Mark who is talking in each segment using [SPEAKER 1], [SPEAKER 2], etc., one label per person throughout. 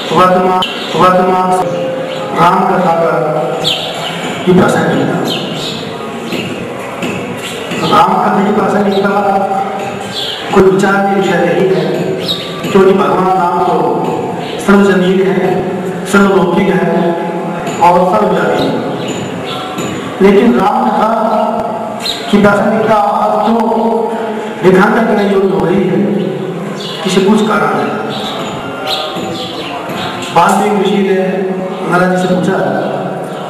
[SPEAKER 1] वर्तमान राम कथा की प्रासंगिकता। राम कथा की प्रासंगिकता कोई विचार के विषय नहीं है, क्योंकि भगवान राम तो सर्वजनीन है, सर्वलौकिक है और सर्वव्यापी है। लेकिन राम कथा की प्रासंगिकता आज तो रेखांकन करने योग्य हो रही है, किसी कुछ कारण है। वाल्मीकि ऋषि ने नारद जी से पूछा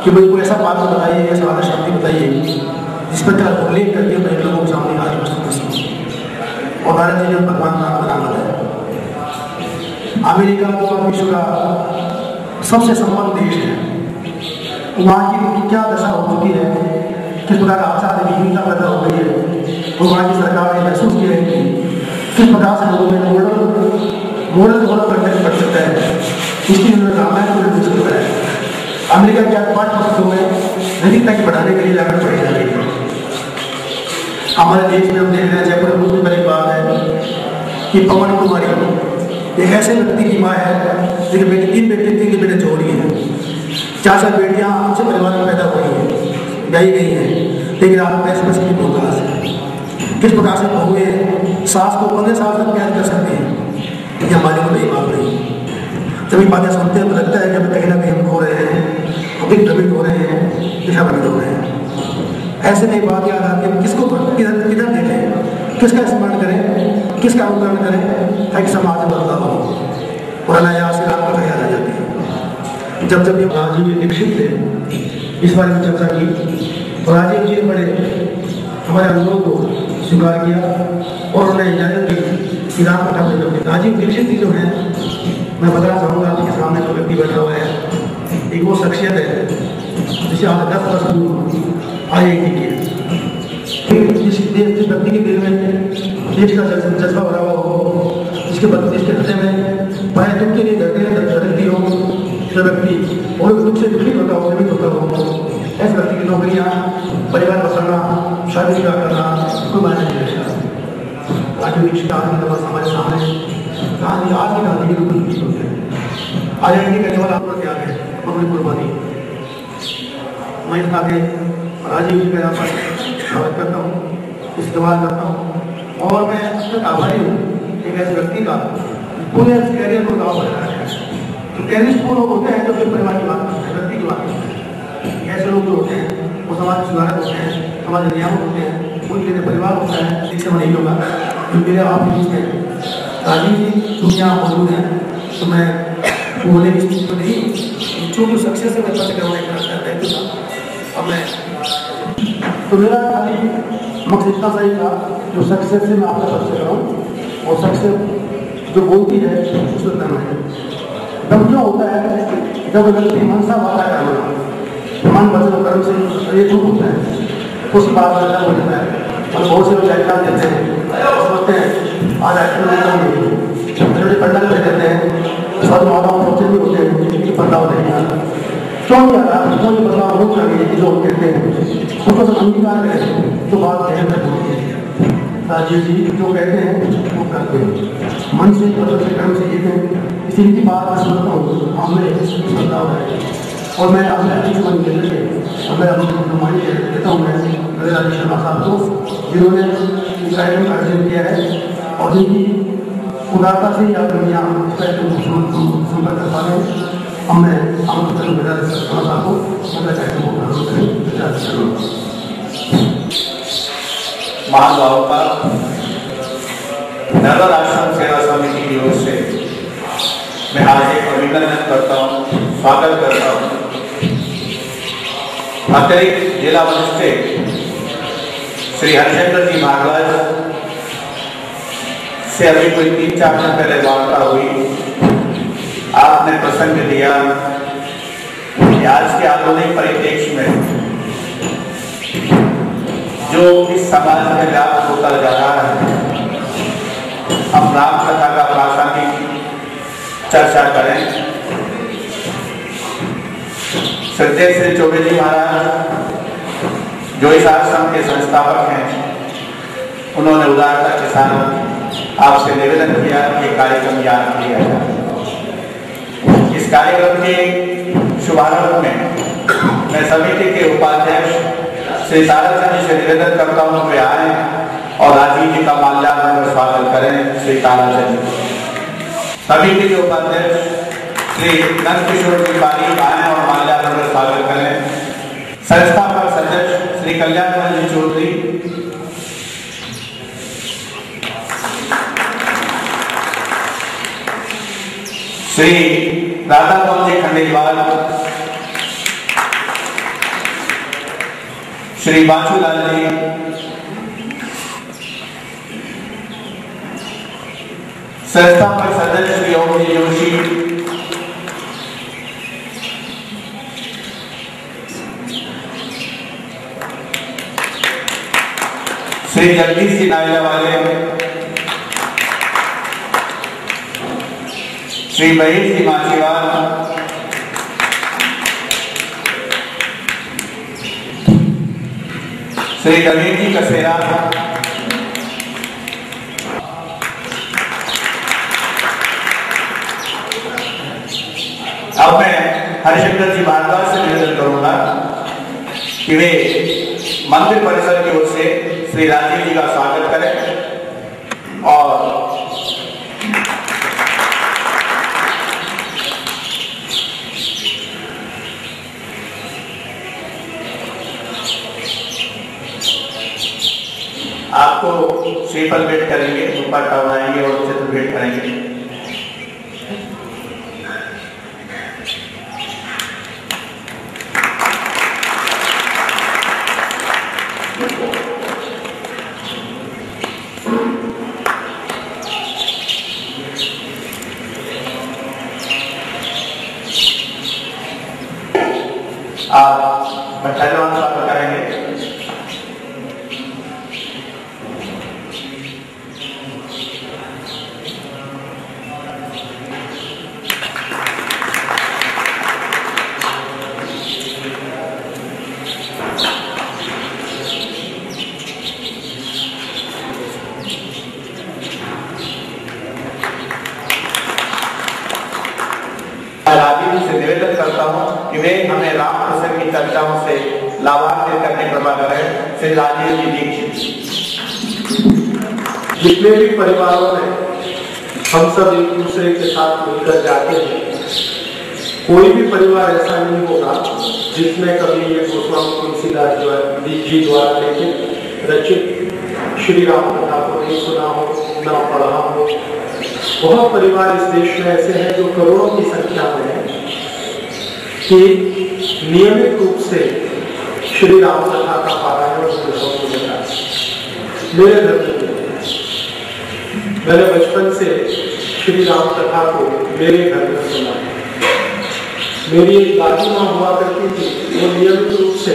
[SPEAKER 1] कि भाई कोई ऐसा पात्र बताइए, ऐसा वाला शब्द बताइए जिस पर उल्लेख करके मैं लोगों के सामने आज प्रस्तुत कर सकूं। और नारद जी ने भगवान राम का नाम बताया। अमेरिका तो विश्व का सबसे संपन्न देश है, वहाँ की क्या दशा हो चुकी है, किस प्रकार आचार विहीनता पैदा हो गई है, और वहाँ की सरकार ने महसूस किया है कि किस प्रकार से लोगों में मोरल डेवलप करने पड़ सकता है। इसलिए उन्होंने रामायण को निर्देश किया है। अमेरिका के पाठ पुस्तकों में नैतिकता की बढ़ाने के लिए लागत पड़ी जा रही है। हमारे देश में हम देख रहे हैं, जयपुर में बहुत बड़ी बात है कि पवन कुमारी एक ऐसे व्यक्ति की माँ है जिनके बेटे तीन बेटे जोड़ी हैं, 4 बेटियां अच्छे परिवार में पैदा हुई हैं, ब्याही गई हैं, लेकिन आप पैसे की बहुत से किस प्रकार से बहुए सास को 15 साल तक प्यार कर सकते हैं, ये हमारे को नहीं बात नहीं। जब ये बातें सुनते हैं तो लगता है कि हमें कहीं ना कहीं हम खो रहे हैं, हम भ्रमित हो रहे हैं, दिशा भ्रमित हो रहे हैं। ऐसे में बात याद आती है किसको किधर देखें, किसका स्मरण करें, किसका अनुकरण करें ताकि समाज में बदलाव हो। और अनायास राम कथा याद आ जाती है। जब ये राजीव जी दीक्षित थे, इस बारे में चर्चा की तो राजीव जी ने बड़े हमारे अनुभव को स्वीकार किया और उन्हें इजाजत दी कि राम कथा में राजीव दीक्षित जी जो हैं, मैं बताना चाहूँगा आपके सामने जो व्यक्ति बैठा हुआ है, एक वो शख्सियत है जिसे आज 10 वर्ष IIT की है। जिस व्यक्ति के दिल में देश का जज्बा भरा हुआ हो, जिसके हृदय में पाए दुख के लिए धरती हो, जो व्यक्ति और दुख से दुखी होता हो, निर्मित होता हो, ऐसे व्यक्ति की नौकरियाँ, परिवार बसाना, शादी विवाह करना कोई मायने नहीं रखता। हमारे सामने गांधी आज की गांधी के रूप में होते हैं। IIT करने वाला आपका त्याग है, अपनी कुर्बानी। मैं आगे राजीव जी का यहाँ पर स्वागत करता हूँ, इस्तेमाल करता हूँ, और मैं अब तक आभारी हूँ एक ऐसे व्यक्ति का पूरे कैरियर को दाव बढ़ा है। तो कैरियर पूर्ण होते हैं तो फिर परिवार की बात करते हैं, व्यक्ति की बात करते हैं। ऐसे लोग जो होते हैं वो समाज सुधारक होते हैं, समाज नियामक होते हैं, उनके लिए परिवार होता है। इससे मैं नहीं लूँगा तो मेरे आप बीच में राजीव जी दुनिया मौजूद है, तो मैं बोलने की स्थिति तो नहीं, चूँकि सक्सेस से मैं पता करवाने का चाहता है। अब मैं तो मेरा खाली मकसद इतना सही था जो सक्सेस से मैं आपका परिचय कराऊँ, और सक्सेस जो बोलती है उसमें दम है। दम क्यों होता है? जब व्यक्ति मनसा वादा करना, मन वचन कर्म से ये छूट होता है, उस बात में दम हो जाता है। और बहुत से लोग व्याख्यान देते हैं, सोचते हैं आज छोटे पंडा में देते हैं, सब माताओं बच्चे भी होते हैं कि बदलाव नहीं आता। क्यों नहीं आता? क्यों ये बदलाव हो चाहिए कि जो कहते हैं उसको सब अंगीकार करें तो बात कहने तक होती है। राजीव जी जो कहते हैं वो करते हैं, मन से वचन से कर्म से जीते हैं। इसी की बात मैं सुनता हूँ, हमने बदलाव है। और मैं अपने अच्छी मन के लिए मैं अपनी नुमाइश देता हूँ मैं राजेश शर्मा साहब को, जिन्होंने इस कार्यक्रम का आयोजन किया है और जिनकी उदारता से या दुनिया इस कार्यक्रम को संपर्क कर पा रहे हैं। अब मैं शर्मा साहब को अगला कार्यक्रम को प्रारंभ करें।
[SPEAKER 2] महानुभावों का नगर आश्रम सेवा समिति की ओर से मैं आज एक अभिनंदन करता हूँ, स्वागत करता हूँ। अतिरिक्त जिला मजिस्ट्रेट श्री हरचंद्र जी भारद्वाज से अभी कोई 3-4 दिन पहले वार्ता हुई। आपने प्रसंग दिया कि आज के आधुनिक परिप्रेक्ष्य में जो इस समाज में व्याप्त होता जा रहा है, हम राम कथा का प्रासंगिक चर्चा करें। श्रद्धेय श्री चौबे जी महाराज जो इस आश्रम के संस्थापक हैं, उन्होंने उदारता के साथ आपसे निवेदन किया कि कार्यक्रम याद किया जाए। इस कार्यक्रम के शुभारंभ में मैं समिति के उपाध्यक्ष श्री ताराचंद जी से निवेदन करता हूँ वे आए और राजीव जी का माल्यार्पण कर स्वागत करें। श्री ताराचंद जी। समिति के उपाध्यक्ष श्री नंदकिशोर जी पारी आए और माल्यार्पण कर स्वागत करें। संस्थापक सदस्य श्री कल्याण जी चौधरी, श्री राधा मोहन जी खंडेलवाल, श्री बाचूलाल जी, संस्थापक सदस्य श्री ओम जी जोशी, श्री जगदीश जी नायला वाले, श्री महेश जी माचीवाल, श्री नवीन जी कसेरा, अब मैं हरिशंकर जी भारद्वाज से निवेदन करूंगा कि वे मंदिर परिसर की ओर से श्री राजीव जी का स्वागत करें और आपको श्रीफल भेंट करेंगे, दुपट्टा बनाएंगे और चित्र भेंट करेंगे। आप बच्चा स्वागत करेंगे। राजीव से निवेदन करता हूं कि वे हमें राम प्रसंग की चर्चाओं से लाभान्वित करने कृपा करें। श्री राजीव जी दीक्षित।
[SPEAKER 1] जितने भी परिवारों में हम सब एक दूसरे के साथ मिलकर जाते हैं, कोई भी परिवार ऐसा नहीं होगा जिसमें कभी ये गोस्वामी तुलसीदास जी द्वारा लिखित रचित श्री राम कथा को नहीं सुना हो, न पढ़ा हो। बहुत परिवार इस देश में ऐसे हैं जो करोड़ों की संख्या में हैं कि नियमित रूप से श्री राम कथा का पारायण होता है। मेरे घर में मैंने बचपन से श्री राम कथा को मेरे घर में सुना। मेरी एक दादी माँ हुआ करती थी, वो नियमित रूप से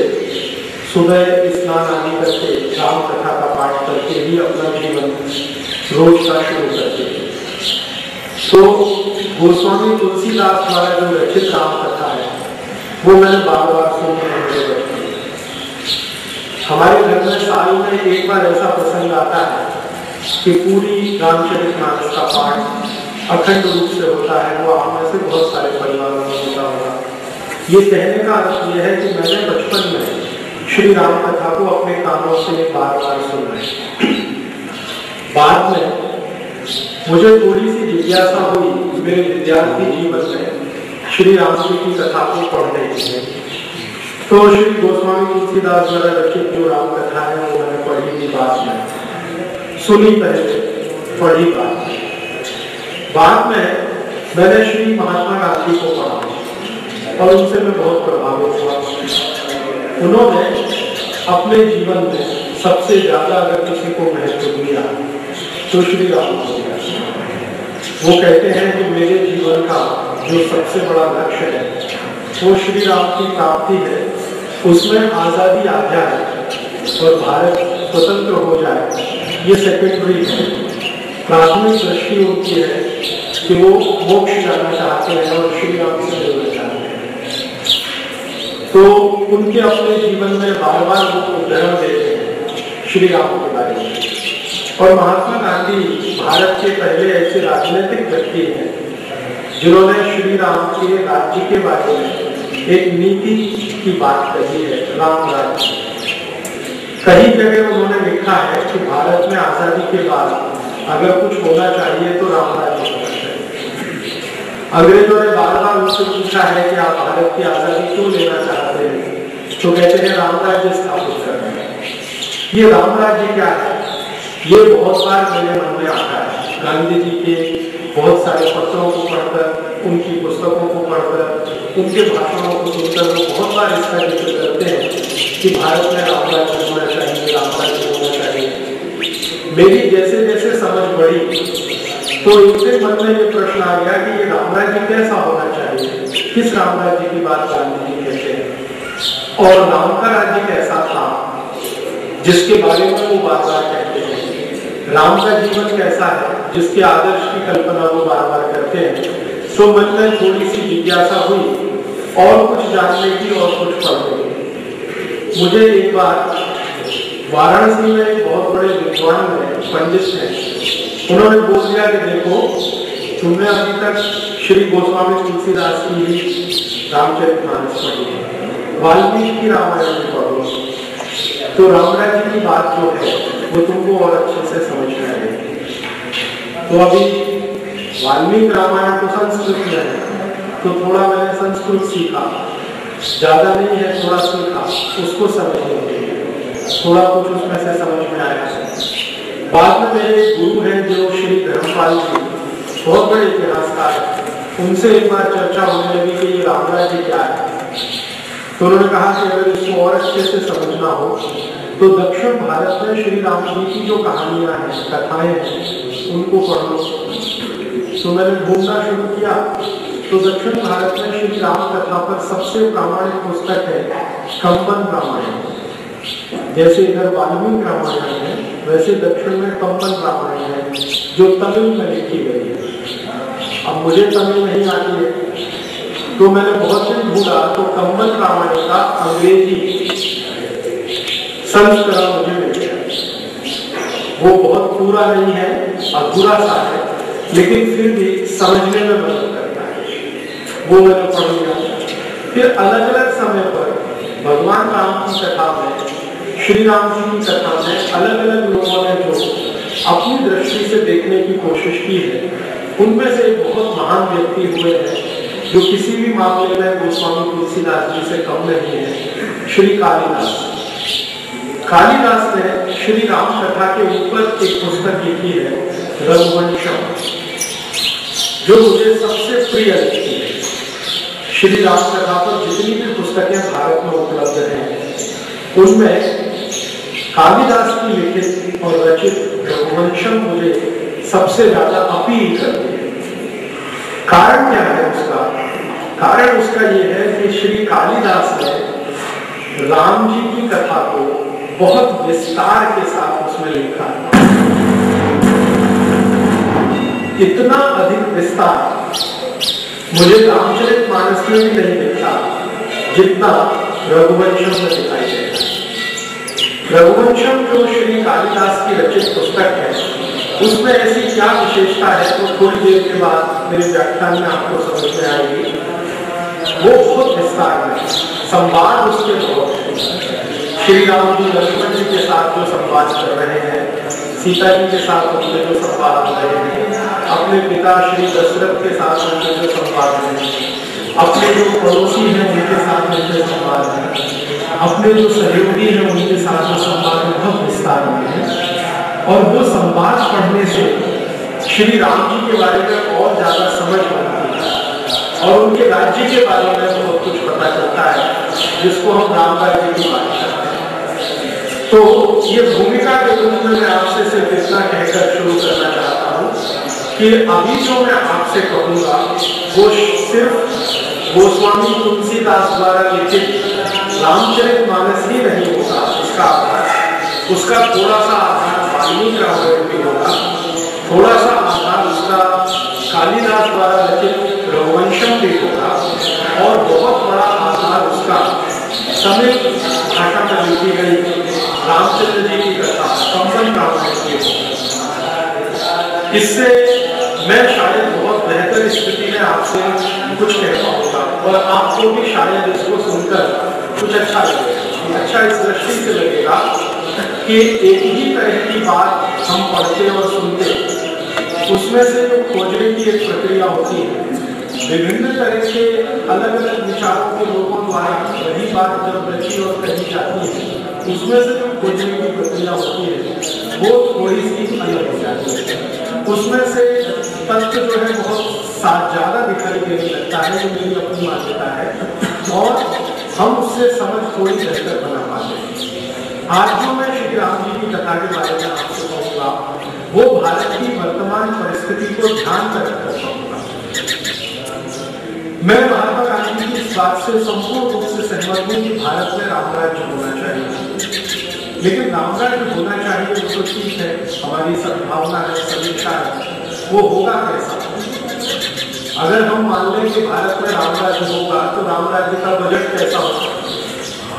[SPEAKER 1] सुबह स्नान आदि करके राम कथा का पाठ करके ही अपना जीवन रोज का शुरू करते थे। तो गोस्वामी तुलसीदास द्वारा जो रचित राम कथा है वो मैंने बार बार सुनी। हमारे घर में साल में एक बार ऐसा प्रसंग आता है कि पूरी रामचरितमानस का पाठ अखंड रूप से होता है। वो आप में से बहुत सारे परिवारों में होता होगा। ये कहने का अर्थ यह है कि मैंने बचपन में श्री राम कथा को अपने कानों से बार बार सुना। बाद में मुझे थोड़ी सी जिज्ञासा हुई मेरे विद्यार्थी जीवन में श्री राम जी की कथा को पढ़ने की। तो श्री गोस्वामी तुलसीदास द्वारा रचित जो राम कथा है वो मैंने पढ़ी थी, बाद में सुनी, पहले पढ़ी बाद में मैंने श्री महात्मा गांधी को पढ़ा और उनसे मैं बहुत प्रभावित हुआ। उन्होंने अपने जीवन में सबसे ज्यादा अगर किसी को महत्व दिया तो श्री राम को दिया। वो कहते हैं कि मेरे जीवन का जो सबसे बड़ा लक्ष्य है वो श्री राम की प्राप्ति है। उसमें आजादी आ जाए और भारत स्वतंत्र हो जाए, ये सेकेंडरी है। प्राथमिक दृष्टि उनकी है कि वो मोक्ष जाना चाहते हैं और श्री राम से जुड़ना चाहते हैं। तो उनके अपने जीवन में बार बार वो उदाहरण देते हैं श्री राम के बारे में। और महात्मा गांधी भारत के पहले ऐसे राजनीतिक व्यक्ति हैं जिन्होंने श्री राम के राज्य के बारे में एक नीति की बात कही है, राम राज्य। कई जगह उन्होंने लिखा है कि भारत में आजादी के बाद अगर कुछ होना चाहिए तो राम राज्य होना चाहिए। अंग्रेजों ने बार बार उससे पूछा है कि आप भारत की आजादी क्यों लेना चाहते हैं, तो कहते हैं राम राज्य स्थापित करना है। ये राम राज्य क्या है, ये बहुत बार मेरे मन में आता है। गांधी जी के बहुत सारे पत्रों को पढ़कर, उनकी पुस्तकों को पढ़कर, उनके भाषणों को सुनकर वो बहुत बार इसका जिक्र करते हैं कि भारत में राम राज्य होना चाहिए, राम राज्य होना चाहिए। मेरी जैसे जैसे समझ बढ़ी तो एक दिन मन में ये प्रश्न आ गया कि ये राम राज्य कैसा होना चाहिए, किस राम राज्य की बात गांधी जी कहते हैं, और राम का राज्य कैसा था जिसके बारे में वो बार बार कहते हैं। राम का जीवन कैसा है जिसके आदर्श की कल्पना वो बार बार करते हैं। तो मन में थोड़ी सी जिज्ञासा हुई और कुछ जानने की और कुछ पढ़ने की। मुझे एक बार वाराणसी में एक बहुत बड़े विद्वान हैं, पंडित हैं, उन्होंने बोल दिया कि देखो तुमने अभी तक श्री गोस्वामी तुलसीदास की ही रामचरितमानस पढ़ी है, वाल्मीकि की रामायण में पढ़ो, तो राम राज्य की बात जो है वो तुमको और अच्छे से समझ में आएगी। तो अभी वाल्मीकि रामायण तो संस्कृत में है, तो थोड़ा मैंने संस्कृत सीखा, ज्यादा नहीं है, थोड़ा सीखा, उसको समझने के लिए थोड़ा कुछ उसमें से समझ में आया। बाद में मेरे गुरु हैं जो श्री धर्मपाल जी, बहुत बड़े इतिहासकार, उनसे एक बार चर्चा होने लगी कि ये राम राज्य क्या है। तो उन्होंने कहा कि अगर इसको और अच्छे से समझना हो तो दक्षिण भारत में श्री राम जी की जो कहानियां हैं, कथाएं हैं, उनको पढ़ लो। तो मैंने ढूंढना शुरू किया तो दक्षिण भारत में श्री राम कथा पर सबसे प्रामाणिक पुस्तक है कंबन रामायण। जैसे इधर वाल्मीकि रामायण है, वैसे दक्षिण में कंबन रामायण है जो तमिल में लिखी गई है। अब मुझे तमिल नहीं आती है तो मैंने बहुत दिन ढूंढा तो कंबन रामायण का अंग्रेजी संस्करण मुझे मिल गया। वो बहुत पूरा नहीं है, अधूरा सा है, लेकिन फिर भी समझने में मदद करता है। वो मैंने पढ़ लिया। फिर अलग अलग समय पर भगवान राम की कथा में, श्री राम जी की कथा में अलग अलग लोगों ने जो अपनी दृष्टि से देखने की कोशिश की है, उनमें से एक बहुत महान व्यक्ति हुए हैं जो किसी भी मामले में गोस्वामी तुलसीदास जी से कम नहीं है, श्री कालिदास। कालिदास ने श्री राम कथा के ऊपर एक पुस्तक लिखी है, रघुवंशम, जो मुझे सबसे प्रिय लगती है। श्री राम कथा पर जितनी भी पुस्तकें भारत में उपलब्ध हैं, उनमें कालिदास की लिखित और रचित रघुवंशम मुझे सबसे ज्यादा अपील करती है। कारण क्या है उसका? कारण उसका यह है कि श्री कालिदास ने राम जी की कथा को बहुत विस्तार के साथ उसमें लिखा। इतना अधिक विस्तार मुझे रामचरितमानस में भी नहीं दिखा जितना रघुवंशम में दिखाई देता। रघुवंशम जो श्री कालिदास की रचित पुस्तक है, उसमें ऐसी क्या विशेषता है तो थोड़ी देर के बाद मेरे व्याख्यान में आपको समझ में आएगी। वो बहुत विस्तार में संवाद उसके बहुत, श्री राम जी लक्ष्मण जी के साथ जो संवाद कर रहे हैं, सीता जी के साथ उनके जो संवाद हो रहे हैं, अपने पिता श्री दशरथ के साथ उनके जो संवाद हैं, अपने जो पड़ोसी हैं उनके साथ उनके संवाद हैं, अपने जो सहयोगी हैं उनके साथ जो संवाद है, बहुत विस्तार में है। और वो संवाद पढ़ने से श्री राम जी के बारे में और ज्यादा समझ बनती है और उनके राज्य के बारे में बहुत कुछ पता चलता है, जिसको हम राम राज्य की बात करते हैं। तो ये भूमिका के रूप में मैं आपसे सिर्फ इतना कहकर शुरू करना चाहता हूँ कि अभी जो मैं आपसे कहूँगा वो सिर्फ गोस्वामी तुलसीदास द्वारा लिखित रामचरितमानस ही नहीं होगा उसका आधार, उसका थोड़ा सा आधार वाल्मीकि रामायण भी होगा, थोड़ा सा आधार उसका कालिदास द्वारा रचित रघुवंशम भी होगा, और बहुत बड़ा आधार उसका तमिल भाषा में लिखी गई रामचंद्र जी की कथा कंबन रामायण की होगा। इससे मैं शायद बहुत बेहतर स्थिति में आपसे कुछ कह पाऊंगा और आपको भी शायद इसको सुनकर कुछ अच्छा लगेगा। अच्छा इस दृष्टि से लगेगा कि एक ही तरह की बात हम पढ़ते और सुनते, उसमें से जो खोजने की एक प्रक्रिया होती है, विभिन्न तरह के अलग अलग विचारों के लोगों द्वारा वही बात जब रची और कही जाती है, उसमें से जो खोजने की प्रक्रिया होती है वो थोड़ी सी अलग हो जाती है। उसमें से तथ्य जो है बहुत ज़्यादा दिखाई देने लगता है, जो मेरी अपनी मान्यता है, और हम उससे समझ थोड़ी बेहतर बना पाते हैं। आज जो मैं श्री राम जी की कथा के बारे में आपसे कहूँगा वो भारत की वर्तमान परिस्थिति को ध्यान में रखकर कहूँगा। मैं महात्मा गांधी की इस बात से संपूर्ण रूप से सहमत हूँ कि भारत में राम राज्य होना चाहिए, लेकिन राम राज्य होना चाहिए वो तो ठीक है, हमारी सद्भावना है, समीक्षा है, वो होगा कैसा? अगर हम मान लें कि भारत में राम राज्य होगा तो राम राज्य का बजट कैसा होगा,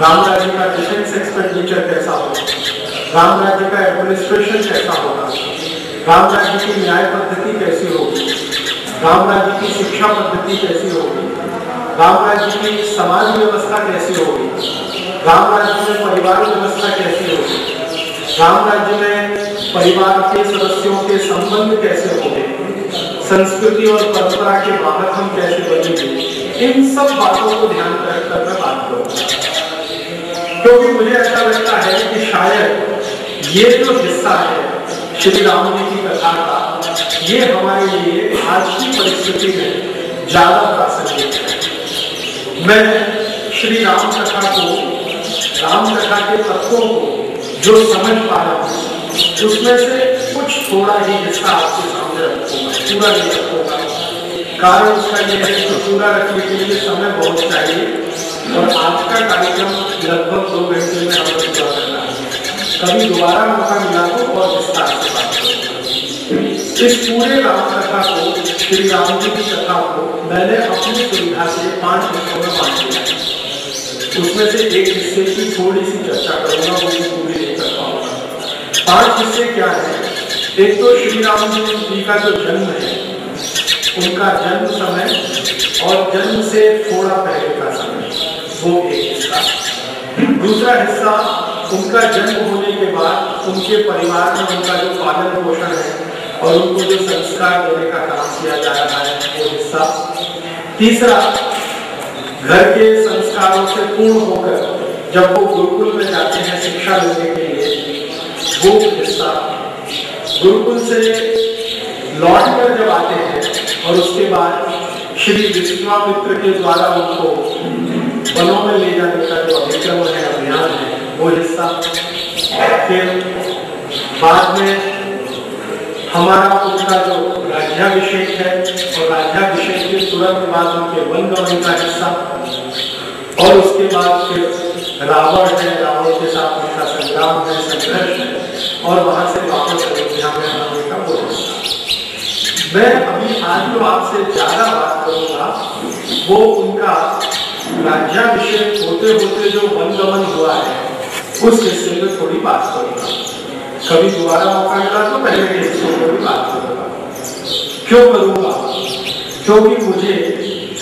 [SPEAKER 1] राम राज्य का डिफेंस एक्सपेंडिचर कैसा होगा, राम राज्य का एडमिनिस्ट्रेशन कैसा होगा, राम राज्य की न्याय पद्धति कैसी होगी, राम राज्य की शिक्षा पद्धति कैसी होगी, राम राज्य की समाज व्यवस्था कैसी होगी, राम राज्य में परिवार व्यवस्था कैसी होगी, राम राज्य में परिवार के सदस्यों के संबंध कैसे होंगे, संस्कृति और परंपरा के बाहर हम कैसे बनेंगे, इन सब बातों को ध्यान में रखकर मैं बात करूंगा। क्योंकि मुझे ऐसा लगता है कि शायद ये जो हिस्सा है श्री राम जी की कथा का, ये हमारे लिए आज की परिस्थिति में ज्यादा प्रासंगिक है। मैं श्री राम कथा को, राम कथा के तत्वों को जो समझ पा रहा हूँ उसमें से कुछ थोड़ा ही हिस्सा आपके सामने रखूंगा, पूरा नहीं रखूंगा। कारण उसका यह है कि पूरा रखने के लिए समय बहुत चाहिए और आज का कार्यक्रम लगभग 2 घंटे में हमें पूरा करना है। कभी दोबारा मौका मिला तो और विस्तार से बात करूंगा। इस पूरे राम कथा को, श्री राम जी की कथा को मैंने अपनी सुविधा से 5 हिस्सों में बांट दिया। उसमें से एक हिस्से की थोड़ी सी चर्चा करूंगा, वो भी पूरी नहीं कर पाऊंगा। 5 हिस्से क्या है? एक तो श्री राम जी का जो जन्म है, उनका जन्म समय और जन्म से थोड़ा पहले का समय, वो एक हिस्सा। दूसरा हिस्सा उनका जन्म होने के बाद उनके परिवार में उनका जो पालन पोषण है और उनको जो संस्कार देने का काम किया जा रहा है, वो हिस्सा। तीसरा, घर के संस्कारों से पूर्ण होकर जब वो गुरुकुल में जाते हैं शिक्षा लेने के लिए, वो हिस्सा। गुरुकुल से लौटकर जब आते हैं और उसके बाद श्री विश्वामित्र के द्वारा उनको वनों में ले जाने का जो अभिक्रम है, अभियान है, वो हिस्सा। फिर बाद में हमारा उनका जो राज्याभिषेक है और राज्याभिषेक के तुरंत बाद उनके वनगमन का हिस्सा, और उसके बाद फिर रावण है, रावण के साथ उनका संग्राम है, संघर्ष है, और वहां से वापस अयोध्या में आने का वो हिस्सा। मैं अभी आज जो आपसे ज्यादा बात करूंगा वो उनका राज्याभिषेक होते होते जो वनगमन हुआ है उस हिस्से में थोड़ी बात करूंगा। कभी दोबारा मौका मिला तो पहले के हिस्सों को भी बात करूंगा। क्यों करूंगा? क्योंकि मुझे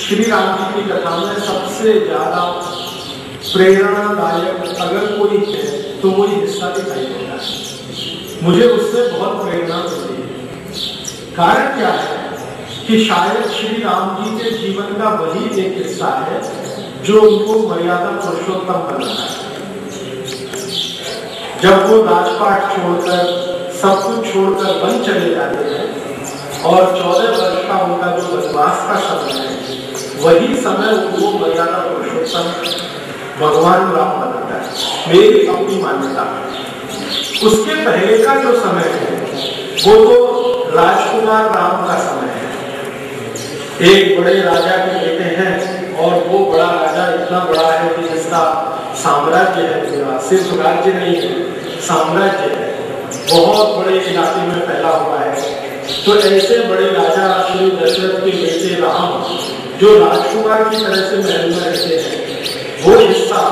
[SPEAKER 1] श्री राम जी की कथा में सबसे ज्यादा प्रेरणादायक अगर कोई है तो वही हिस्सा दिखाई देता है। मुझे उससे बहुत प्रेरणा मिलती है। कारण क्या है कि शायद श्री राम जी के जीवन का वही एक हिस्सा है जो उनको मर्यादा पुरुषोत्तम बनाता है। जब वो राजपाट छोड़कर सब कुछ छोड़कर वन चले जाते हैं और 14 वर्ष का उनका जो वनवास का समय है, वही समय उनको मर्यादा पुरुषोत्तम भगवान राम बनाता है, मेरी अपनी मान्यता। उसके पहले का जो समय है वो तो राजकुमार राम का समय है। एक बड़े राजा के बेटे हैं और वो बड़ा राजा इतना बड़ा है कि जिसका साम्राज्य है, पूरा सिर्फ राज्य नहीं है, साम्राज्य है, बहुत बड़े इलाके में फैला हुआ है। तो ऐसे बड़े राजा श्री दशरथ के बेटे राम जो राजकुमार की तरह से महल में रहते हैं, वो हिस्सा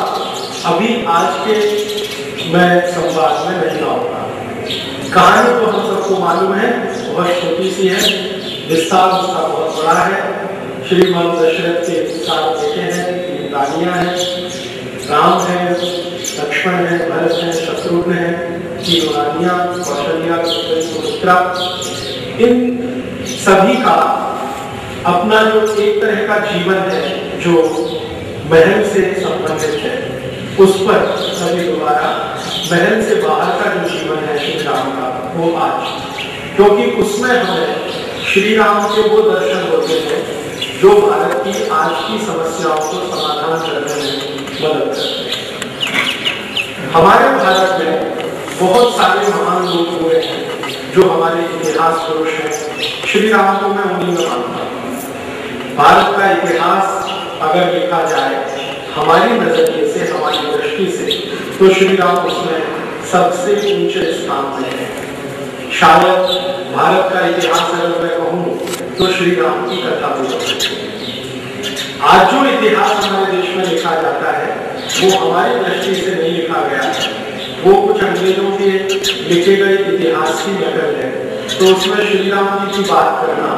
[SPEAKER 1] अभी आज के मैं संवाद में नहीं लाऊंगा। कहानी तो हम सबको मालूम है, बहुत छोटी सी है।
[SPEAKER 3] विस्तार उसका बहुत बड़ा है। श्रीमान दशरथ के 7 बेटे हैं, 3 रानियां हैं, राम है, लक्ष्मण है, भरत है, शत्रुघ्न है, 3 रानियां, कौशल्या, सुमित्रा। इन सभी का अपना जो एक तरह का जीवन है जो महल से संबंधित है, उस पर सभी दोबारा महल से बाहर का जो जीवन है श्री राम का, वो आज, क्योंकि उसमें हमें श्री राम के वो दर्शन होते हैं जो भारत की आज की समस्याओं को समाधान करने में मदद करते हैं। हमारे भारत में बहुत सारे महान लोग हुए हैं जो हमारे इतिहास पुरुष हैं। श्री राम को मैं उन्हीं में मानता हूँ। भारत का इतिहास अगर लिखा जाए हमारी नजरिए से, हमारी दृष्टि से, तो श्री राम उसमें सबसे ऊंचे स्थान में है। शायद भारत का इतिहास अगर मैं कहूँ तो श्री राम की कथा हो सकती है। आज जो इतिहास हमारे देश में लिखा जाता है वो हमारी दृष्टि से नहीं लिखा गया है, वो कुछ अंग्रेजों के लिखे गए इतिहास की नकल है। तो उसमें श्री राम जी की बात करना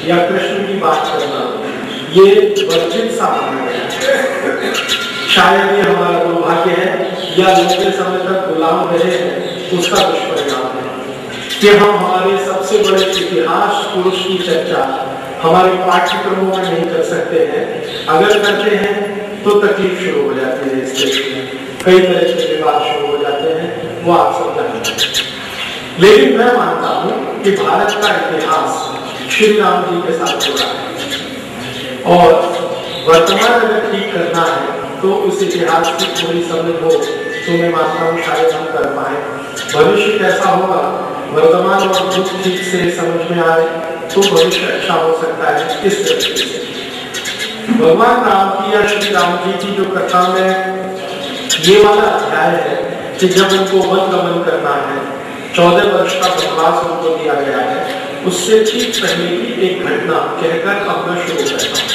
[SPEAKER 3] या कृष्ण की बात करना ये वर्जित सा माना गया है। शायद ये हमारा दुर्भाग्य है या लंबे समय तक गुलाम रहे हैं उसका दुष्परिणाम है कि हम हमारे सबसे बड़े इतिहास पुरुष की चर्चा हमारे पाठ्यक्रमों में नहीं कर सकते हैं। अगर करते हैं तो तकलीफ शुरू हो जाती है। इस देश में कई तरह के विवाद शुरू हो जाते हैं, वो आप सब जानते हैं। लेकिन मैं मानता हूँ कि भारत का इतिहास श्री राम जी के साथ जुड़ा है और वर्तमान अगर ठीक करना है तो उस इतिहास की पूरी समझ हो तो मैं मानता हूँ शायद हम कर पाए। भविष्य कैसा होगा, वर्तमान और दुख ठीक से समझ में आए तो भविष्य अच्छा हो सकता है। इस दृष्टि से भगवान राम की या श्री राम जी की जो कथा में ये वाला अध्याय है कि जब उनको वन गमन करना है, 14 वर्ष का वनवास उनको दिया गया है, उससे ठीक पहले की एक घटना कहकर अब मैं शुरू करता हूँ।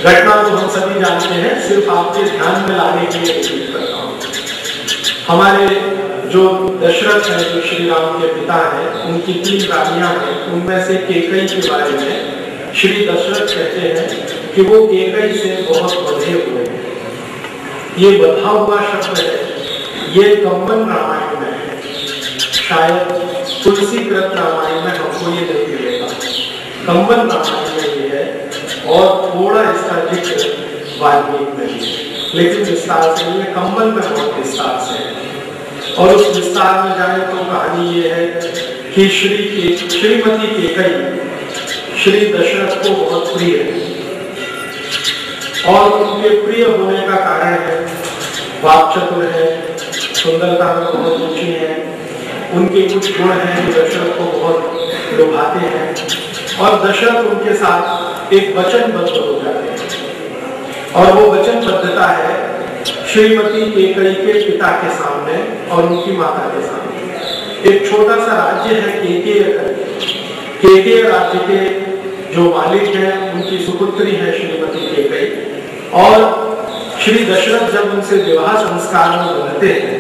[SPEAKER 3] घटना तो हम सभी जानते हैं, सिर्फ आपके ध्यान में लाने के लिए रिपीट करता हूँ। हमारे जो दशरथ है, जो श्री राम के पिता हैं, उनकी 3 रानियां हैं। उनमें से केकई के बारे में श्री दशरथ कहते हैं कि वो केकई से बहुत बंधे हुए हैं। ये बंधा हुआ शब्द है, ये कंबन रामायण में है, शायद तुलसीकृत रामायण में हमको ये नहीं मिलेगा। कंबन रामायण में ये है और थोड़ा इसका जिक्र वाल्मीकि में है, लेकिन विस्तार से नहीं है। कंबन में बहुत विस्तार से है और उस विस्तार में जाए तो कहानी ये है कि श्रीमती केकई श्री दशरथ को बहुत प्रिय है और उनके प्रिय होने का कारण है वाक्चतुर है, सुंदरता में बहुत ऊंची है, उनके कुछ गुण हैं जो दशरथ को बहुत लुभाते हैं और दशरथ उनके साथ एक वचनबद्ध हो जाते हैं। और वो वचनबद्धता है श्रीमती केकई के पिता के सामने और उनकी माता के सामने। एक छोटा सा राज्य है केकय राज्य के जो मालिक हैं उनकी सुपुत्री है श्रीमती केकई और श्री दशरथ जब उनसे विवाह संस्कार में बनते हैं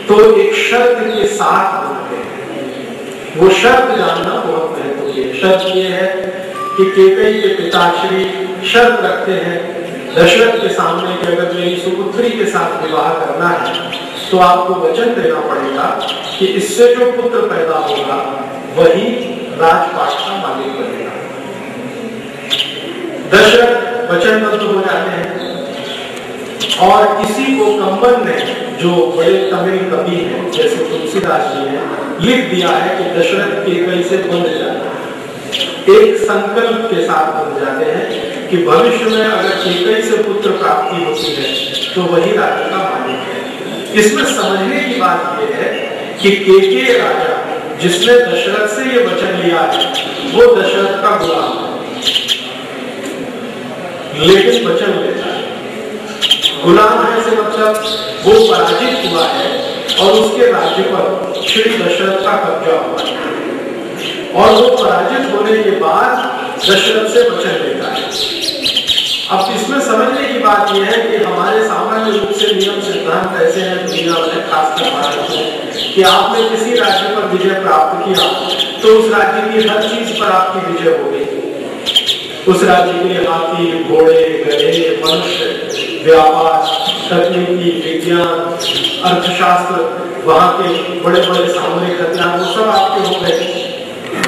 [SPEAKER 3] तो एक शर्त के साथ बनते हैं। वो शर्त जानना बहुत महत्वपूर्ण है। शर्त ये है कि केकई के पिताश्री शर्त रखते हैं दशरथ के सामने कि अगर मेरी सुपुत्री के साथ विवाह करना है तो आपको वचन देना पड़ेगा कि इससे जो पुत्र पैदा होगा वही राजपाट का मालिक बनेगा। दशरथ वचनबद्ध हो जाते हैं और इसी को कंबन ने, जो बड़े तमिल कवि हैं जैसे तुलसीदास जी हैं, लिख दिया है कि दशरथ केकई से बंध जाता है। एक संकल्प के साथ बंध जाते हैं कि भविष्य में अगर केकई से पुत्र प्राप्ति होती है तो वही राज्य का मालिक है। इसमें समझने की बात यह है कि केकय राजा जिसने दशरथ से ये वचन लिया है वो दशरथ का गुलाम है, लेकिन वचन लेता है। गुलाम है से मतलब वो पराजित हुआ है और उसके राज्य पर श्री दशरथ का कब्जा हुआ है और वो पराजित होने के बाद दशरथ से वचन लेता है। अब इसमें समझने की बात यह है कि हमारे सामान्य रूप से नियम सिद्धांत ऐसे हैं दुनिया में, खासकर भारत में, कि आपने किसी राज्य पर विजय प्राप्त किया तो उस राज्य की हर चीज पर आपकी विजय हो गई। उस राज्य के हाथी, घोड़े, गधे, मनुष्य, व्यापार, तकनीकी, विज्ञान, अर्थशास्त्र, वहां के बड़े बड़े सामरिक हथियार, वो सब आपके हो गए।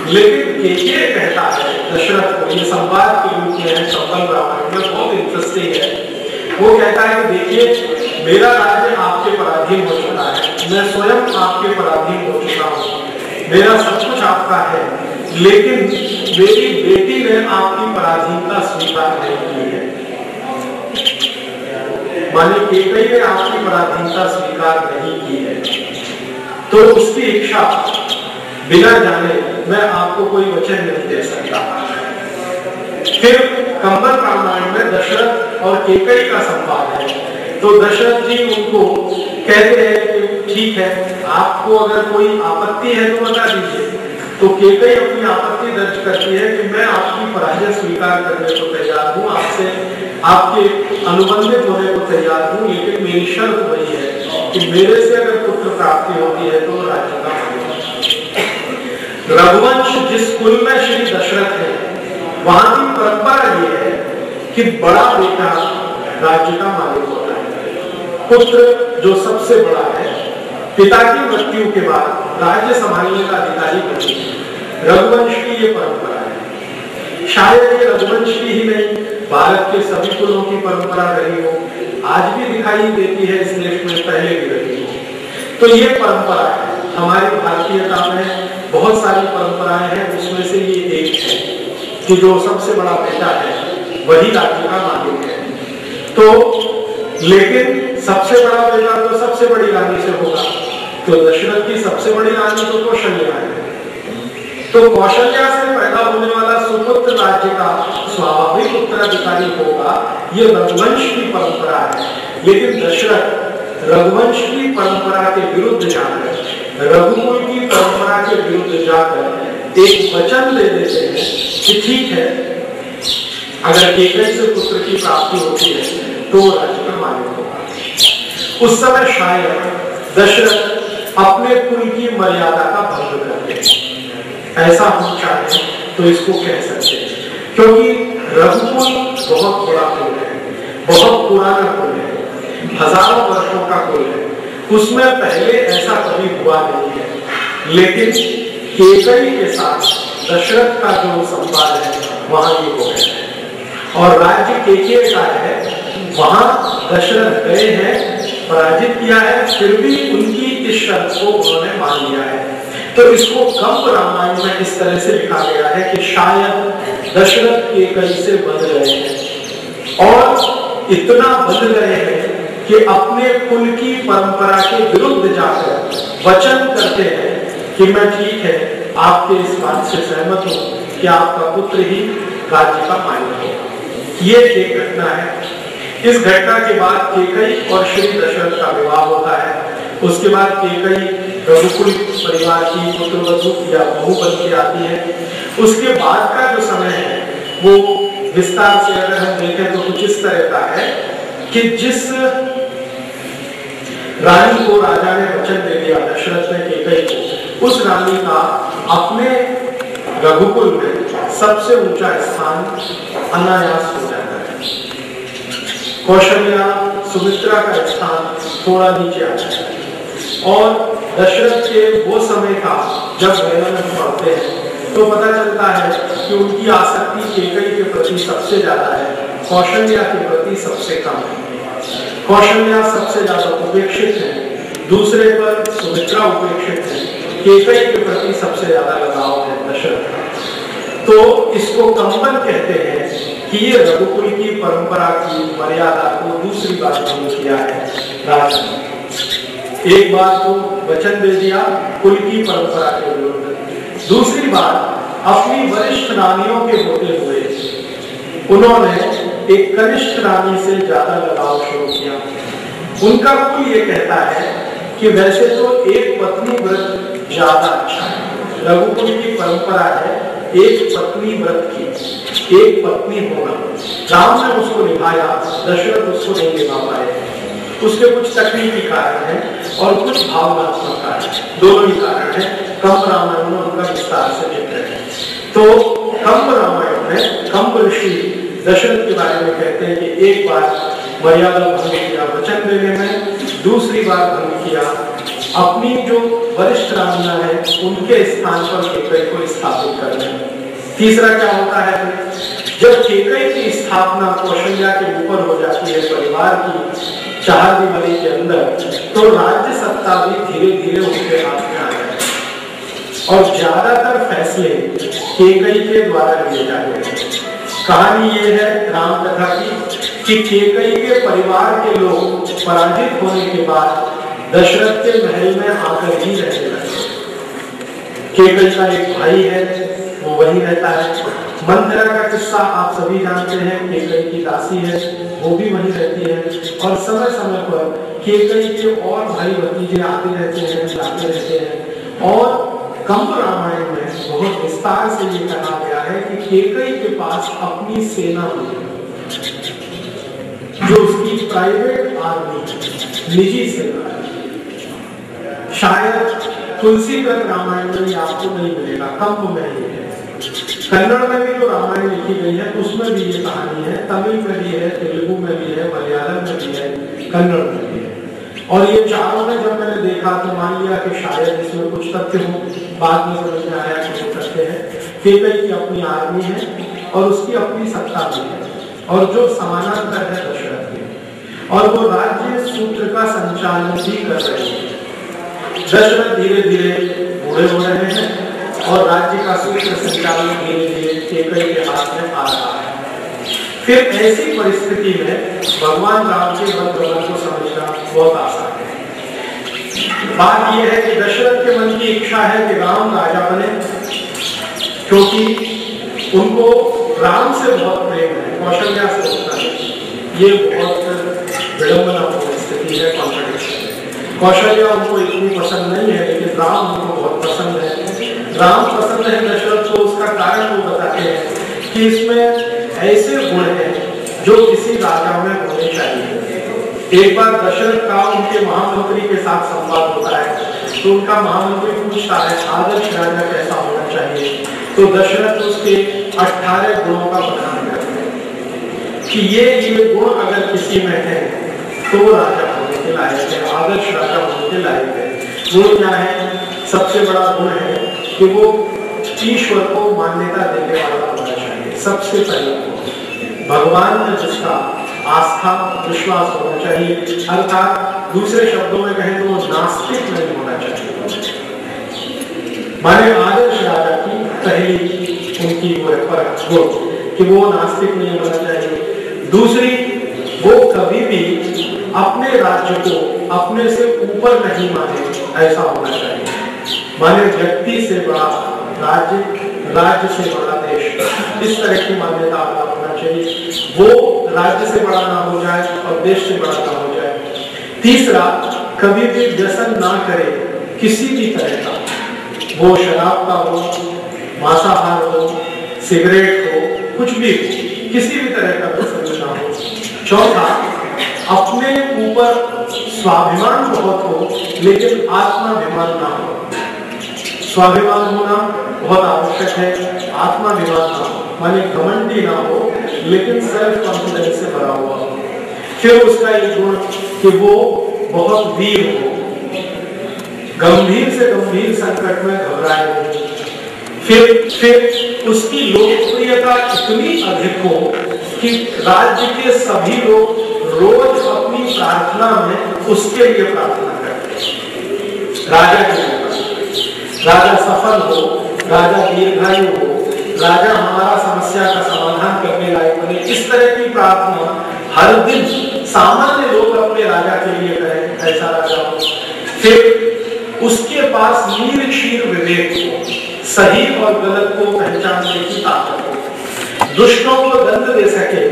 [SPEAKER 3] लेकिन केके कहता है दशरथ को, ये संवाद के रूप में है संबंध रामायण में, बहुत इंटरेस्टिंग है। वो कहता है कि देखिए मेरा राज्य आपके पराधीन हो चुका है, मैं स्वयं आपके पराधीन हो चुका हूँ, मेरा सब कुछ आपका है, लेकिन मेरी बेटी ने आपकी पराधीनता स्वीकार नहीं की है। माने केकई ने आपकी पराधीनता स्वीकार नहीं की है, तो उसकी इच्छा बिना जाने मैं आपको कोई वचन नहीं दे सकता। फिर कंबल रामायण में दशरथ और केकई का संवाद है। तो दशरथ जी उनको कहते हैं कि ठीक है, आपको अगर कोई आपत्ति है तो बता दीजिए। तो केकई अपनी आपत्ति दर्ज करती है कि मैं आपकी पराजय स्वीकार करने को तैयार हूँ, आपसे आपके अनुबंधित होने को तैयार हूँ, लेकिन मेरी शर्त वही है कि मेरे से अगर पुत्र प्राप्ति होती है तो राज्य का मालिक। रघुवंश जिस कुल में श्री दशरथ है, वहां की परंपरा ये है कि बड़ा बेटा राज्य का मालिक होता है। पुत्र जो सबसे बड़ा है, पिता की मृत्यु के बाद राज्य संभालने का अधिकारी बने। रघुवंश की ये परंपरा है। शायद ये रघुवंश की ही नहीं, भारत के सभी कुलों की परंपरा रही हो, आज भी दिखाई देती है इस देश में, पहले भी रही हो। तो ये परंपरा है। हमारी भारतीयता में बहुत सारी परंपराएं हैं, उसमें से ये एक है कि जो सबसे बड़ा बेटा है वही राज्य का मालिक है। तो लेकिन सबसे बड़ा बेटा तो सबसे बड़ी रानी से होगा, तो दशरथ की सबसे बड़ी रानी तो कौशल्या है। तो कौशल्या से पैदा होने वाला सुपुत्र राज्य का स्वाभाविक उत्तराधिकारी होगा, ये रघुवंश की परंपरा है। लेकिन दशरथ रघुवंश की परंपरा के विरुद्ध जाकर, रघुकुल की परंपरा के विरुद्ध जाकर एक वचन दे देते हैं कि ठीक है, अगर केकई से पुत्र की प्राप्ति होती है तो राज्य का मालिक होगा। उस समय शायद दशरथ अपने कुल की मर्यादा का भंग करते हैं, ऐसा हम चाहे तो इसको कह सकते हैं, क्योंकि रघुकुल बहुत बड़ा कुल है, बहुत पुराना कुल है, हजारों वर्षों का कुल है, उसमें पहले ऐसा कभी हुआ नहीं है। लेकिन केकई के साथ दशरथ का जो संवाद है वहां ये हो गया है, और राज्य केके का है, वहां दशरथ गए हैं, पराजित किया है, फिर भी उनकी इस शर्त को उन्होंने मान लिया है। तो इसको कंब रामायण में इस तरह से लिखा गया है कि शायद दशरथ केकई से बंध गए हैं, और इतना बंध गए हैं कि अपने कुल की परंपरा के विरुद्ध जाकर वचन करते हैं कि मैं ठीक है, आपके इस बात से सहमत हूं कि आपका पुत्र ही राज्य का मालिक होगा। ये एक घटना है। इस घटना के बाद केकई और श्री दशरथ का विवाह होता है। उसके बाद केकई रघुकुल परिवार की पुत्रवधू या बहू बन के आती है। उसके बाद का जो समय है वो विस्तार से अगर हम देखें तो कुछ इस तरह का है कि जिस रानी को राजा ने वचन दे दिया दशरथ ने केकई को, उस रानी का अपने रघुकुल में सबसे ऊंचा स्थान अनायास हो जाता है। कौशल्या सुमित्रा का स्थान थोड़ा नीचे आ जाता है। और दशरथ के वो समय का जब वर्णन हम पढ़ते हैं तो पता चलता है कि उनकी आसक्ति केकई के प्रति सबसे ज्यादा है, कौशल्या के प्रति सबसे कम है। कौशल्या सबसे ज्यादा उपेक्षित है, दूसरे पर सुमित्रा उपेक्षित है, केकई के प्रति सबसे ज्यादा लगाव है दशरथ का। तो इसको कंबन कहते हैं कि ये रघुकुल की परंपरा की मर्यादा को दूसरी बार भंग किया है राजा ने। एक बार तो वचन दे दिया कुल की परंपरा के विरुद्ध, दूसरी बार अपनी वरिष्ठ रानियों के होते हुए उन्होंने एक कनिष्ठ रानी से ज्यादा लगाव शुरू किया। उनका कुल ये कहता है कि वैसे तो एक पत्नी व्रत ज्यादा अच्छा है, रघुकुल की परंपरा है एक पत्नी व्रत की, एक पत्नी होना। राम ने उसको निभाया, दशरथ उसको नहीं निभा पाए। उसके कुछ तकनीकी कारण हैं और कुछ भावनात्मक कारण, दोनों ही कारण हैं। कंब रामायण में उनका विस्तार से जिक्र है। तो कंब रामायण में कंब ऋषि दशरथ के बारे में कहते हैं कि एक बार मर्यादा भंग किया वचन देने में, दूसरी बार भंग किया अपनी जो वरिष्ठ रानियां हैं उनके स्थान पर केकई को स्थापित करने में। तीसरा क्या होता है, जब केकई की स्थापना कौशल्या के ऊपर हो जाती है परिवार की चार दीवारी के अंदर, तो राज्य सत्ता भी धीरे धीरे उनके हाथ में आ जाए और ज्यादातर फैसले केकई के द्वारा लिए जाते हैं। कहानी ये है राम कथा की कि केकई के परिवार के लोग पराजित होने के बाद दशरथ के महल में आकर ही रहने लगे। केकई का एक भाई है, वो वही रहता है। मंथरा का किस्सा आप सभी जानते हैं, केकई की दासी है, वो भी वही रहती है और समय समय पर केकई के और भाई भतीजे आते रहते हैं, जाते रहते हैं। और कंब रामायण में बहुत विस्तार से ये कहा गया है कि केकई के पास अपनी सेना हुई, जो उसकी प्राइवेट आर्मी, निजी सेना है। शायद तुलसीदास रामायण में आपको नहीं मिलेगा, कंब में ही है। कन्नड़ में भी जो रामायण लिखी गई है उसमें भी ये कहानी है, तमिल में भी है, तेलुगु में भी है, मलयालम में भी है, कन्नड़ में भी है। और ये चारों में जब मैंने देखा तो मान लिया कि शायद इसमें कुछ तथ्य हो, बाद में समझ में आया कि वो तथ्य है। केकई की अपनी आर्मी है और उसकी अपनी सत्ता भी है और जो समानांतर है दशरथ की, और वो राज्य सूत्र का संचालन भी कर रहे हैं। दशरथ धीरे धीरे बूढ़े हो रहे हैं और राज्य का सूत्र संचालन धीरे धीरे केकई के हाथ में आ रहा है। फिर ऐसी परिस्थिति में भगवान राम के वन गमन को समझना बहुत आसान है। बात यह है कि दशरथ के मन की इच्छा है कि राम राजा बने, क्योंकि उनको राम से बहुत प्रेम है, कौशल्या से होता है। ये बहुत विडंबनापूर्ण स्थिति है, कॉन्ट्रडिक्शन है। कौशल्या उनको इतनी पसंद नहीं है, लेकिन राम उनको बहुत पसंद है। राम पसंद है दशरथ को, उसका कारण वो बताते हैं कि इसमें ऐसे गुण हैं जो किसी राजा में होने चाहिए। एक बार दशरथ का उनके महामंत्री के साथ संवाद होता है, तो उनका महामंत्री पूछता है आदर्श राजा कैसा होना चाहिए, तो दशरथ उसके 18 गुणों का बखान करते हैं कि ये गुण अगर किसी में है तो वो राजा होने के लायक है, आदर्श राजा होने के लायक है। गुण क्या है? सबसे बड़ा गुण है कि वो ईश्वर को मान्यता देने वाला होना चाहिए। सबसे पहले भगवान में जिसका आस्था विश्वास होना चाहिए, अर्थात दूसरे शब्दों में कहें तो वो नास्तिक नहीं होना चाहिए। माने आदर्श राजा की पहली उनकी वो परख कि वो नास्तिक नहीं होना चाहिए। दूसरी, वो कभी भी अपने राज्य को अपने से ऊपर नहीं माने, ऐसा होना चाहिए। माने व्यक्ति से बड़ा राज्य, राज्य से बड़ा देश, इस तरह की मान्यता आपका होना चाहिए। वो राज्य से बड़ा ना हो जाए और देश से बड़ा ना हो जाए। तीसरा, कभी भी व्यसन ना करे किसी भी तरह का, वो शराब का हो, मांसाहार हो, सिगरेट हो, कुछ भी किसी भी तरह का व्यसन ना हो। चौथा, अपने ऊपर स्वाभिमान बहुत हो लेकिन आत्माभिमान ना हो। स्वाभिमान होना बहुत आवश्यक है, आत्माभिमान ना हो, माने घमंडी ना हो लेकिन सेल्फ कॉन्फिडेंस से भरा हुआ हो। फिर उसका एक गुण कि वो बहुत वीर हो, गंभीर से गंभीर संकट में घबराए नहीं। फिर उसकी लोकप्रियता इतनी अधिक हो कि राज्य के सभी लोग रोज अपनी प्रार्थना में उसके लिए प्रार्थना करते। राजा के लिए, राजा सफल हो, राजा दीर्घायु हो, राजा हमारा समस्या का समाधान करने लायक बने, इस तरह की प्रार्थना हर दिन सामान्य लोग अपने राजा के लिए करें, ऐसा राजा हो। फिर उसके पास नीर क्षीर विवेक हो, सही और गलत को पहचानने की ताकत हो, दुष्टों को दंड दे सके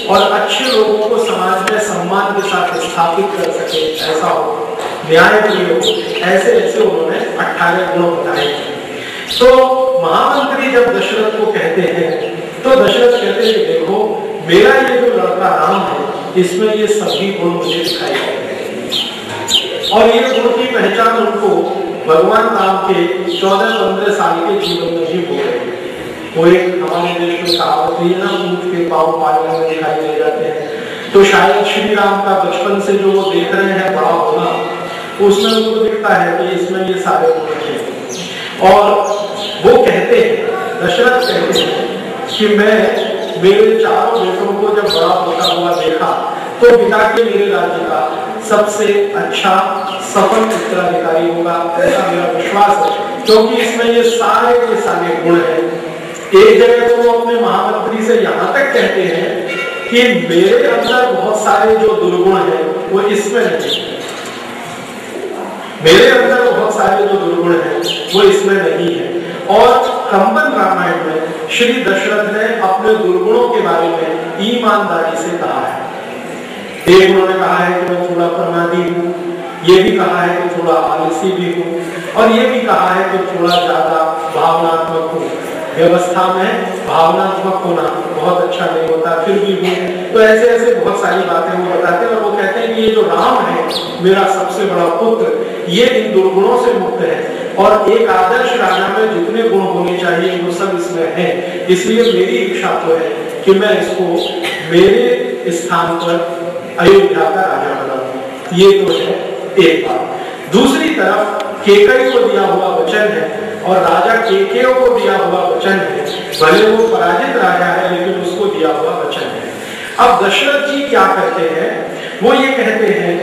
[SPEAKER 3] और अच्छे लोगों को समाज में सम्मान के साथ स्थापित कर सके, ऐसा हो, न्याय प्रिय हो। ऐसे ऐसे उन्होंने 18 गुण बताए। तो महामंत्री जब दशरथ को कहते हैं तो दशरथ कहते हैं देखो मेरा ये जो लड़का राम है इसमें ये सभी गुण मुझे दिखाई देते हैं और ये गुण की पहचान उनको भगवान राम के 14-15 साल के जीवन में ही हो गए। वो एक हमारे देश में कहावत है ना, ऊंट के पांव पालने में दिखाई दे जाते हैं। तो शायद श्री राम का बचपन से जो वो देख रहे हैं बड़ा होना, उसमें उनको दिखता है कि इसमें ये सारे गुण हैं। और वो कहते हैं, दशरथ कहते हैं कि मैं मेरे चारों बेटों को जब बड़ा होता हुआ देखा तो पिता के मेरे राज्य का सबसे अच्छा सफल उत्तराधिकारी होगा, ऐसा मेरा विश्वास है। क्योंकि इसमें ये सारे के सारे गुण हैं। एक जगह तो वो अपने महामंत्री से यहाँ तक कहते हैं कि मेरे अंदर बहुत सारे जो दुर्गुण हैं वो इसमें नहीं, मेरे अंदर बहुत सारे जो दुर्गुण हैं वो इसमें नहीं है। और कंबन रामायण में श्री दशरथ ने अपने दुर्गुणों के बारे में ईमानदारी से कहा है। एक उन्होंने कहा है कि मैं थोड़ा प्रमादी हूँ, ये भी कहा है कि थोड़ा आलसी भी हूँ, और ये भी कहा है कि थोड़ा ज्यादा भावनात्मक हूँ। व्यवस्था में भावनात्मक होना बहुत अच्छा नहीं होता, फिर भी हूँ। तो ऐसे ऐसे बहुत सारी बातें वो बताते हैं। और वो कहते हैं कि ये जो राम है मेरा सबसे बड़ा पुत्र, ये इन दुर्गुणों से मुक्त है। और एक आदर्श राजा में जितने गुण होने चाहिए वो सब इसमें है। इसलिए मेरी इच्छा तो है कि मैं इसको मेरे स्थान पर अयोध्या का राजा बनाऊं। ये तो है एक बात। दूसरी तरफ केकई को दिया हुआ वचन है और राजा केकयो को दिया हुआ वचन है। भले वो पराजित राजा है लेकिन उसको दिया हुआ वचन है। अब दशरथ जी क्या कहते हैं, वो ये कहते हैं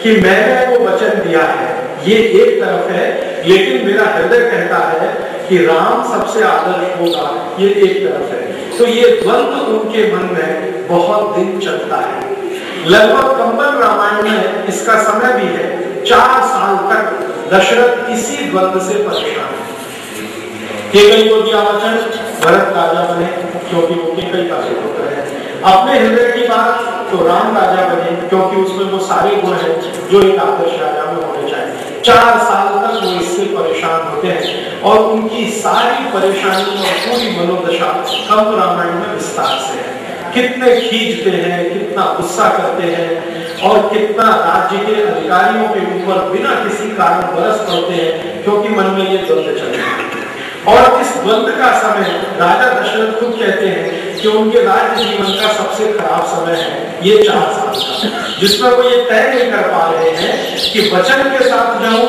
[SPEAKER 3] कि मैंने वो वचन दिया है, ये एक तरफ है, लेकिन मेरा हृदय कहता है कि राम सबसे आदर्श होगा, ये एक तरफ है। तो ये द्वंद्व उनके मन में बहुत दिन चलता है। लगभग कंबन रामायण में इसका समय भी है, 4 साल तक दशरथ इसी द्वंद्व से परेशान है। केकई को दिया वचन, भरत राजा बने क्योंकि वो केकई का पुत्र है। अपने हृदय की बात तो राम राजा बने क्योंकि उसमें वो सारे गुण हैं जो एक आदर्श राजा में होने चाहिए। 4 साल तक वो इससे परेशान होते हैं और उनकी सारी परेशानी और पूरी मनोदशा कंब रामायण में विस्तार से है। कितने खींचते हैं, कितना गुस्सा करते हैं और कितना राज्य के अधिकारियों के ऊपर बिना किसी कारण बरस पड़ते हैं, क्योंकि मन में ये द्वंद्व चलते हैं। और इस द्वंद्व का समय राजा दशरथ खुद कहते हैं कि उनके राज्य जीवन का सबसे खराब समय है ये 4 साल का, जिसमें वो ये तय नहीं कर पा रहे हैं कि वचन के साथ जाऊं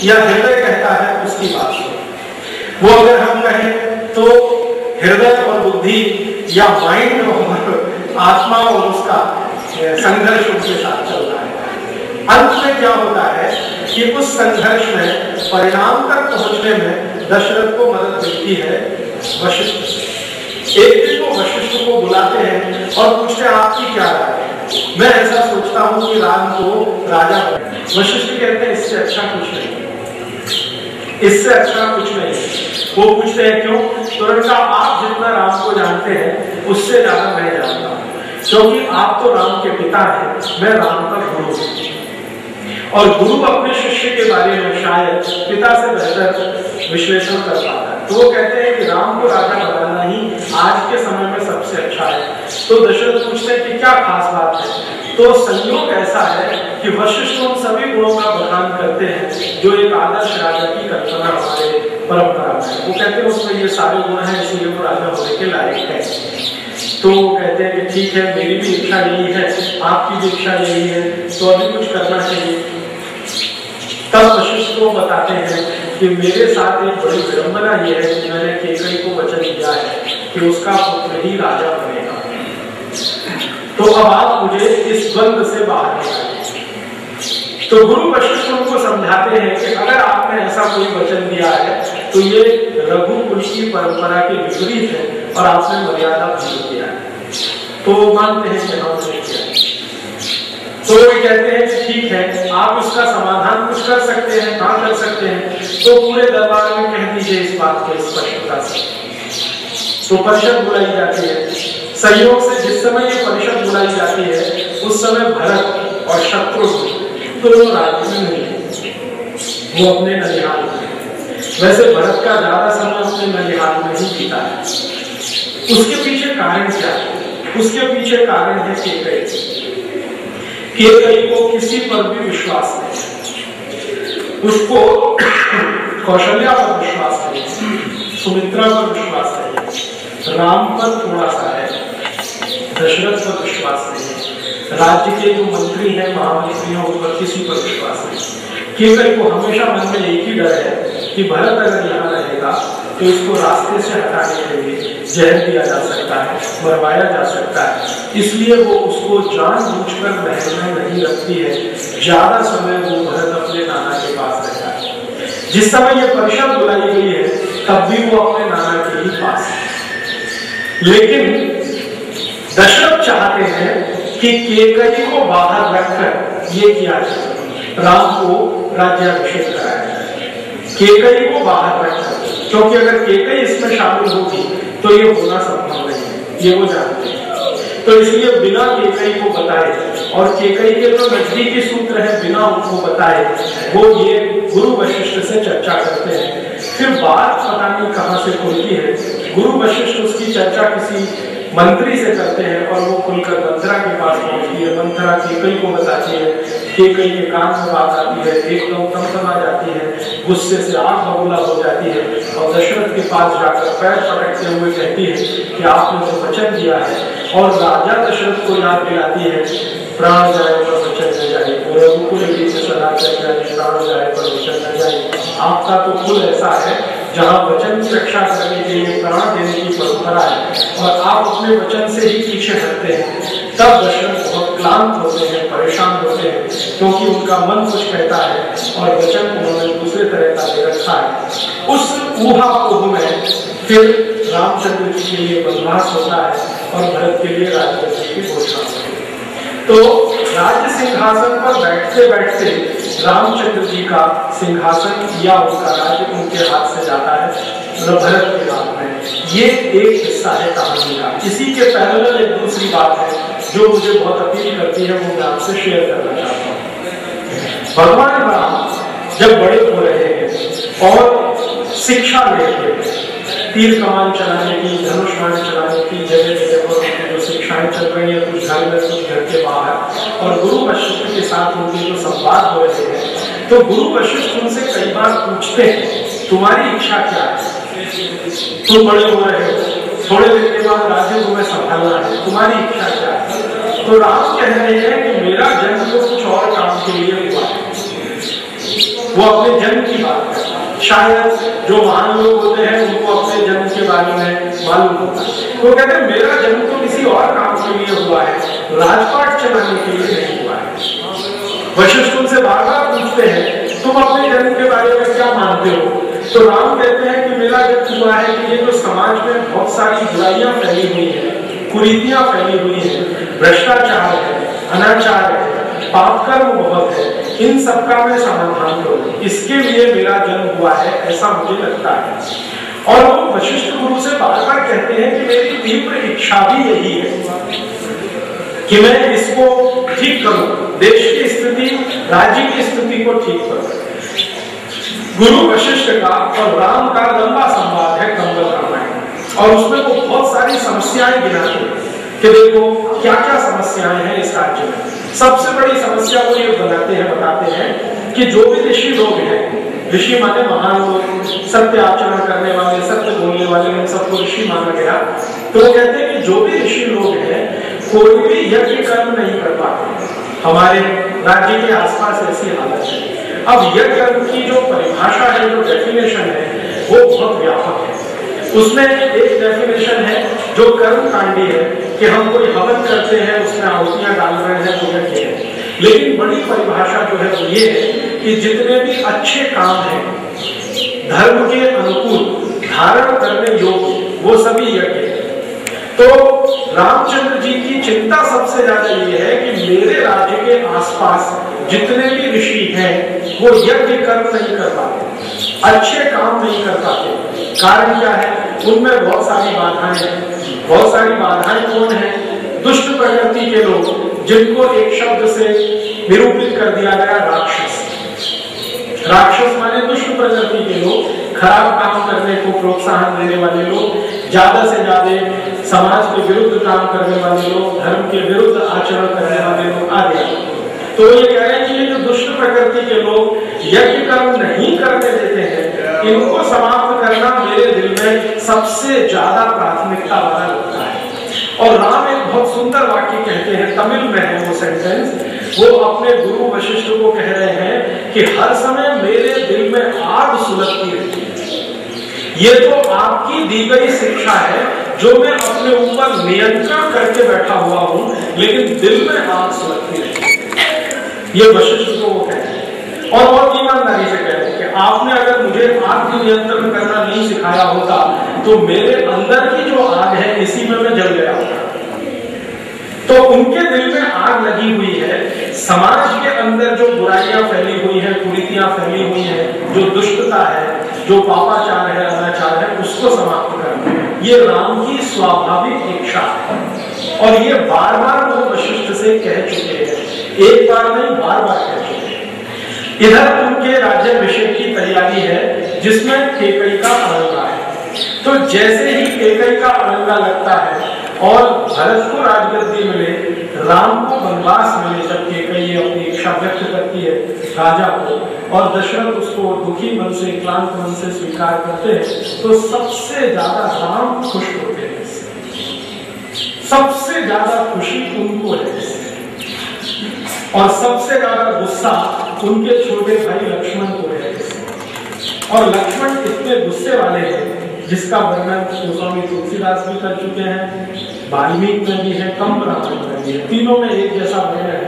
[SPEAKER 3] या हृदय कहता है उसकी बात सुनो। वो अगर हम कहें तो हृदय और बुद्धि या माइंड और आत्मा और उसका संघर्ष उनके साथ चल रहा है। अंत में क्या होता है कि उस संघर्ष में परिणाम तक पहुंचने में दशरथ को मदद मिलती है वशिष्ठ। एक दिन वो वशिष्ठ को बुलाते हैं और पूछते हैं आपकी क्या राय है। मैं ऐसा सोचता हूँ कि राम को राजा बने। वशिष्ठ कहते हैं इससे अच्छा कुछ नहीं, इससे अच्छा कुछ नहीं। वो पूछते हैं क्यों, तो उन्होंने कहा आप जितना राम को जानते हैं उससे ज्यादा मैं जानता हूँ, क्योंकि आप तो राम के पिता हैं, मैं राम का गुरु हूँ। और गुरु अपने शिष्य के बारे में शायद पिता से बेहतर विश्लेषण कर पाता है। तो वो कहते हैं कि राम को राजा बनाना ही आज के समय में सबसे अच्छा है। तो दशरथ पूछते हैं कि क्या खास बात है। तो संयोग ऐसा है कि वशिष्ठ उन सभी गुणों का बखान करते हैं जो एक आदर्श राजा की कल्पना हमारे परंपरा में है। वो कहते हैं उसमें ये सारे गुण हैं, इसलिए वो राजा होने के लायक है। तो वो कहते हैं कि ठीक है, मेरी भी इच्छा यही है, आपकी भी इच्छा यही है, तो अभी कुछ करना चाहिए। तब वशिष्ठ को बताते हैं कि मेरे साथ एक बड़ी विडंबना ये है कि मैंने केकई को वचन दिया है कि उसका पुत्र ही राजा बनेगा। तो अब आप मुझे इस द्वंद्व से बाहर निकालिए। तो गुरु वशिष्ठ उनको समझाते हैं कि अगर आपने ऐसा कोई वचन दिया है तो ये रघुकुल की परंपरा के विपरीत है और आपने मर्यादा भंग किया है। तो वो मानते हैं कि हमने किया। तो वो कहते हैं कि ठीक है, आप उसका समाधान कुछ कर सकते हैं, हाँ कर सकते हैं, तो पूरे दरबार में कह दीजिए इस बात को स्पष्टता से। तो परिषद बुलाई जाती है। संयोग से जिस समय ये परिषद बुलाई जाती है उस समय भरत और शत्रुघ्न दोनों राज्य में नहीं है, वो अपने ननिहाल में। वैसे भरत का ज्यादा समय अपने ननिहाल में ही बीता है। उसके पीछे कारण क्या है? उसके पीछे कारण है केकई को किसी पर भी विश्वास नहीं। उसको कौशल्या पर विश्वास नहीं, सुमित्रा पर विश्वास नहीं, राम पर थोड़ा सा है, दशरथ पर विश्वास नहीं, राज्य के जो मंत्री हैं महामंत्रियों पर किसी पर विश्वास नहीं। केवल को हमेशा मन में एक ही डर है कि भरत अगर यहाँ रहेगा तो इसको रास्ते से हटाने के लिए जहर दिया जा सकता है, मरवाया जा सकता है, इसलिए वो उसको जानबूझकर महल में नहीं रखती है। ज्यादा समय वो भरत अपने नाना के पास रहता है। जिस समय ये परिषद बुलाई गई है तब भी वो अपने नाना के ही पास है। लेकिन दशरथ चाहते हैं कि केकई को बाहर रखकर ये किया जाए, राम को राज्याभिषेक कराया जाए, केकई को बाहर रखकर, क्योंकि अगर केकई इसमें शामिल होगी तो ये होना संभव नहीं है, ये वो जानते हैं। तो इसलिए बिना केकई को बताए, और केकई के जो नजदीकी सूत्र है बिना उनको बताए, वो ये गुरु वशिष्ठ से चर्चा करते हैं। फिर बात पता नहीं कहां से खुलती है, गुरु वशिष्ठ उसकी चर्चा किसी मंत्री से करते हैं और वो खुलकर मंथरा के पास पहुंचती है। मंथरा केकई को बताती है, केकई के कान में बात आती है, एकदम तमतमा जाती है, गुस्से से आग बबूला हो जाती है और दशरथ के पास जाकर पैर पटकते हुए कहती है कि आपने जो वचन दिया है, और राजा दशरथ को याद दिलाती है, प्राण जाए पर वचन न जाए, रघुकुल की सदा चल जाए, प्राण जाए पर वचन न जाए। आपका तो कुल ऐसा है जहाँ वचन की रक्षा करने के लिए प्राण देने की परंपरा है और आप अपने वचन से ही पीछे हटते हैं। तब दशरथ बहुत क्लांत होते हैं, परेशान होते हैं, क्योंकि उनका मन कुछ कहता है और वचन उन्होंने दूसरे तरह का दे रखा है। उस ऊहापोह में फिर रामचंद्र जी के लिए वनवास होता है और भरत के लिए राज्य की घोषणा होती है। तो राज्य सिंहासन पर बैठते बैठते रामचंद्र जी का सिंहासन या उनका राज्य उनके हाथ से जाता है भरत के हाथ में। ये एक हिस्सा है कहानी का। इसी के पैरेलल एक दूसरी बात है जो मुझे बहुत अपील करती है, वो मैं आपसे शेयर करना चाहता हूँ। भगवान राम जब बड़े हो रहे हैं और शिक्षा ले रहे हैं, तीर कमान चलाने की, धनुष बाण चलाने की, जगह जगह पर जो शिक्षाएं चल रही है, कुछ घर में कुछ घर के बाहर, और गुरु वशिष्ठ के साथ उनके जो संवाद हो रहे हैं, तो गुरु वशिष्ठ उनसे कई बार पूछते हैं तुम्हारी इच्छा क्या है, तुम बड़े हो रहे हो, थोड़े दिन के बाद राज्य को मैं संभालना है, तुम्हारी इच्छा क्या है। तो राम कह रहे हैं कि मेरा जन्म तो कुछ और काम के लिए हुआ है। वो अपने जन्म की बात है, शायद जो महान लोग होते हैं उनको अपने जन्म के बारे में मालूम होता है। तो कहते हैं मेरा जन्म तो किसी और काम के लिए हुआ है, राजपाट चलाने के लिए नहीं हुआ है। वशिष्ठ उनसे बार बार पूछते हैं तुम अपने जन्म के बारे में क्या मानते हो। तो राम कहते हैं कि मेरा जन्म हुआ है कि ये जो समाज में बहुत सारी बुराइयां फैली हुई है, कुरीतियां फैली हुई है, भ्रष्टाचार है, अनाचार है, पाप कर्म बहुत है, इन सबका मैं समाधान करूं, इसके लिए मेरा जन्म हुआ है, ऐसा मुझे लगता है। और वो वशिष्ठ गुरु से बार बार कहते हैं कि मेरी तीव्र इच्छा भी यही है कि मैं इसको ठीक करूं, देश की स्थिति, राज्य की स्थिति को ठीक करूं। गुरु वशिष्ठ का और राम का लंबा संवाद है कंबल रामायण, और उसमें वो बहुत सारी समस्याएं गिनाते हैं कि देखो क्या क्या समस्याएं हैं इस राज्य में। सबसे बड़ी समस्या वो ये बताते हैं कि जो भी ऋषि लोग हैं, ऋषि माने महान लोग, सत्य आचरण करने वाले, सत्य बोलने वाले, इन सबको ऋषि माना गया। तो वो कहते हैं कि जो भी ऋषि लोग हैं कोई भी यज्ञ कर्म नहीं कर पाते। हमारे राज्य के आसपास ऐसी हालत है। अब यज्ञ कर्म की जो परिभाषा है, जो डेफिनेशन है, वो बहुत व्यापक है। उसमें एक डेफिनेशन है जो कर्म कांडी है कि हम कोई हवन करते हैं, उसमें आहुतियां डाल रहे हैं, वो यज्ञ है। लेकिन बड़ी परिभाषा जो है वो ये है कि जितने भी अच्छे काम हैं धर्म के अनुकूल, धारण करने योग्य, वो सभी यज्ञ है। तो रामचंद्र जी की चिंता सबसे ज्यादा ये है कि मेरे राज्य के आसपास जितने भी ऋषि हैं वो यज्ञ कर्म नहीं कर पाते, अच्छे काम नहीं कर पाते। कारण क्या है? उनमें बहुत सारी बाधाएं हैं। बहुत सारी बाधाएं कौन है? दुष्ट प्रकृति के लोग, जिनको एक शब्द से निरूपित कर दिया गया राक्षस। राक्षस माने दुष्ट प्रकृति के लोग, खराब काम करने को प्रोत्साहन देने वाले लोग, ज्यादा से ज्यादा समाज के विरुद्ध काम करने वाले लोग, धर्म के विरुद्ध आचरण करने वाले लोग आदि। तो ये कह रहे हैं कि ये जो दुष्ट प्रकृति के लोग यज्ञ कर्म नहीं करने देते हैं, इनको समाप्त करना मेरे दिल में सबसे ज्यादा प्राथमिकता वाला लगता है। और राम एक बहुत सुंदर वाक्य कहते हैं, तमिल में है वो सेंटेंस। वो अपने गुरु वशिष्ठ को कह रहे हैं कि हर समय मेरे दिल में आग सुलगती रहती है। ये तो आपकी दी गई शिक्षा है जो मैं अपने ऊपर नियंत्रण करके बैठा हुआ हूं, लेकिन दिल में आग सुलगती रहती है। ये वशिष्ठ को वो कहते हैं। और बहुत ईमानदारी से कहते हैं कि आपने अगर मुझे आग की नियंत्रण करना नहीं सिखाया होता तो मेरे अंदर की जो आग है इसी में मैं जल गया होता। तो उनके दिल में आग लगी हुई है। समाज के अंदर जो बुराइयां फैली हुई हैं, कुरीतियां फैली हुई हैं, जो दुष्टता है, जो पापाचार है, अनाचार है, उसको समाप्त करना ये राम की स्वाभाविक इच्छा है। और ये बार बार वो वशिष्ठ से कह चुके हैं, एक बार नहीं बार बार कह चुके हैं। इधर उनके राज्याभिषेक की तैयारी है जिसमें केकई का अड़ंगा है। तो जैसे ही केकई का अड़ंगा लगता है और भरत को राजगद्दी मिले, राम को वनवास मिले, जब केकई अपनी इच्छा व्यक्त करती है राजा को और दशरथ उसको दुखी मन से, क्लांत मन से स्वीकार करते हैं, तो सबसे ज्यादा राम खुश होते हैं। सबसे ज्यादा खुशी उनको है और सबसे ज्यादा गुस्सा उनके छोटे भाई लक्ष्मण को है। और लक्ष्मण इतने गुस्से वाले हैं जिसका वर्णन गोस्वामी तुलसीदास भी कर चुके हैं, वाल्मीकि में भी है, कंब रामायण में भी है। तीनों में एक जैसा वर्णन है,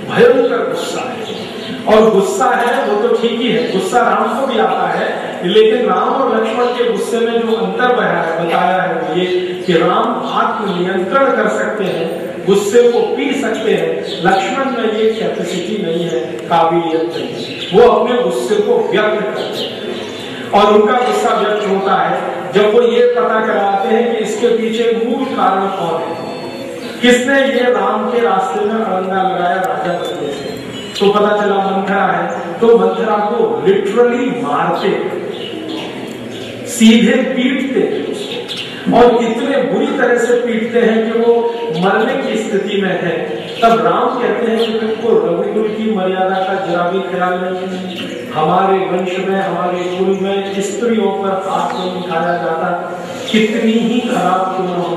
[SPEAKER 3] भयंकर गुस्सा है। और गुस्सा है वो तो ठीक ही है, गुस्सा राम को भी आता है, लेकिन राम और लक्ष्मण के गुस्से में जो अंतर बताया है वो ये कि राम आत्मनियंत्रण कर सकते हैं, गुस्से को पी सकते हैं। लक्ष्मण में ये कैपेसिटी नहीं है, काबिलियत नहीं है, वो अपने गुस्से को व्यक्त करते हैं। और उनका गुस्सा व्यक्त होता है जब वो ये पता कराते हैं कि इसके पीछे मूल कारण कौन है, किसने ये राम के रास्ते में अड़ंगा लगाया राजा बनने से। तो पता चला मंथरा है, तो मंथरा को लिटरली मारते, सीधे पीटते और इतने बुरी तरह से पीटते हैं कि वो मरने की स्थिति में है। तब राम कहते हैं कि तुमको रघुकुल की मर्यादा का जरा भी ख्याल नहीं है। हमारे वंश में, हमारे कुल में स्त्रियों पर हाथ नहीं उठाया जाता, कितनी ही खराब क्यों न हो।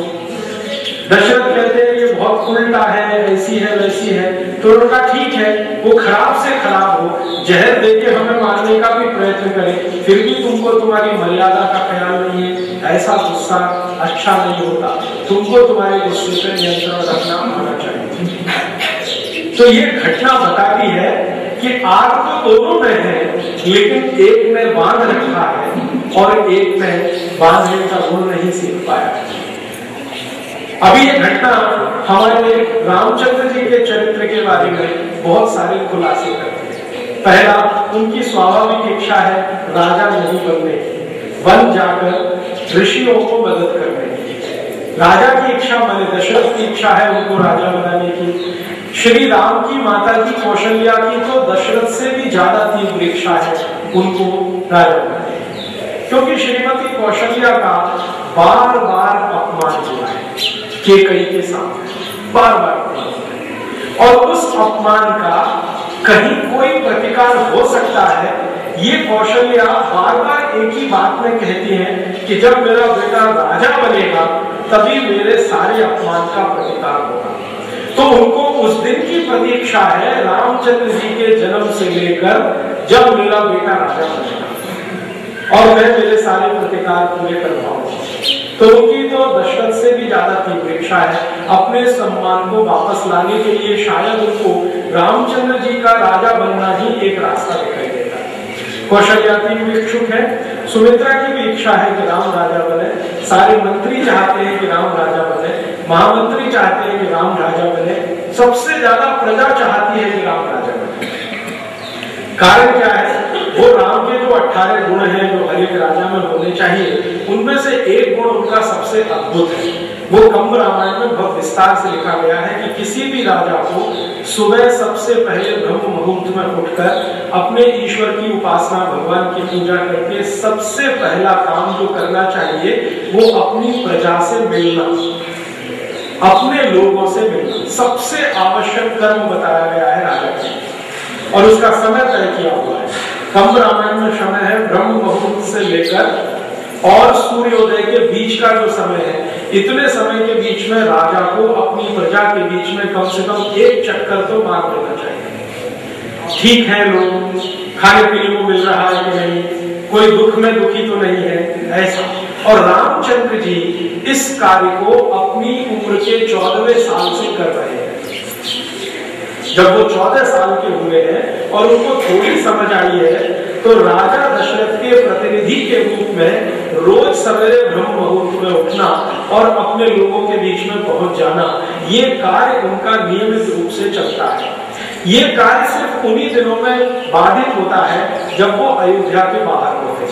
[SPEAKER 3] दशरथ कहते हैं ये बहुत उल्टा है, ऐसी है वैसी है। तो उनका ठीक है, वो खराब से खराब हो, जहर देके हमें मारने का भी प्रयत्न करे, फिर भी तुमको तुम्हारी मर्यादा का ख्याल नहीं है, ऐसा गुस्सा अच्छा नहीं होता, तुमको तुम्हारे गुस्से पर नियंत्रण रखना आना चाहिए। तो ये घटना बताती है कि आग तो दोनों में है, लेकिन एक में बांध रखा है और एक में बांधने का गुण नहीं सीख पाया। अभी ये घटना हमारे रामचंद्र जी के चरित्र के बारे में बहुत सारे खुलासे करते हैं। पहला, उनकी स्वाभाविक इच्छा है राजा नहीं बनने की, वन जाकर ऋषियों को मदद करने की। राजा की इच्छा माने दशरथ की इच्छा है उनको राजा बनाने की। श्री राम की माता की कौशल्या की तो दशरथ से भी ज्यादा तीव्र इच्छा है उनको राजा बनाने की, क्योंकि श्रीमती कौशल्या का बार बार अपमान हुआ है केकई के साथ, बार बार। और उस अपमान का कहीं कोई प्रतिकार हो सकता है, ये कौशल्या बार बार एक ही बात में कहती हैं कि जब मेरा बेटा राजा बनेगा तभी मेरे सारे अपमान का प्रतिकार होगा। तो उनको उस दिन की प्रतीक्षा है रामचंद्र जी के जन्म से लेकर जब मेरा बेटा राजा बनेगा और मैं मेरे सारे प्रतिकार पूरे कर पाऊंगा। तो उनकी तो दशरथ से भी ज्यादा तीव्र इच्छा है अपने सम्मान को वापस लाने के लिए। शायद उनको रामचंद्र जी का राजा बनना ही एक रास्ता दिखाई देता है। कौशल्या की भी इच्छुक है, सुमित्रा की भी इच्छा है कि राम राजा बने, सारे मंत्री चाहते हैं कि राम राजा बने, महामंत्री चाहते हैं कि राम राजा बने, सबसे ज्यादा प्रजा चाहती है कि राम राजा बने। कारण क्या है? वो राम के जो 18 गुण हैं जो हर एक राजा में होने चाहिए, उनमें से एक गुण उनका सबसे अद्भुत है। वो कंब रामायण में बहुत विस्तार से लिखा गया है कि किसी भी राजा को सुबह सबसे पहले ब्रह्म मुहूर्त में उठकर अपने ईश्वर की उपासना, भगवान की पूजा करके सबसे पहला काम जो करना चाहिए वो अपनी प्रजा से मिलना, अपने लोगों से मिलना सबसे आवश्यक कर्म बताया गया है राजा की, और उसका समय तय किया हुआ है। कंब रामायण में समय है ब्रह्म मुहूर्त से लेकर और सूर्योदय के बीच का जो समय है, इतने समय के बीच में राजा को अपनी प्रजा के बीच में कम से कम एक चक्कर तो मार देना चाहिए। ठीक है, लोग खाने पीने को मिल रहा है कि नहीं, कोई दुख में दुखी तो नहीं है, ऐसा। और रामचंद्र जी इस कार्य को अपनी उम्र के 14वें साल से कर रहे हैं। जब वो 14 साल के हुए हैं और उनको थोड़ी समझ आई है, तो राजा दशरथ के प्रतिनिधि के रूप में रोज सवेरे ब्रह्म मुहूर्त में उठना और अपने लोगों के बीच में पहुंच जाना, ये कार्य उनका नियमित रूप से चलता है। ये कार्य सिर्फ उन्हीं दिनों में बाधित होता है जब वो अयोध्या के बाहर होते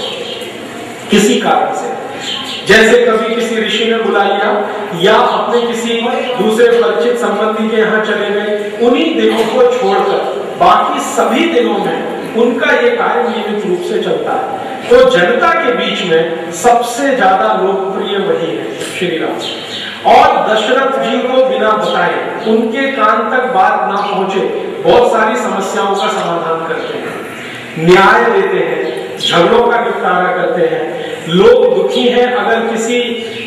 [SPEAKER 3] किसी कारण से, जैसे कभी किसी ऋषि ने बुला लिया या अपने किसी दूसरे परिचित संबंधी के यहाँ चले गए, उन्हीं दिनों को छोड़कर बाकी सभी दिनों में उनका ये कार्य नियमित रूप से चलता है। तो जनता के बीच में सबसे ज्यादा लोकप्रिय वही है श्री राम। और दशरथ जी को बिना बताए, उनके कान तक बात ना पहुंचे, बहुत सारी समस्याओं का समाधान करते हैं, न्याय देते हैं, झगड़ों का निपटारा करते हैं। लोग दुखी हैं अगर किसी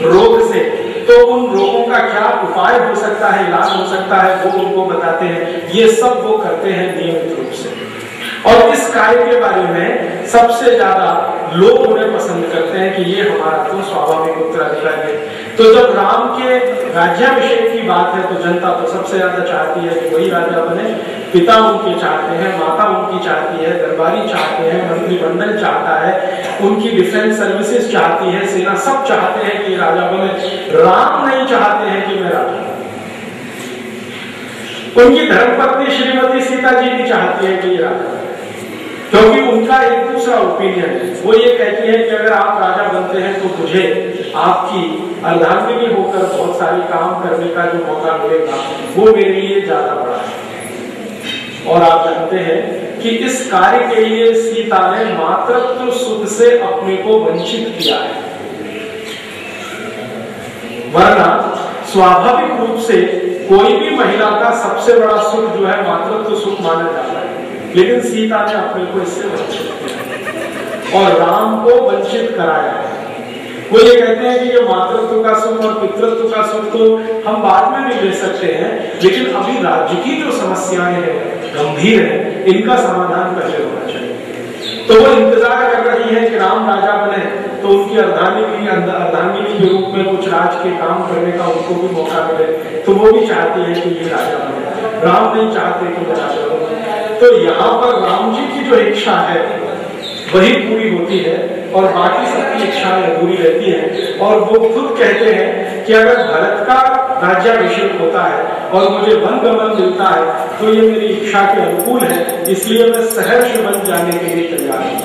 [SPEAKER 3] रोग से, तो उन रोगों का क्या उपाय हो सकता है, इलाज हो सकता है, वो उनको बताते हैं। ये सब वो करते हैं नियमित रूप से। और इस कार्य के बारे में सबसे ज्यादा लोग उन्हें पसंद करते हैं कि ये हमारा तो स्वाभाविक उत्तराधिकारी है। तो जब राम के राज्याभिषेक की बात है, तो जनता तो सबसे ज्यादा चाहती है कि वही राजा बने। पिता उनके चाहते हैं, माता उनकी चाहती है, दरबारी चाहते हैं, मंत्रिमंडल चाहता है, उनकी डिफेंस सर्विसेज चाहती है, सेना सब चाहते हैं कि राजा बने। राम नहीं चाहते हैं कि मैं राजा। उनकी धर्मपत्नी श्रीमती सीता जी भी चाहती है कि ये राजा, क्योंकि उनका एक दूसरा ओपिनियन है। वो ये कहती है कि अगर आप राजा बनते हैं तो मुझे आपकी अर्धांगिनी होकर बहुत सारे काम करने का जो मौका मिलेगा, वो मेरे लिए ज्यादा बड़ा है। और आप जानते हैं कि इस कार्य के लिए सीता ने मातृत्व सुख से अपने को वंचित किया है, वरना स्वाभाविक रूप से कोई भी महिला का सबसे बड़ा सुख जो है मातृत्व सुख माना जाता है, लेकिन सीता ने अपने को इससे वंचित किया और राम को वंचित कराया है। वो ये कहते हैं कि ये मातृत्व का सुख और पितृत्व का सुख तो हम बाद में भी ले सकते हैं, लेकिन अभी राज्य की जो समस्याएं हैं गंभीर है, इनका समाधान पहले होना चाहिए। तो वो इंतजार कर रही है कि राम राजा बने, तो उनकी अर्धांगिनी के रूप में कुछ राज के काम करने का उनको भी मौका मिले। तो वो भी चाहती है कि ये राजा बने, राम नहीं चाहते कि वो राजा बने। तो यहाँ पर राम जी की जो इच्छा है वही पूरी होती है और बाकी सबकी इच्छाएं अधूरी रहती हैं। और वो खुद कहते हैं कि अगर भरत का राज्याभिषेक होता है और मुझे वन गमन मिलता है, तो ये मेरी इच्छा के अनुकूल है, इसलिए मैं सहर्ष वन जाने के लिए तैयार हूँ।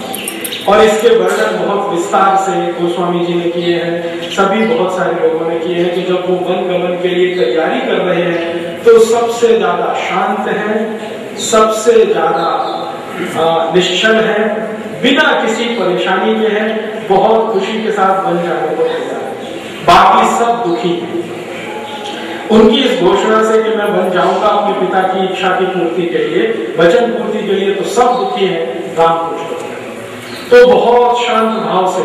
[SPEAKER 3] और इसके वर्णन बहुत विस्तार से गोस्वामी जी ने किए हैं, सभी बहुत सारे लोगों ने किए हैं कि जब वो वन गमन के लिए तैयारी कर रहे हैं तो सबसे ज्यादा शांत है, सबसे ज्यादा निश्चल है, बिना किसी परेशानी के हैं, बहुत खुशी के साथ वन जाने को तैयार है। बाकी सब दुखी हैं उनकी इस घोषणा से कि मैं वन जाऊंगा अपने पिता की इच्छा की पूर्ति के लिए, वचन पूर्ति के लिए, तो सब दुखी हैं, राम खुश होते हैं। तो बहुत शांत भाव से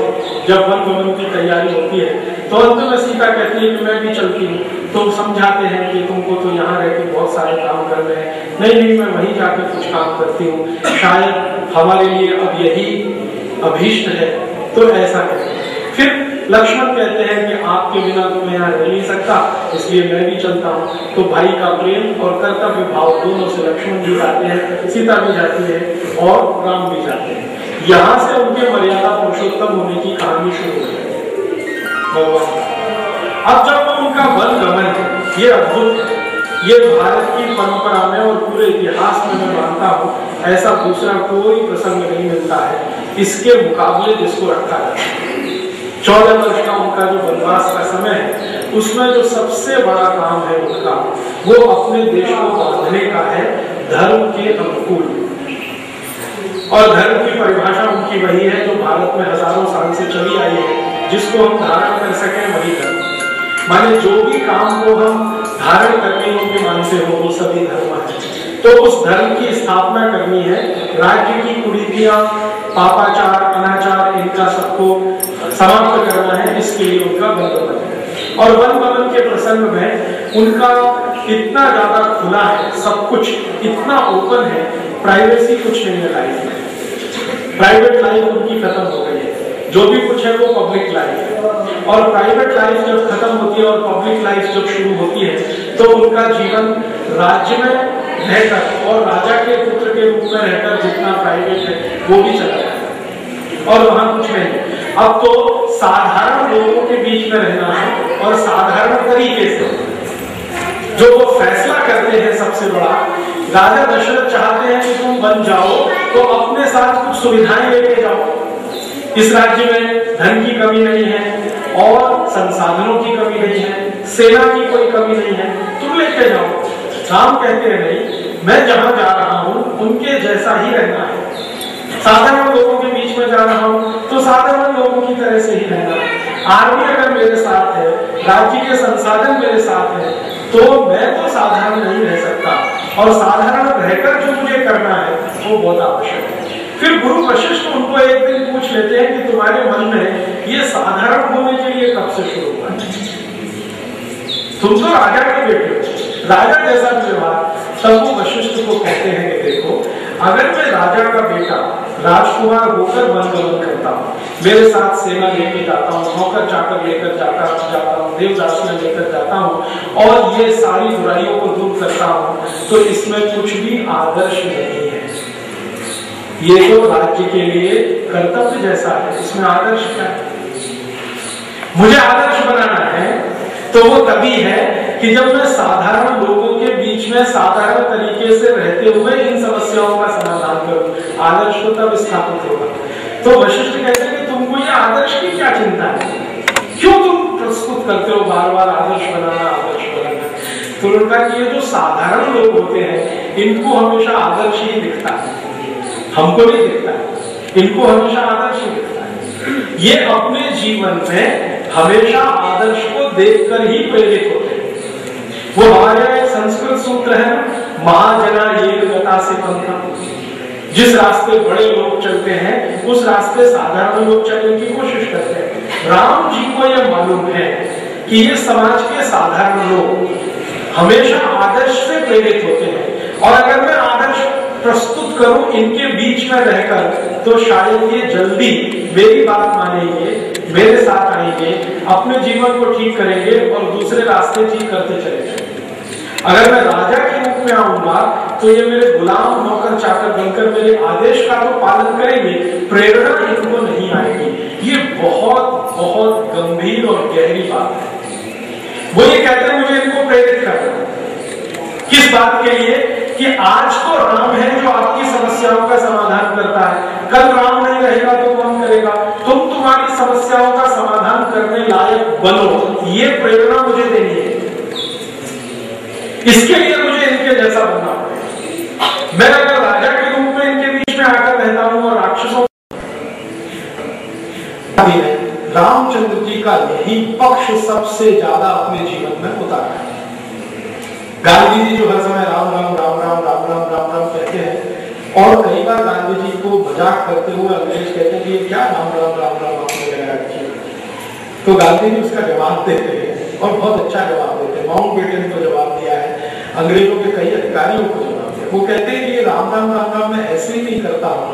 [SPEAKER 3] जब वन गमन की तैयारी होती है, तो अंत में सीता कहती है कि मैं भी चलती हूँ। तो समझाते हैं कि तुमको तो यहाँ रह के बहुत सारे काम करने हैं। नहीं, मैं वहीं जाकर कुछ काम करती हूँ, शायद हमारे लिए अब यही अभीष्ट है, तो ऐसा कहते हैं। फिर लक्ष्मण कहते हैं कि आपके बिना तो मैं यहाँ रह नहीं सकता, इसलिए मैं भी चलता हूँ। तो भाई का प्रेम और कर्तव्य भाव दोनों से लक्ष्मण भी जाते हैं, सीता भी जाती है और राम भी जाते हैं। यहाँ से उनके मर्यादा पुरुषोत्तम होने की कहानी शुरू हो गई। अब जब वो उनका वन गमन है, ये अद्भुत है, ये भारत की परंपरा में और पूरे इतिहास में मैं मानता हूँ ऐसा दूसरा कोई प्रसंग नहीं मिलता है इसके मुकाबले जिसको रखा जाता है। 14 वर्ष का उनका जो वनवास का समय है, उसमें जो सबसे बड़ा काम है उनका, वो अपने देश को बांधने का है धर्म के अनुकूल। और धर्म की परिभाषा उनकी वही है जो भारत में हजारों साल से चली आई है, जिसको हम धारण कर सकें वही धर्म। माने जो भी काम को हम धारण करने योग्य मानते हो वो सभी धर्म है। तो उस धर्म की स्थापना करनी है, राज्य की कुरीतियां पापाचार अनाचार इनका सबको समाप्त करना है, इसके लिए उनका वन गमन है। और वन गमन के प्रसंग में उनका इतना ज्यादा खुला है, सब कुछ इतना ओपन है, प्राइवेसी कुछ नहीं है लाइफ में। प्राइवेट लाइफ उनकी खत्म हो गई है, जो भी कुछ है वो पब्लिक लाइफ है। और प्राइवेट लाइफ जब खत्म होती है और पब्लिक लाइफ जब शुरू होती है तो उनका जीवन राज्य में रहकर और राजा के पुत्र के रूप में रहकर जितना प्राइवेट है वो भी चला जाता है और वहां कुछ नहीं। अब तो साधारण लोगों के बीच में रहना है और साधारण तरीके से जो वो फैसला करते हैं। सबसे बड़ा राजा दशरथ चाहते हैं कि तुम बन जाओ तो अपने साथ कुछ सुविधाएं लेके जाओ। इस राज्य में धन की कमी नहीं है और संसाधनों की कमी नहीं है, सेना की कोई कमी नहीं है, तुम लेके जाओ। राम कहते हैं नहीं, मैं जहां जा रहा हूं उनके जैसा ही रहना है। साधारण लोगों के बीच में जा रहा हूं तो साधारण लोगों की तरह से ही रहना है। आर्मी अगर मेरे साथ है, राज्य के संसाधन मेरे साथ है, तो मैं तो साधारण नहीं रह सकता और साधारण रहकर जो मुझे करना है वो बहुत आवश्यक है। फिर गुरु वशिष्ठ उनको एक दिन पूछ लेते हैं कि तुम्हारे मन में ये साधारण होने के लिए कब से शुरू हुआ? तुम तो राजा के बेटे हो, राजा जैसा व्यवहार। तब वो वशिष्ठ को कहते हैं कि देखो, अगर मैं राजा का बेटा राजकुमार होकर वन गमन करता हूँ, मेरे साथ सेना लेके जाता हूँ, नौकर चाकर लेकर जाता हूँ, देवदासियां लेकर जाता हूँ और ये सारी बुराइयों को दूर करता हूँ, तो इसमें कुछ भी आदर्श नहीं है। ये तो राज्य के लिए कर्तव्य जैसा है, इसमें आदर्श क्या है? मुझे आदर्श बनाना है तो वो तभी है कि जब मैं साधारण लोगों के बीच में साधारण तरीके से रहते हुए इन समस्याओं का समाधान करूं। आदर्श तो तब स्थापित होगा। तो वशिष्ठ कहते हैं कि तुमको ये आदर्श की क्या चिंता है, क्यों तुम प्रस्तुत करते हो बार बार आदर्श बनाना, आदर्श बनाना? तो उनका ये जो साधारण लोग होते हैं इनको हमेशा आदर्श ही दिखता है, हमको नहीं दिखता है, इनको हमेशा आदर्श ही दिखता है। ये अपने जीवन में हमेशा आदर्श को देखकर ही प्रेरित होते हैं। वो हमारे यहाँ एक संस्कृत सूत्र है, महाजना ये गता से पंथा। जिस रास्ते बड़े लोग चलते हैं उस रास्ते साधारण लोग चलने की कोशिश करते हैं। राम जी को यह मालूम है कि ये समाज के साधारण लोग हमेशा आदर्श से प्रेरित होते हैं और अगर मैं आदर्श प्रस्तुत करूं इनके बीच में रहकर तो शायद ये जल्दी मेरी बात मानेंगे, मेरे साथ आएंगे, अपने जीवन को ठीक करेंगे और दूसरे रास्ते ठीक करते चले जाएंगे। अगर मैं राजा के रूप में आऊंगा तो ये मेरे गुलाम नौकर चाकर बनकर मेरे आदेश का तो पालन करेंगे, प्रेरणा इनको नहीं आएगी। ये बहुत बहुत गंभीर और गहरी बात है। वो ये कहते हैं मुझे इनको प्रेरित करना, किस बात के लिए कि आज तो राम है जो आपकी समस्याओं का समाधान करता है, कल राम नहीं रहेगा तो कौन करेगा? तुम तुम्हारी समस्याओं का समाधान करने लायक बनो, ये प्रेरणा मुझे देनी है। इसके लिए मुझे इनके जैसा बनना पड़ेगा। मैं अगर राजा के रूप में इनके बीच में आकर रहता हूं और राक्षसों,
[SPEAKER 1] रामचंद्र जी का यही पक्ष सबसे ज्यादा अपने जीवन में उतारा है। गांधी जी जो हर समय राम राम राम राम राम राम राम राम कहते हैं और कई बार गांधी जी को मजाक करते हुए अंग्रेज कहते हैं कि ये क्या राम राम राम राम आपने लगा रखी है, तो गांधी जी उसका जवाब देते हैं और बहुत अच्छा जवाब देते हैं। माउंटबेटन को जवाब दिया है, अंग्रेजों के कई अधिकारियों को जवाब दिया। वो कहते हैं कि ये राम राम राम राम मैं ऐसे ही नहीं करता हूँ,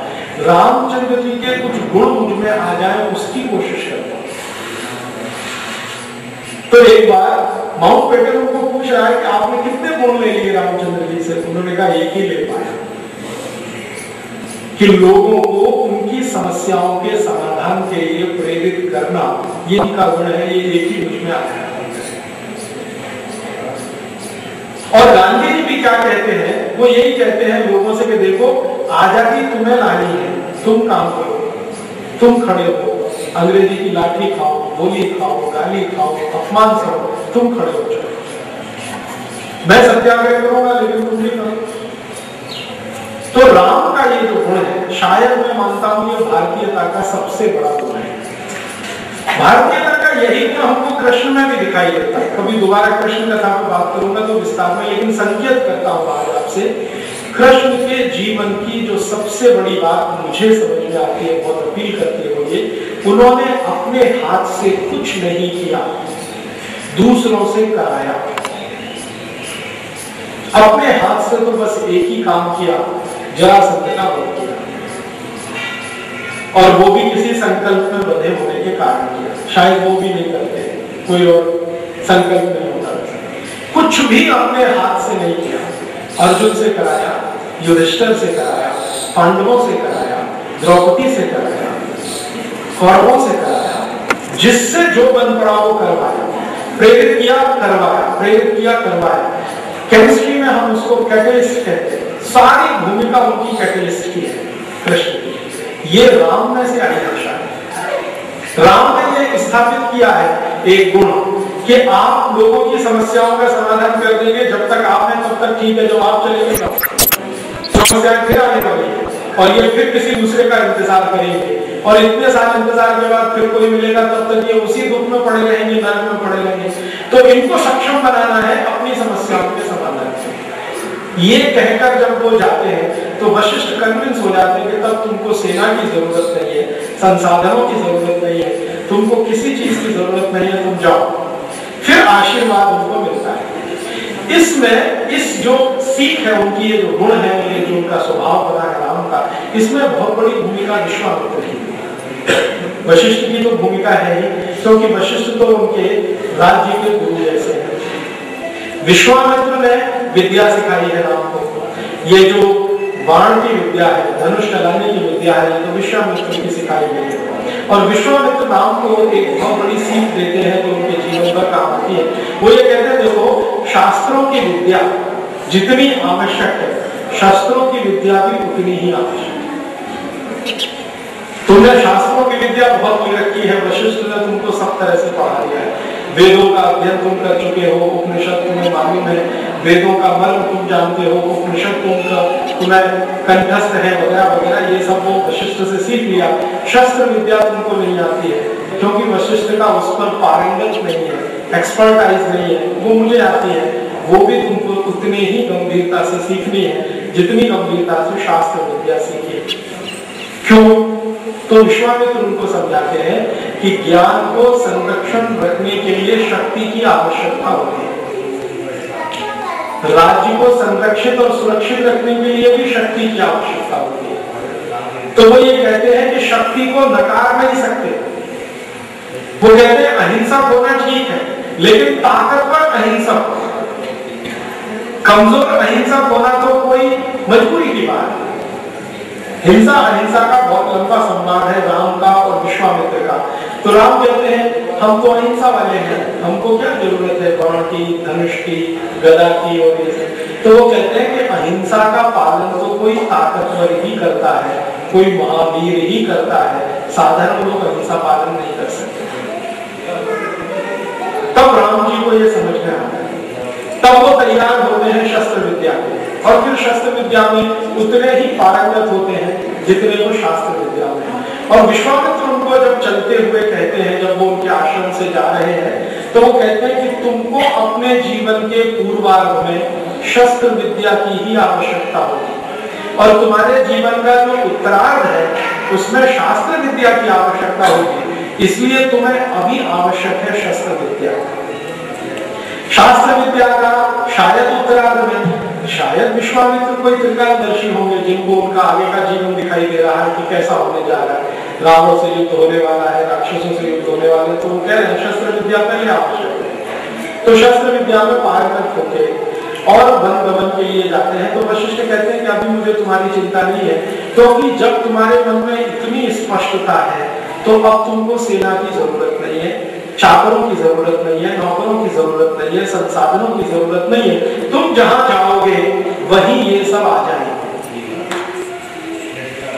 [SPEAKER 1] रामचंद्र जी के कुछ गुण मुझ में आ जाए उसकी कोशिश करता हूँ। तो एक बार माउंटबेटन उनको पूछ रहा है कि आपने कितने गुण ले लिए रामचंद्र जी से? उन्होंने कहा एक ही ले पाया कि लोगों को उनकी समस्याओं के समाधान के लिए प्रेरित करना, ये इनका गुण है, ये एक ही मुझ में आता है। और गांधी जी भी क्या कहते हैं, वो यही कहते हैं लोगों से कि देखो आजादी तुम्हें लानी है, तुम काम करो, तुम खड़े हो, अंग्रेजी की लाठी खाओ, गोली खाओ, गाली खाओ, अपमान करो, तुम खड़े हो जाओ। मैं सत्याग्रह करूंगा लेकिन तुम भी करो। तो राम का ये जो गुण है, शायद मैं मानता हूं ये भारतीयता का सबसे बड़ा गुण है। भारतीयता का यही गुण हमको कृष्ण में भी दिखाई देता है। कभी दोबारा कृष्ण कथा पर बात करूंगा तो विस्तार में, लेकिन संकेत करता हूं आज आपसे
[SPEAKER 3] कृष्ण के जीवन की जो सबसे बड़ी बात मुझे समझ में आती है, बहुत अपील करती है, वो ये, उन्होंने अपने हाथ से कुछ नहीं किया, दूसरों से कराया। अपने हाथ से तो बस एक ही काम किया, जरासंध का वध किया, और वो भी किसी संकल्प में बंधे होने के कारण किया। शायद वो भी नहीं करते, कोई और संकल्प नहीं होता। कुछ भी अपने हाथ से नहीं किया। अर्जुन से कराया, युधिष्ठिर से कराया, पांडवों से कराया, द्रौपदी से कराया, कौरवों से कराया, जिससे जो बन पड़ा वो करवाया, प्रेरित किया करवाया, प्रेरित किया करवाया। केमिस्ट्री में हम उसको कैटलिस्ट कहते हैं। सारी भूमिका उनकी कैटलिस्ट की है कृष्ण की। ये राम में से आई भाषा है। राम ने ये स्थापित किया है एक गुण कि आप लोगों की समस्याओं का समाधान कर देंगे, जब तक आप हैं तब तक ठीक है, जब आप चलेंगे तब समस्याएं फिर आने वाली है, और ये फिर किसी दूसरे का इंतजार करेंगे, और इतने साल इंतजार के बाद फिर कोई मिलेगा, तब तक ये उसी दुख में पड़े रहेंगे, नरक में पड़े रहेंगे। तो इनको सक्षम बनाना है अपनी समस्याओं के समाधान से। ये कहकर जब वो जाते हैं तो वशिष्ठ कन्विंस हो जाते हैं कि तब तुमको सेना की जरूरत नहीं है, संसाधनों की जरूरत नहीं है, तुमको किसी चीज की जरूरत नहीं है, तुम जाओ। फिर आशीर्वाद उनको मिलता है। इसमें इस जो सीख है उनकी, ये जो गुण है, ये जो उनका स्वभाव बना है राम का, इसमें बहुत बड़ी भूमिका विश्वामित्र की। वशिष्ठ की तो भूमिका है ही, क्योंकि वशिष्ठ तो उनके राज्य के गुरु जैसे हैं। विश्वामित्र ने विद्या सिखाई है राम को। ये जो बाण की विद्या है, धनुष चलाने की विद्या है, तो विश्वामित्र की सिखाई गई है। और विश्वामित्र राम को एक बहुत बड़ी सीख देते हैं जो उनके जीवन पर काम आती है। वो ये कहते हैं, देखो, शास्त्रों की विद्या जितनी आवश्यक है, शास्त्रों की विद्या भी उतनी ही आवश्यक है। तुमने शास्त्रों की विद्या बहुत मिल रखी है, वशिष्ठ ने तुमको सब तरह से पढ़ा दिया है। वेदों का अध्ययन तुम कर चुके हो, उपनिषद तुम्हें मालूम है, वेदों का मर्म तुम जानते हो, उपनिषद तुम्हें कंठस्थ है, वगैरह वगैरह, ये सब वो वशिष्ठ से सीख लिया। शस्त्र विद्या तुमको नहीं आती है, क्योंकि वशिष्ठ का उस पर पारंगत नहीं है, एक्सपर्टाइज नहीं है, वो मुझे आती है। वो भी तुमको उतनी ही गंभीरता से सीखनी है जितनी गंभीरता से शास्त्र विद्या सीखी। क्यों? तो विश्वामित्र उनको समझाते हैं कि ज्ञान को संरक्षण रखने के लिए शक्ति की आवश्यकता होती है, राज्य को संरक्षित और सुरक्षित रखने के लिए भी शक्ति की आवश्यकता होती है। तो वो ये कहते हैं कि शक्ति को नकार नहीं सकते। वो कहते हैं अहिंसक होना ठीक है, लेकिन ताकतवर अहिंसक, कमजोर अहिंसक होना तो कोई मजबूरी की बात है। हिंसा अहिंसा का बहुत लंबा संवाद है राम का और विश्वामित्र का। तो राम कहते हैं हम तो अहिंसा वाले हैं, हमको क्या जरूरत है बाण की, धनुष की, गदा की और ये। तो वो कहते हैं कि अहिंसा का पालन तो कोई ताकतवर ही करता है, कोई महावीर ही करता है, साधारण लोग अहिंसा पालन नहीं कर सकते। तब राम जी को ये समझ में आता है, तब वो तैयार होते हैं शस्त्र विद्या के, और फिर शस्त्र विद्या में उतने ही पारंगत होते हैं जितने वो शास्त्र विद्या में। और विश्वामित्र उनको जब चलते हुए कहते हैं, जब वो उनके आश्रम से जा रहे हैं, तो वो कहते हैं कि तुमको अपने जीवन के पूर्वार्ध में शस्त्र विद्या की ही आवश्यकता होगी, और तुम्हारे जीवन का जो उत्तरार्ध है उसमें शास्त्र विद्या की आवश्यकता होगी। इसलिए तुम्हें अभी आवश्यक है शस्त्र विद्या। शास्त्र विद्या का शायद उत्तरार्ध में शायद विश्वामित्र कोई त्रिकालदर्शी होंगे, जिनको उनका आगे का जीवन दिखाई दे रहा है कि कैसा होने जा रहा है, रावण से युद्ध होने वाला है, राक्षसों से युद्ध होने वाले हैं, तो वो कह रहे हैं शस्त्र विद्या पहले आवश्यक है। तो शस्त्र विद्या में पारंगत होके और वन गमन के लिए जाते हैं। तो वशिष्ठ कहते हैं कि अभी मुझे तुम्हारी चिंता नहीं है, क्योंकि जब तुम्हारे मन में इतनी स्पष्टता है तो अब तुमको सेना की जरूरत नहीं है, चाकरों की जरूरत नहीं है, नौकरों की जरूरत नहीं है, संसाधनों की जरूरत नहीं है। तुम जहां जाओगे वहीं ये सब आ जाएंगे।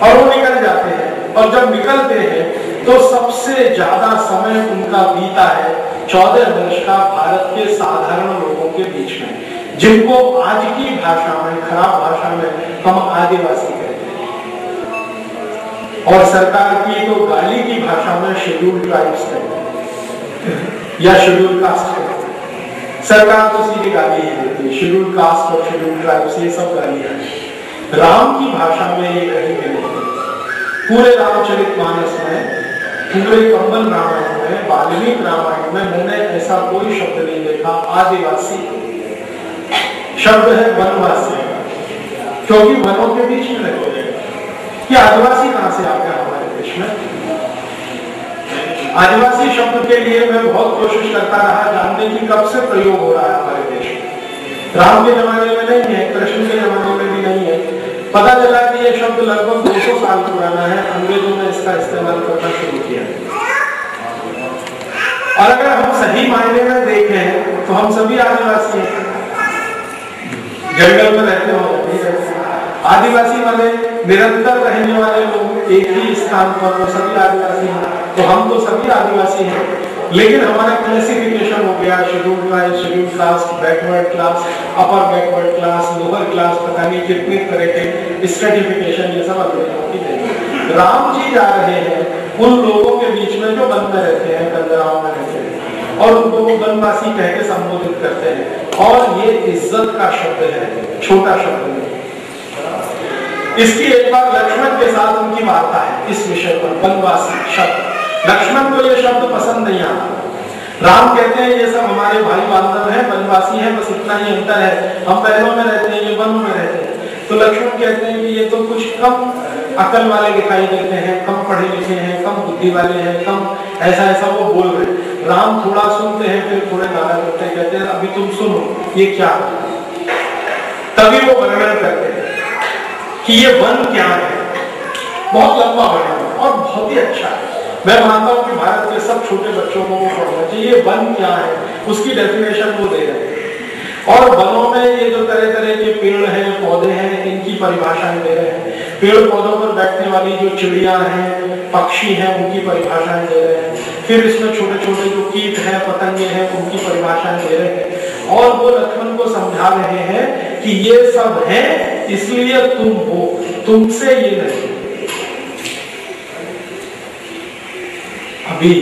[SPEAKER 3] और वो निकल जाते हैं, और जब निकलते हैं तो सबसे ज्यादा समय उनका बीता है 14 वर्ष का भारत के साधारण लोगों के बीच में, जिनको आज की भाषा में, खराब भाषा में हम आदिवासी कहते हैं, और सरकार की तो गाली की भाषा में शेड्यूल्ड ट्राइब्स कहते हैं या शेड्यूल कास्ट है। सरकार तो सीधी गाली ही देती है, शेड्यूल कास्ट और शेड्यूल ट्राइब्स, ये सब गाली है। राम की भाषा में ये कहीं भी नहीं। पूरे रामचरितमानस में, पूरे कंबन रामायण में, वाल्मीकि रामायण में मैंने ऐसा कोई शब्द नहीं देखा आदिवासी शब्द है वनवासी, क्योंकि वनों के बीच में रहते हैं। ये आदिवासी कहां से आ गया हमारे देश में? आदिवासी शब्द के लिए मैं बहुत कोशिश करता रहा जानने की कब से प्रयोग हो रहा है हमारे देश में। राम के जमाने में नहीं है, कृष्ण के जमाने में भी नहीं है। पता चला कि ये शब्द लगभग 200 साल पुराना है, अंग्रेजों ने इसका इस्तेमाल करना शुरू किया। और अगर हम सही मायने में देखें तो हम सभी आदिवासी हैं, जंगल में रहते हो नहीं रहते। आदिवासी वाले निरंतर रहने वाले लोग एक ही स्थान पर, वो सभी आदिवासी हैं। तो हम तो सभी आदिवासी हैं, लेकिन हमारा क्लासिफिकेशन हो गया schedule tribe, schedule caste, backward class, upper backward class, lower class, पता नहीं कितने तरह के स्ट्रेटिफिकेशन, ये सब अंग्रेजों की देन। राम जी जा रहे हैं उन लोगों के बीच में जो वन में रहते हैं, कंदराओं में रहते हैं, और उनको वो वनवासी कह के संबोधित करते हैं। और ये इज्जत का शब्द है, छोटा शब्द नहीं। इसकी एक बार लक्ष्मण के साथ उनकी वार्ता है इस विषय पर, वनवासी शब्द। लक्ष्मण को ये शब्द पसंद नहीं आता। राम कहते हैं ये सब हमारे भाई बांधव हैं, वनवासी हैं, बस इतना ही अंतर है, हम पहलों में रहते हैं, ये वनों में रहते हैं। तो लक्ष्मण कहते हैं कि ये तो कुछ कम अकल वाले दिखाई देते हैं, कम पढ़े लिखे हैं, कम बुद्धि वाले हैं, कम ऐसा वो बोल रहे। राम थोड़ा सुनते हैं, फिर थोड़े नारा करते हैं, कहते हैं अभी तुम सुनो ये क्या है। तभी वो वर्णन करते हैं कि ये वन क्या है। बहुत लंबा वर्णन और बहुत ही अच्छा है। मैं मानता हूं कि भारत के सब छोटे बच्चों को वो पढ़ना चाहिए। वन क्या है उसकी डेफिनेशन वो दे रहे हैं। और वनों में ये जो तरह तरह के पेड़ हैं, पौधे हैं, इनकी परिभाषाएं दे रहे हैं। पेड़ पौधों पर बैठने वाली जो चिड़िया हैं, पक्षी हैं, उनकी परिभाषाएं दे रहे हैं। फिर इसमें छोटे छोटे जो कीट हैं, पतंगे हैं, उनकी परिभाषाएं दे रहे हैं। और वो लक्ष्मण को समझा रहे हैं कि ये सब है, इसलिए तुम हो, तुमसे ये नहीं। अभी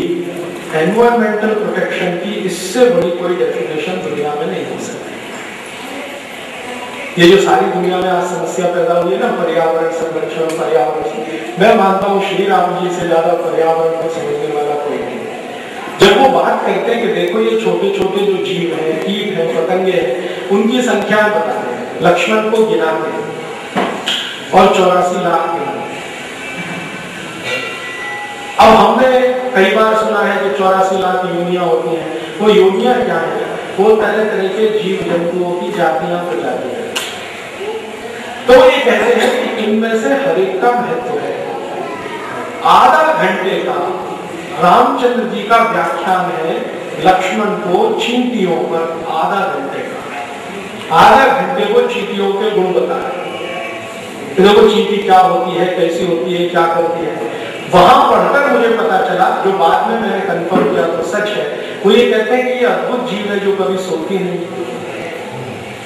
[SPEAKER 3] एनवायरमेंटल प्रोटेक्शन की इससे बड़ी कोई डेफिनेशन दुनिया में नहीं हो सकती। ये जो सारी दुनिया में आज समस्या पैदा हुई है ना, पर्यावरण संरक्षण, पर्यावरण, मैं मानता हूँ श्री राम जी से ज्यादा पर्यावरण को समझने वाला कोई नहीं। जब वो बात करते हैं कि देखो ये छोटे छोटे जो जीव हैं, कीट हैं, पतंगे हैं, उनकी संख्या बताते हैं, लक्ष्मण को गिनाते हैं और 84 लाख गिनाते हैं। अब हमने कई बार सुना है कि 84 लाख योनियां होती हैं। वो योनियां क्या है? वो तरह तरह के जीव जंतुओं की जातियां, प्रजातियां। तो ये कहते हैं कि इनमें से हर एक का महत्व है। आधा घंटे का रामचंद्र जी का व्याख्यान है लक्ष्मण को चींटियों पर, आधा घंटे का। आधा घंटे को चींटियों के गुण बताए। देखो चींटी क्या होती है, कैसी होती है, क्या करती है। वहां पढ़कर मुझे पता चला, जो बाद में मैंने कंफर्म किया तो सच है, वो ये कहते हैं कि ये अद्भुत जीव है जो कभी सोती नहीं।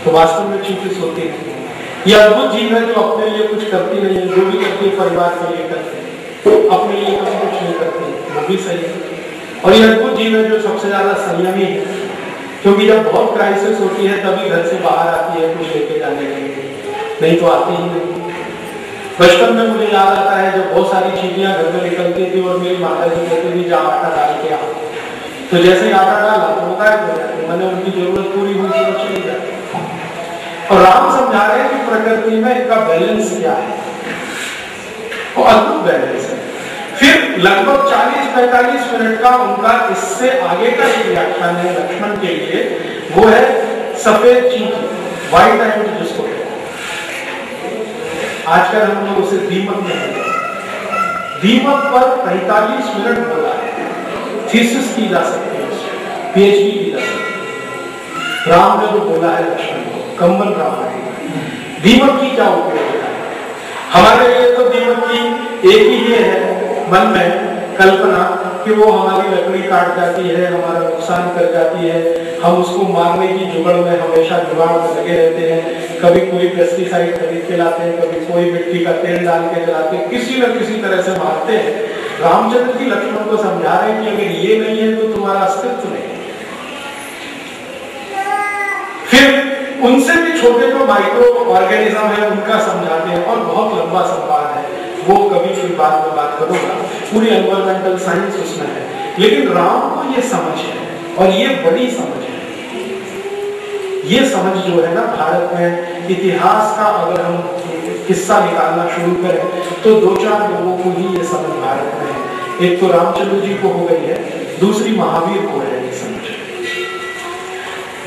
[SPEAKER 3] तो वास्तव में चींटी सोती नहीं। ये अद्भुत जीव है जो अपने लिए कुछ करती नहीं है, जो भी करती है परिवार के लिए करती है, अपने लिए कभी कुछ नहीं करती, वो भी सही है। और ये अद्भुत जीव है जो सबसे ज्यादा संयमी है, क्योंकि जब बहुत क्राइसिस होती है तभी घर से बाहर आती है कुछ लेके जाने के लिए, नहीं तो आती ही नहीं। बचपन में मुझे याद आता है जब बहुत सारी चींटियां घर में निकलती थी और मेरी माता जी कहती थी जा आटा डाल के आओ। तो जैसे ही आटा डाला तो वो गायब हो जाती, मैंने उनकी जरूरत पूरी हुई तो चली जाती। और राम समझा रहे हैं कि प्रकृति में इनका बैलेंस क्या है, और अद्भुत बैलेंस है। फिर लगभग 40-45 मिनट का उनका इससे आगे का एक व्याख्यान है लक्ष्मण के लिए, वो है सफेद चींटी, व्हाइट एंट जिसको कहते हैं। आजकल हम लोग उसे दीमक कहते हैं। दीमक पर 45 मिनट बोला है, थीसिस की जा सकती है, पीएचडी की जा सकती है। राम ने जो बोला है लक्ष्मण को, कंबन रामायण, दीमक की क्या उपयोगिता है हमारे लिए? तो दीमक की एक ही ये है मन में कल्पना कि वो हमारी लकड़ी काट जाती है, हमारा नुकसान कर जाती है, हम उसको मारने की जुगाड़ में हमेशा जुगाड़ में लगे रहते हैं। कभी कोई पेस्टिसाइड खरीद के लाते हैं, कभी कोई मिट्टी का तेल डाल के जलाते हैं, किसी न किसी तरह से मारते हैं। रामचंद्र जी लक्ष्मण को समझा रहे हैं कि अगर ये नहीं है तो तुम्हारा अस्तित्व नहीं। फिर उनसे भी छोटे जो माइक्रो ऑर्गेनिज्म है उनका समझाते हैं। लंबा संवाद है, वो कभी फिर बाद में बात करूंगा। पूरी एनवायरमेंटल साइंस उसमें है, लेकिन राम को ये समझ है और ये बड़ी समझ है। ये समझ जो है ना, भारत में इतिहास का अगर हम किस्सा निकालना शुरू करें तो 2-4 लोगों को ही ये समझ भारत में है। एक तो रामचंद्र जी को हो गई है, दूसरी महावीर को है ये समझ।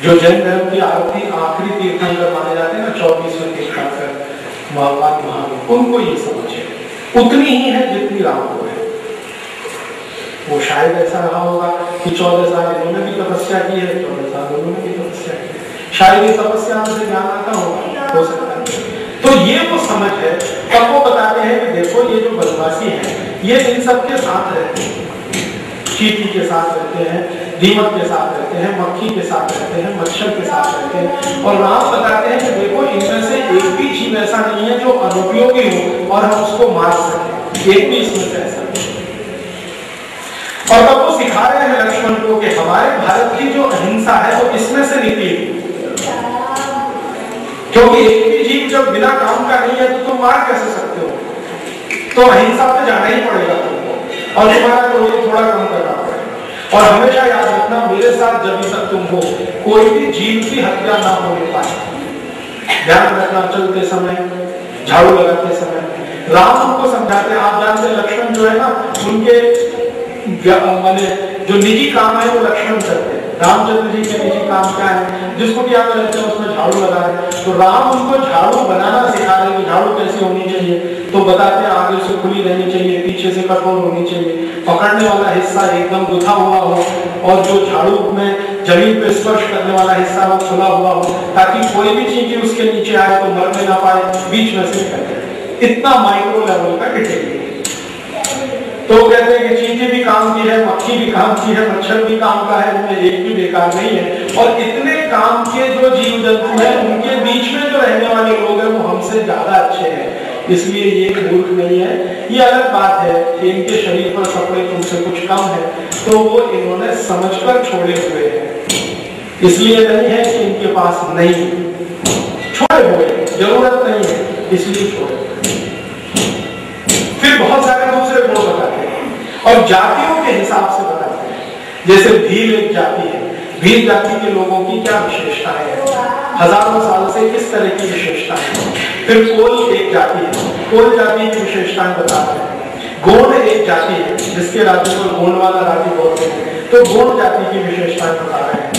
[SPEAKER 3] जो जैन धर्म की आखिरी तीर्थंकर माने जाते हैं ना, 24वें तीर्थंकर भगवान महावीर, उनको ये समझ है, उतनी ही है जितनी राम को है। वो शायद ऐसा रहा होगा कि 14 साल इन्होंने भी तपस्या की है, 14 साल उन्होंने भी तपस्या की है, शायद ये तपस्या से ज्ञान आता होगा, हो सकता है। तो ये वो समझ है। और वो बताते हैं कि देखो ये जो बनवासी है ये इन सब के साथ रहते हैं, चींटी के साथ रहते हैं, दीमक के साथ रहते हैं, मक्खी के साथ रहते हैं, मच्छर के साथ रहते हैं। और राम बताते हैं कि देखो इनमें से एक भी जीव ऐसा नहीं है जो अनुपयोगी हो और हम उसको मार सके, एक भी इसमें से ऐसा नहीं। और तब वो सिखा रहे हैं लक्ष्मण को कि हमारे भारत की जो अहिंसा है वो इसमें से निकली, क्योंकि एक भी जीव जब बिना काम का नहीं है तो तुम मार कैसे सकते हो, तो अहिंसा पे जाना ही पड़ेगा तुमको, और तुम्हारा क्रोध थोड़ा कम करना पड़ेगा। और हमेशा याद रखना, मेरे साथ जब तक तुम हो कोई भी जीव की हत्या ना होने पाए, ध्यान रखना। चलते समय, झाड़ू लगाते समय राम उनको समझाते हैं। आप जानते हैं लक्ष्मण जो है ना, उनके माने जो निजी काम है वो लक्ष्मण करते हैं। रामचंद्र जी के निजी काम क्या है, जिसको क्या करते हैं उसमें झाड़ू लगा रहे, तो राम उनको झाड़ू बनाना सिखा रहे हैं कि झाड़ू कैसी होनी चाहिए। तो बताते हैं आगे से खुली रहनी चाहिए, पीछे से कठोर होनी चाहिए, पकड़ने वाला हिस्सा एकदम गुथा हुआ हो, और जो झाड़ू में जमीन पे स्पर्श करने वाला हिस्सा वो खुला हुआ हो, ताकि कोई भी चीज उसके नीचे आए तो मरने ना पाए, बीच में से निकल जाए। इतना माइक्रो लेवल का डिटेल। तो कहते हैं कि चींटी भी काम की है, मक्खी भी काम की है, मच्छर भी काम का है, उनमें एक भी बेकार नहीं है। और इतने काम के जो जीव जंतु हैं उनके बीच में जो रहने वाले लोग हैं वो हमसे ज्यादा अच्छे हैं, इसलिए ये मूर्ख नहीं है। ये अलग बात है कि इनके शरीर पर कपड़े तुमसे कुछ कम है, तो वो इन्होंने समझकर छोड़े हुए हैं, इसलिए नहीं है कि इनके पास नहीं, छोड़े हुए, जरूरत नहीं है इसलिए छोड़े। फिर बहुत सारे दूसरे गुण बताते हैं और जातियों के हिसाब से बताते हैं। जैसे भील एक जाति है, भील जाति के लोगों की क्या विशेषताएं हैं, हजारों साल से किस तरह की विशेषताएं हैं। फिर कोल एक जाति है, कोल जाति की विशेषताएं बताते हैं। गोंड एक जाति है, जिसके राज्य को गोंड वाला राज्य बोलते हैं, तो गोंड जाति की विशेषताएं बता रहे हैं।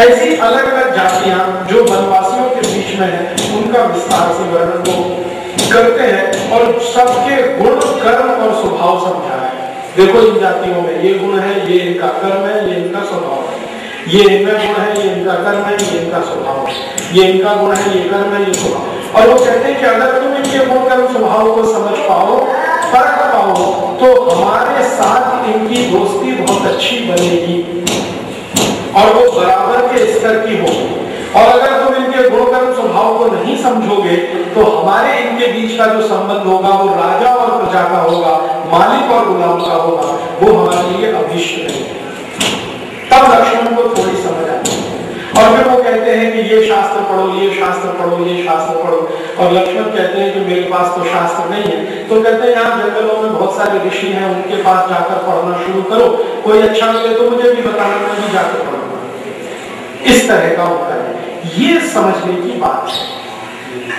[SPEAKER 3] ऐसी अलग अलग जातियां जो वनवासियों के बीच में है उनका विस्तार से वर्णन को करते हैं और सबके गुण, कर्म और स्वभाव समझा है। देखो इन जातियों में ये गुण है, ये इनका कर्म है, ये इनका स्वभाव है, ये इनका गुण है, ये इनका कर्म है, ये इनका स्वभाव है, ये इनका गुण है, ये कर्म है, ये स्वभाव। और वो कहते हैं कि अगर तुम इनके गुण कर्म स्वभाव को समझ पाओ, परख पाओ, तो हमारे साथ इनकी दोस्ती बहुत अच्छी बनेगी और वो बराबर के स्तर की होगी। और अगर तुम इनके गुण कर्म स्वभाव को नहीं समझोगे तो हमारे इनके बीच का जो संबंध होगा वो राजा और प्रजा का होगा, मालिक और गुलाम का होगा, वो हमारे लिए अभिष्ट नहीं। तब लक्ष्मण को थोड़ी समझ आती है और फिर वो कहते हैं कि ये शास्त्र पढ़ो, ये शास्त्र पढ़ो, ये शास्त्र पढ़ो। और लक्ष्मण कहते हैं कि मेरे पास तो शास्त्र नहीं है। तो कहते हैं यहाँ जंगलों में बहुत सारे ऋषि हैं, उनके पास जाकर पढ़ना शुरू करो, कोई अच्छा मिले तो मुझे भी बताना, मैं भी जाकर पढ़ूंगा। इस तरह का होता है। ये समझने की बात है।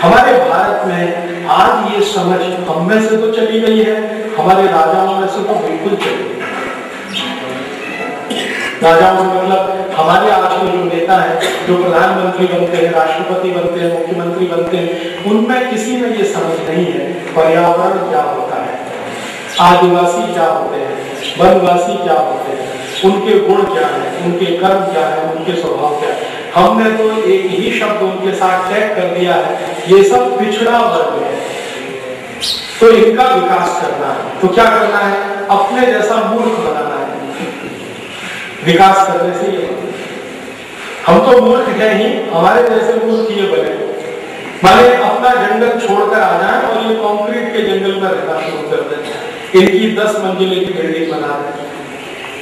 [SPEAKER 3] हमारे भारत में आज ये समझ हम में से तो चली गई है, हमारे राजाओं में से तो बिल्कुल चली गई। राजाओं में मतलब हमारे आज के जो नेता है, जो प्रधानमंत्री बनते हैं, राष्ट्रपति बनते हैं, मुख्यमंत्री बनते हैं, उनमें किसी में ये समझ नहीं है पर्यावरण क्या होता है, आदिवासी क्या होते हैं, वनवासी क्या होते हैं, उनके गुण क्या है, उनके कर्म क्या है, उनके स्वभाव क्या है। हमने तो एक ही शब्द उनके साथ टैग कर दिया है, ये सब पिछड़ा वर्ग है, तो इनका विकास करना है। तो क्या करना है, अपने जैसा मूर्ख बनाना है। विकास करने से ये हम तो मूर्ख है ही, हमारे जैसे मूर्ख ये बने, माने अपना जंगल छोड़कर आ जाए और ये कंक्रीट के जंगल में रहना शुरू कर दें। इनकी 10 मंजिले की बिल्डिंग बना दें,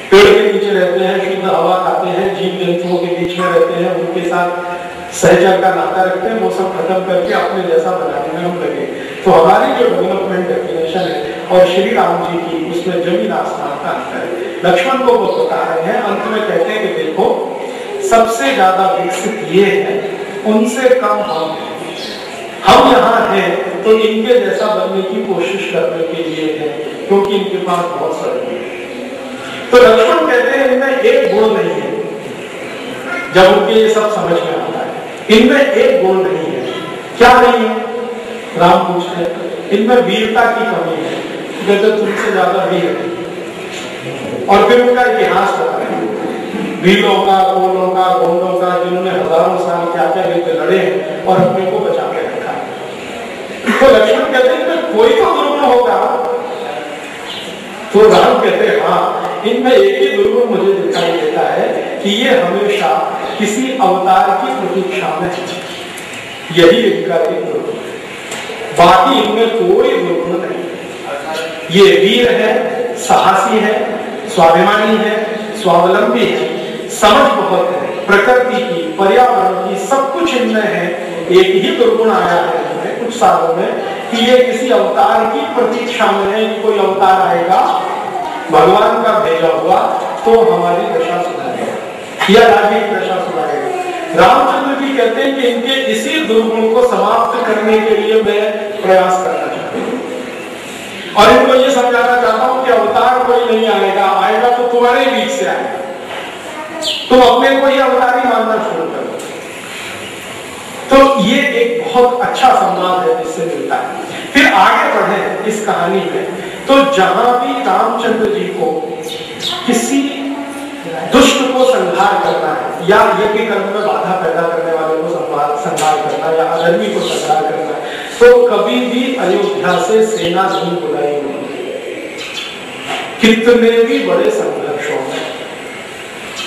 [SPEAKER 3] पेड़ के नीचे रहते हैं, शुद्ध हवा खाते हैं, जीव जंतुओं के बीच में रहते हैं, उनके साथ सहचर का नाता रखते हैं, वो सब खत्म करके अपने जैसा बनाने में हम लगे। तो हमारी जो डेवलपमेंट डेफिनेशन है और श्री राम जी की उसमें जमीन आसमान का अंतर है। लक्ष्मण को वो बता रहे हैं, अंत में कहते हैं कि देखो सबसे ज्यादा विकसित ये है, उनसे कम हम यहाँ हैं तो इनके जैसा बनने की कोशिश करने के लिए है, क्योंकि इनके पास बहुत सारे गुण हैं। तो लक्ष्मण कहते हैं इनमें एक गुण नहीं है। जब उनके ये सब समझ में आता है, इनमें एक गुण नहीं है। क्या नहीं है? राम पूछते हैं, इनमें वीरता की कमी है, कहते तुमसे ज्यादा वीर है। और फिर उनका इतिहास बता रहे हैं, वीरों का, गोलों का, गोंडों का, जिन्होंने हजारों साल क्या क्या युद्ध लड़े हैं और अपने को बचा के रखा। तो लक्ष्मण कहते हैं इनमें कोई तो दुर्गुण होगा। तो राम कहते हैं हाँ, इनमें एक ही दुर्गुण मुझे दिखाई देता है कि ये हमेशा किसी अवतार की प्रतीक्षा में है। यही इनका एक दुर्गुण है, बाकी इनमें कोई दुर्गुण नहीं। ये वीर है, साहसी है, स्वाभिमानी है, स्वावलंबी है, समझ बहुत है, प्रकृति की, पर्यावरण की, सब कुछ इनमें है। एक ही दुर्गुण आया है इनमें कुछ सालों में कि ये किसी अवतार की प्रतीक्षा में है कि कोई अवतार आएगा भगवान का भेजा हुआ तो हमारी दशा सुधारेगा या राज्य की दशा सुधारेगा। रामचंद्र जी कहते हैं कि इनके इसी दुर्गुण को समाप्त करने के लिए मैं प्रयास करना चाहता हूँ और इनको ये समझाना चाहता हूँ कि अवतार कोई नहीं आएगा, आएगा तो तुम्हारे बीच से आएगा। तुम अपने को ही अवतारी मानना शुरू करो। तो ये एक बहुत अच्छा संवाद है जिससे मिलता है। फिर आगे बढ़े इस कहानी में, तो जहां भी रामचंद्र जी को किसी दुष्ट को संहार करना है या यज्ञ कर्म में बाधा पैदा करने वाले को संहार करना या अधर्मी को संहार करना है, तो कभी भी अयोध्या से सेना नहीं बुलाई उन्होंने। कितने भी बड़े संघर्षों में,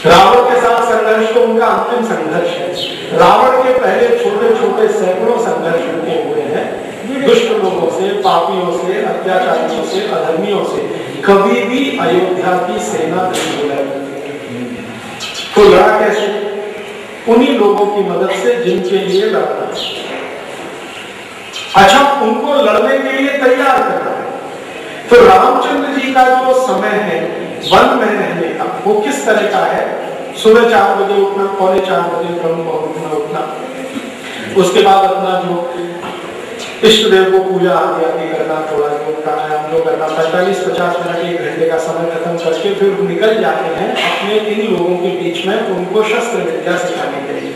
[SPEAKER 3] रावण के साथ संघर्ष तो उनका अंतिम संघर्ष है। रावण के पहले छोटे छोटे सैकड़ों संघर्ष उनके हुए हैं, दुष्ट लोगों से, पापियों से, अत्याचारियों से, अधर्मियों से। कभी भी अयोध्या की सेना नहीं बुलाई। तो लड़ा कैसे? उन्हीं लोगों की मदद से जिनके लिए लड़ना। अच्छा, उनको लड़ने के लिए तैयार करना है। तो रामचंद्र जी का जो समय है वन में रहने का, वो किस तरह का है? सुबह 4 बजे उठना, 3:45 बजे ब्रह्म मुहूर्त में उठना, उसके बाद अपना जो इष्ट देव को पूजा आदि करना, थोड़ा जो प्राणायाम जो करना, 45-50 मिनट 1 घंटे का समय खत्म करके फिर निकल जाते हैं अपने इन लोगों के बीच में उनको शस्त्र विद्या सिखाने के लिए।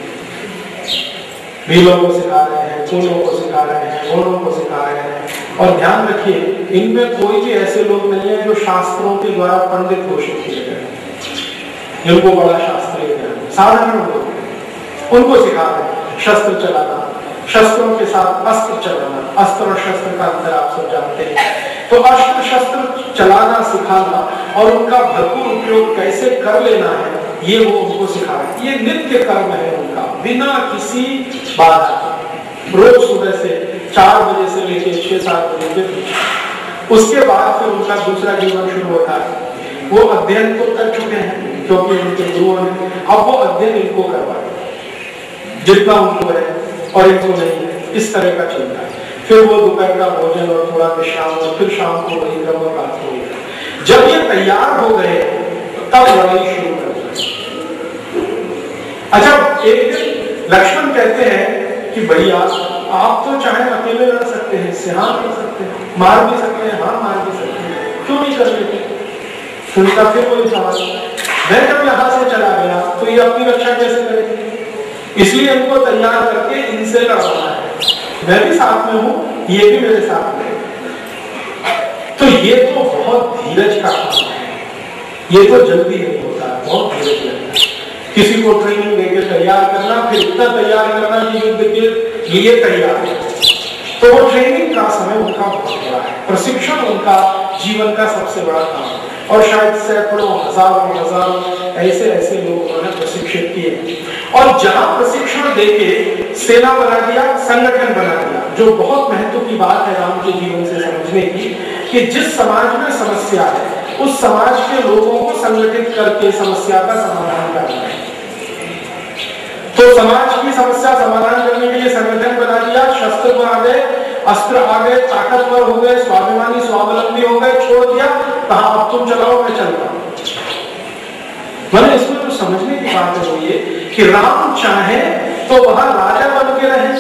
[SPEAKER 3] भीलों को सिखा रहे हैं, फूलों को सिखा रहे हैं, घोड़ों को सिखा रहे हैं। और ध्यान रखिए, इनमें कोई भी ऐसे लोग नहीं है जो शास्त्रों के द्वारा पंडित घोषित किए गए, जिनको बड़ा शास्त्रीय ज्ञान। साधारण लोग उनको सिखा रहे हैं शस्त्र चलाना, शस्त्रों के साथ अस्त्र चलाना। अस्त्र और शस्त्र का अंतर आप सब जानते हैं। तो अस्त्र शस्त्र चलाना सिखाना और उनका भरपूर उपयोग कैसे कर लेना है, ये वो उनको सिखा रहे हैं। ये नित्य कर्म है उनका, बिना किसी बाधा। रोज सुबह से 4 बजे से लेकर 6-7 बजे के बीच। उसके बाद फिर उनका दूसरा जीवन शुरू होता है। वो अध्ययन तो कर चुके हैं क्योंकि उनके गुरुओं ने, अब वो अध्ययन इनको करवाए जितना उनको है और इनको नहीं है, इस तरह का चलता है। फिर वो दोपहर का भोजन और थोड़ा विश्राम और फिर शाम को वही क्रम और रात हो गया। जब ये तैयार हो गए तब लड़ाई शुरू कर दी। अच्छा, एक दिन लक्ष्मण कहते हैं कि भैया आप तो चाहे अकेले लड़ सकते हैं, सिहार कर सकते हैं, मार भी सकते हैं, हाँ मार भी सकते हैं, क्यों नहीं कर लेते? उनका फिर वही सवाल, मैं जब यहाँ से चला गया तो ये अपनी रक्षा कैसे करेंगे? इसलिए इनको तैयार करके इनसे लड़वाना है। मैं भी साथ में हूँ, ये भी मेरे साथ में। तो ये तो बहुत धीरज का काम है, ये तो जल्दी नहीं होता है, बहुत धीरज लगता है। किसी को ट्रेनिंग देकर तैयार करना, फिर इतना तैयार करना कि युद्ध के लिए तैयार है, तो वो ट्रेनिंग का समय उनका बहुत बड़ा है। प्रशिक्षण उनका जीवन का सबसे बड़ा काम है। और शायद सैकड़ों, हजारों ऐसे ऐसे लोग उन्होंने प्रशिक्षित किए। और जहां प्रशिक्षण देके सेना बना दिया, संगठन बना दिया, जो बहुत महत्व की बात है राम के जीवन से समझने की, कि जिस समाज में समस्या है उस समाज के लोगों को संगठित करके समस्या का समाधान करना है। तो समाज की समस्या समाधान करने के लिए संगठन बना दिया, शस्त्र आ गए, अस्त्र आ गए, ताकतवर हो गए, स्वाभिमानी स्वावलंबी हो गए, छोड़ दिया, कहा अब तुम चलाओ मैं चलता हूं। मैंने इसमें तो समझने की बात है वो ये कि राम चाहे तो वहां राजा बन के रहे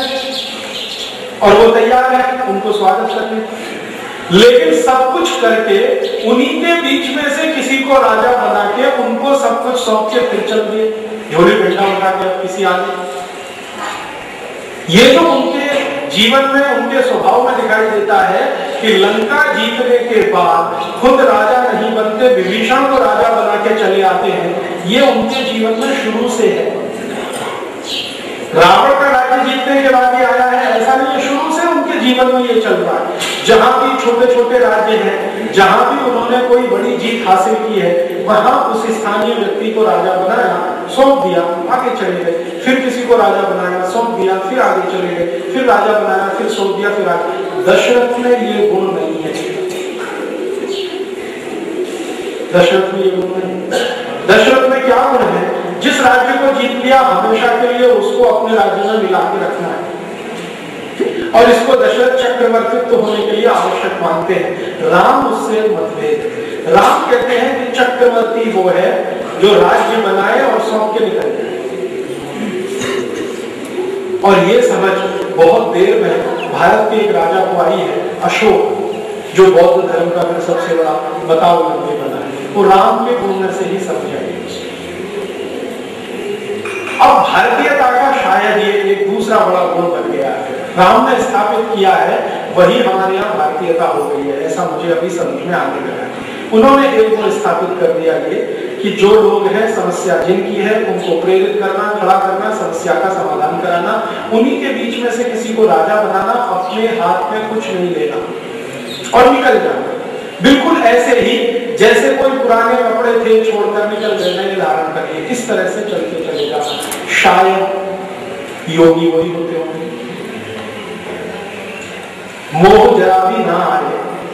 [SPEAKER 3] और वो तैयार है उनको स्वागत करने, लेकिन सब कुछ करके उन्हीं के बीच में से किसी को राजा बना के उनको सब कुछ सौंप के फिर चल दिए, झोली डंडा उठा के किसी आगे। ये जो उनके जीवन में उनके स्वभाव में दिखाई देता है कि लंका जीतने के बाद खुद राजा नहीं बनते, विभीषण को राजा बना के चले आते हैं, ये उनके जीवन में शुरू से है। रावण का राज्य जीतने के बाद ये आया है ऐसा नहीं है, शुरू से उनके जीवन में ये चल रहा है। जहां भी छोटे छोटे राज्य हैं, जहां भी उन्होंने कोई बड़ी जीत हासिल की है, वहां उस स्थानीय व्यक्ति को राजा बनाया, सौंप दिया, आगे चले गए, फिर किसी को राजा बनाया, सौंप दिया, फिर आगे चले गए, फिर राजा बनाया, फिर सौंप दिया, फिर आगे। दशरथ में ये गुण नहीं है, दशरथ में ये गुण नहीं। दशरथ में क्या गुण है? जिस राज्य को जीत लिया हमेशा के लिए उसको अपने राज्य में मिला के रखना है, और इसको दशरथ चक्रवर्तित्व होने के लिए आवश्यक मानते हैं। राम उससे मतभेद। राम कहते हैं कि चक्रवर्ती वो है जो राज्य बनाए और सौंप के निकल जाए, और ये समझ बहुत देर में भारत के एक राजा को आई है, अशोक, जो बौद्ध धर्म का फिर सबसे बड़ा बताओ मंदिर बना है, वो राम के गुण से ही समझ आई। अब भारतीयता का शायद ये एक दूसरा बड़ा गुण बन गया है, राम ने स्थापित किया है, वही हमारे यहाँ भारतीयता हो गई है, ऐसा मुझे अभी समझ में आने लगा है। उन्होंने एक गुण स्थापित कर दिया ये कि जो लोग हैं समस्या जिनकी है उनको प्रेरित करना, खड़ा करना, समस्या का समाधान कराना, उन्हीं के बीच में से किसी को राजा बनाना, अपने हाथ में कुछ नहीं लेना और निकल जाना। बिल्कुल ऐसे ही जैसे कोई पुराने कपड़े थे छोड़कर निकल गए, नए धारण करिए, इस तरह से चलते चले जाना। शायद योगी वही होते होंगे, मोह जरा भी ना आए,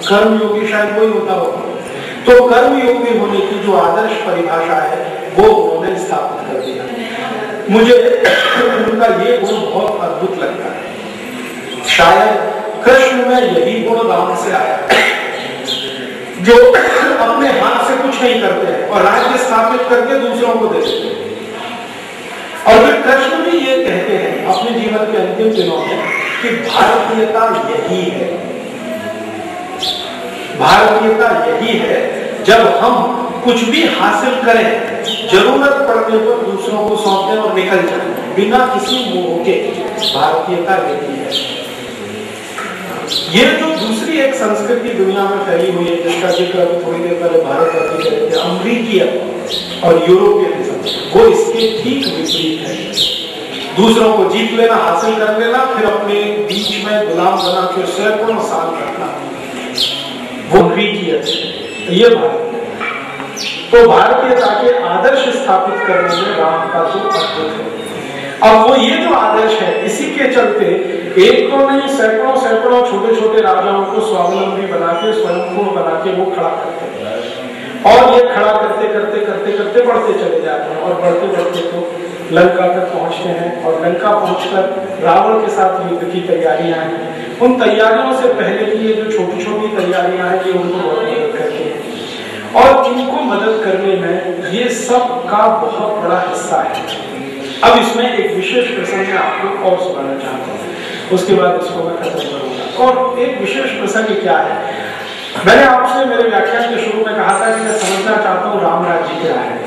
[SPEAKER 3] कर्म योगी शायद वही होता होगा। तो कर्म योगी होने की जो आदर्श परिभाषा है वो उन्होंने स्थापित कर दिया। मुझे उनका ये गुण बहुत अद्भुत लगता है। शायद कृष्ण में यही गुण राम से आया, जो अपने हाथ से कुछ नहीं करते हैं और राज्य स्थापित करके दूसरों को दे देते हैं। और फिर कृष्ण भी ये कहते हैं अपने जीवन के अंतिम दिनों में कि भारतीयता यही है, भारतीयता यही है जब हम कुछ भी हासिल करें, जरूरत पड़ने पर दूसरों को सौंप दें और निकल जाए बिना किसी मोह के। भारतीयता यही है। ये जो दूसरी एक संस्कृति दुनिया में फैली हुई है, जिसका जिक्र अभी थोड़ी देर पहले भारत करते थे, अमेरिकी और यूरोपियनिज्म, वो इसके ठीक विपरीत है। दूसरों को जीत लेना, हासिल कर लेना, फिर अपने बीच में गुलाम बना के सैकड़ों साल रखना, वो अमेरिकी ये भारत। तो भारतीयता के आदर्श स्थापित करने में राम का तो अद्भुत है। अब वो ये जो आदर्श है, इसी के चलते एक तो नहीं सैकड़ों सैकड़ों छोटे छोटे राजाओं को स्वावलंबी बना के, स्वयंपूर्ण बना के वो खड़ा करते हैं, और ये खड़ा करते करते करते करते बढ़ते चले जाते हैं, और बढ़ते बढ़ते तो लंका तक पहुंचते हैं, और लंका पहुंचकर रावण के साथ युद्ध की तैयारियां हैं। उन तैयारियों से पहले की ये जो छोटी छोटी तैयारियां हैं, ये उनको बहुत मदद करती हैं, और इनको मदद करने में ये सब का बहुत बड़ा हिस्सा है। अब इसमें एक विशेष प्रसंग मैं आपको और सुनाना चाहता हूँ, उसके बाद इसको मैं खत्म करूंगा। और एक विशेष प्रसंग क्या है, मैंने आपसे मेरे व्याख्यान के शुरू में कहा था कि मैं समझना चाहता हूँ राम राज्य क्या है,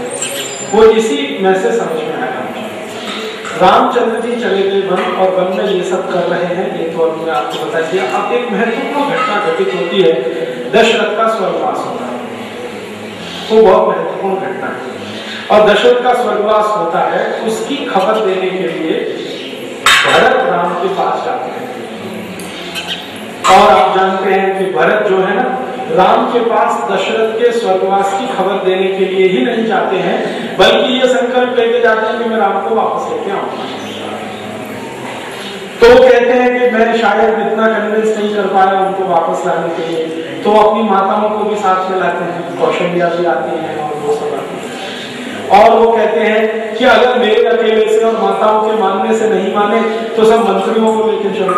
[SPEAKER 3] वो इसी में से समझ में आया। रामचंद्र जी चले गए वन, और वन में ये सब कर रहे हैं, ये तो मैंने आपको बता दिया। अब एक महत्वपूर्ण घटना घटित होती है, दशरथ का स्वर्गवास होता है, वो बहुत महत्वपूर्ण घटना है। और दशरथ का स्वर्गवास होता है, उसकी खबर देने के लिए भरत राम के पास जाते हैं। और आप जानते हैं कि भरत जो है ना, राम के पास दशरथ के स्वर्गवास की खबर देने के लिए ही नहीं जाते हैं, बल्कि ये संकल्प लेके जाते हैं कि मैं राम को वापस लेके आऊंगा। तो वो कहते हैं कि मैं शायद इतना कन्विंस नहीं कर पाया उनको वापस लाने के लिए, तो अपनी माताओं को भी साथ में लाते हैं, कौशल्या भी आती हैं और वो सब आते हैं। और वो कहते हैं कि अगर मेरे अकेले से और माताओं के मानने से नहीं माने तो सब मंत्रियों को लेकर चलो,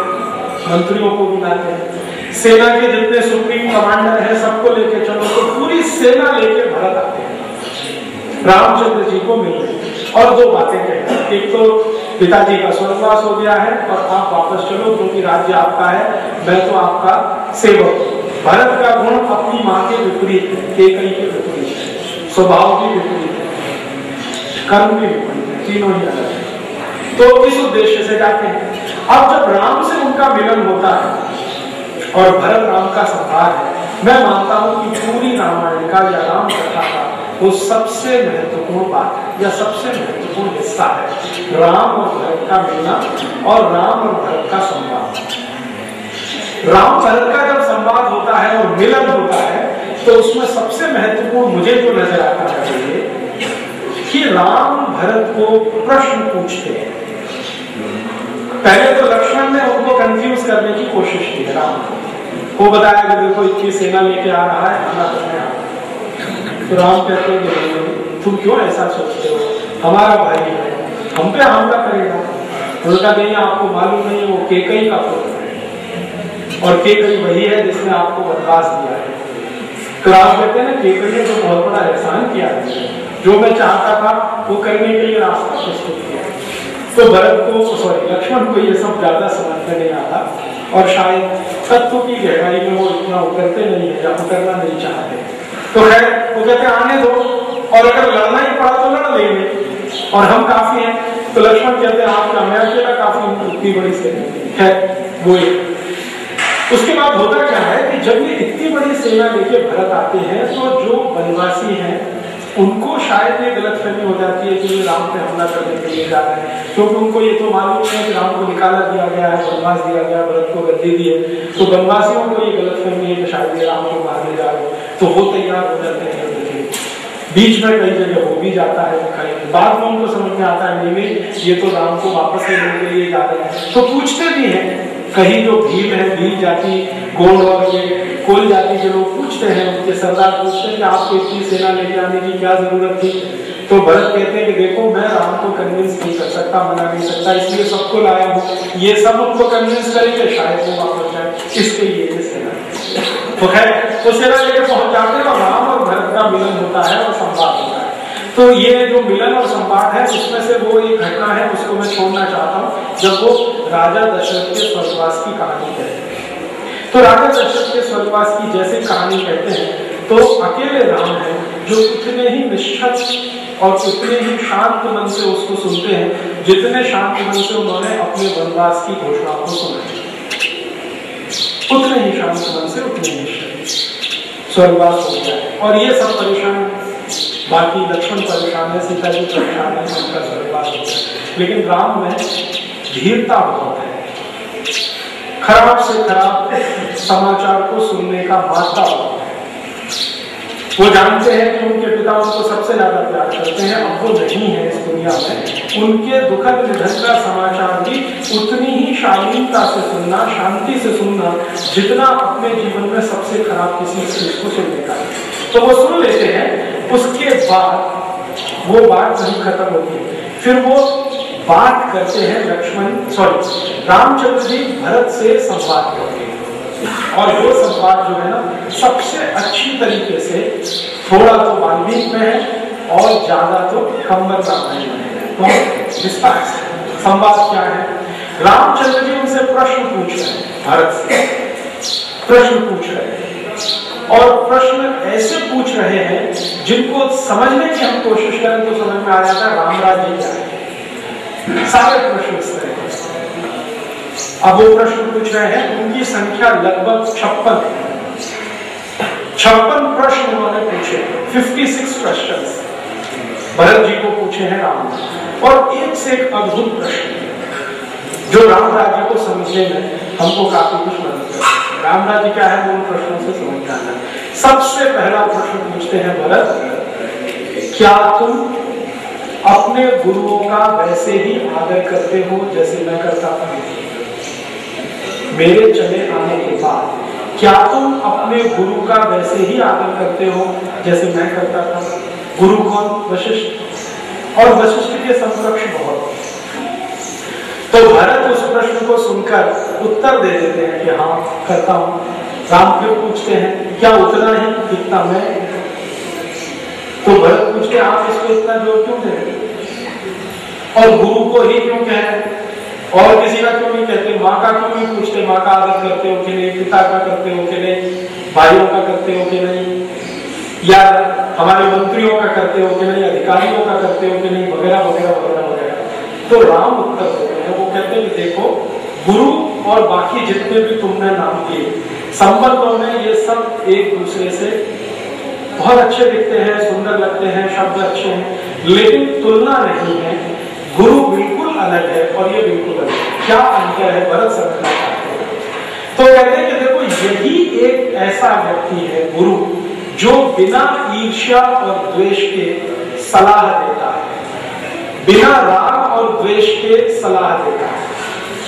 [SPEAKER 3] मंत्रियों को बुलाते हैं, सेना के जितने सुप्रीम कमांडर हैं सबको लेके चलो, तो पूरी सेना लेके भरत आते हैं रामचंद्र जी को मिलने। और दो बातें कहते हैं, एक तो पिताजी का स्वर्गवास हो गया है और आप वापस चलो क्योंकि राज्य आपका है, मैं तो आपका सेवक हूं। भरत का गुण अपनी माँ के विपरीत है, केकई के विपरीत है, स्वभाव के विपरीत है, कर्म के विपरीत है, तीनों ही अलग है। तो इस उद्देश्य से जाते हैं। अब जब राम से उनका मिलन होता है और भरत राम का संवाद है, मैं मानता हूं कि पूरी रामायण का या राम कथा का वो सबसे महत्वपूर्ण बात है या सबसे महत्वपूर्ण हिस्सा है राम और भरत का मिलना और राम और भरत का संवाद। राम भरत का जब संवाद होता है और मिलन होता है तो उसमें सबसे महत्वपूर्ण मुझे जो नजर आता है कि राम भरत को प्रश्न पूछते हैं। पहले तो लक्ष्मण ने उनको कंफ्यूज करने की कोशिश की है राम को, वो बताया कि देखो इतनी सेना लेके आ रहा है, हमला करने आ रहा है। तो राम कहते हैं कि तुम क्यों ऐसा सोचते हो, हमारा भाई है, हम पे हमला करेगा। उनका नहीं, आपको मालूम नहीं है वो केकई का पुत्र है और केकई वही है जिसने आपको वनवास दिया है। तो राम कहते हैं ना केकई ने तो बहुत बड़ा एहसान किया है, जो मैं चाहता था वो करने के लिए रास्ता प्रस्तुत किया। तो भरत को लक्ष्मण को ये सब ज्यादा समझ में नहीं आता और शायद तत्व की गहराई में वो इतना उतरते नहीं है या उतरना नहीं चाहते। तो खैर वो कहते आने दो और अगर लड़ना ही पड़ा तो लड़ लेंगे और हम काफी हैं। तो लक्ष्मण कहते हैं आप मैं अकेला काफी हूं, इतनी बड़ी सेना है वो। उसके बाद होता क्या है कि जब ये इतनी बड़ी सेना लेके भरत आते हैं तो जो वनवासी हैं उनको शायद ये गलतफहमी हो जाती है कि ये राम पे हमला करने के लिए जा रहे हैं, क्योंकि उनको ये तो मालूम नहीं है कि राम को निकाला दिया गया है, वनवास दिया गया, भरत को गद्दी दी है। तो वनवासियों को ये गलतफहमी है कि शायद ये राम को मारने जा रहे हैं, तो वो तैयार हो जाते हैं। बीच में कई जगह हो भी जाता है, बाद में उनको समझ में आता है नहीं ये तो राम को वापस लेने के लिए जा रहे हैं। तो पूछते भी हैं, कहीं जो भील है, भील जाति, गोंड और ये कोल जाति के लोग पूछते हैं, उनके सरदार पूछते हैं कि आपको इतनी सेना लेके आने की क्या जरूरत थी। तो भरत कहते हैं कि देखो मैं राम को कन्विंस नहीं कर सकता, मना नहीं सकता, इसलिए सबको लाया हूँ, ये सब उनको कन्विंस करेंगे शायद वो वापस जाए, इसके लिए सेना। तो खैर तो सेना लेके पहुंच जाते हैं और राम और भरत का मिलन होता है और संवाद होता है। तो ये जो मिलन और संवाद है उसमें से वो एक घटना है उसको मैं छोड़ना चाहता हूँ, जब वो राजा दशरथ के स्वर्गवास की कहानी कहते हैं। तो राजा दशरथ के स्वर्गवास की जैसे कहानी कहते हैं तो अकेले राम है जो उतने ही निष्ठा और उतने ही शांत मन से उसको सुनते हैं जितने शांत मन से उन्होंने अपने वनवास की घोषणा को सुना। उतने ही शांत मन से उतने ही स्वर्गवास हो गया। और ये सब परेशान, बाकी लक्ष्मण परेशान है, सीता जी परेशान है, उनका स्वर्गवास हो गया। लेकिन राम में धीरता बहुत है, खराब से खराब समाचार को सुनने का मात्रा होता है। वो जानते हैं कि उनके पिता उनको सबसे ज्यादा प्यार करते हैं, अब वो नहीं है इस दुनिया में, उनके दुखद निधन का समाचार भी उतनी ही शालीनता से सुनना, शांति से सुनना जितना अपने जीवन में सबसे खराब किसी चीज को सुनने का। तो वो सुन लेते हैं, उसके बाद वो बात नहीं खत्म होती, फिर वो बात करते हैं रामचंद्र जी भरत से संवाद करते हैं। और वो संवाद जो है ना सबसे अच्छी तरीके से, थोड़ा तो वाल्मीकि में है और ज्यादा तो कंबर रामायण में है। तो विस्तार से संवाद क्या है, रामचंद्र जी उनसे प्रश्न पूछ रहे हैं, भरत से प्रश्न पूछ रहे हैं और प्रश्न ऐसे पूछ रहे हैं जिनको समझने की हम कोशिश करें तो समझ में आ जाता है राम राज्य क्या है। सारे प्रश्न इस तरह के। अब वो प्रश्न पूछ रहे हैं, उनकी संख्या लगभग 56 प्रश्न उन्होंने पूछे, 56 क्वेश्चंस भरत जी को पूछे हैं राम ने। और एक से एक अद्भुत प्रश्न जो राम राज्य को समझने में हमको काफी कुछ मदद करता है। राम राज्य क्या है उन प्रश्नों से समझ में आता है। सबसे पहला प्रश्न पूछते हैं भरत, क्या तुम अपने गुरुओं का वैसे ही आदर करते हो जैसे मैं करता था? मेरे चले आने के बाद क्या तुम अपने गुरु का वैसे ही आदर करते हो जैसे मैं करता था? गुरु कौन? वशिष्ठ। और वशिष्ठ के समकक्ष बहुत। तो भरत उस प्रश्न को सुनकर उत्तर दे देते हैं कि हाँ करता हूं। राम फिर पूछते हैं क्या उतना ही कितना मैं? तो भरत पूछते आप इसको इतना जोर क्यों दे रहे और गुरु को ही क्यों कह रहे, और किसी का क्यों नहीं कहते? माँ का क्यों नहीं पूछते? माँ का आदर करते हो कि नहीं, पिता का करते हो कि नहीं, भाइयों का करते हो कि नहीं, या हमारे मंत्रियों का करते हो कि नहीं, अधिकारियों का करते हो कि नहीं, वगैरह वगैरह वगैरह वगैरह। तो राम उत्तर देते हैं, वो कहते हैं कि देखो गुरु और बाकी जितने भी तुमने नाम लिए संबंधों में ये सब एक दूसरे से बहुत अच्छे दिखते हैं, सुंदर लगते हैं, शब्द अच्छे हैं, लेकिन तुलना नहीं है। गुरु बिल्कुल अलग है और ये बिल्कुल अलग है। क्या अंतर है? भरत समझना चाहते हैं। तो कहते हैं कि देखो यही एक ऐसा व्यक्ति है गुरु जो बिना ईर्ष्या और द्वेष के सलाह देता है, बिना राग और द्वेष के सलाह देता है,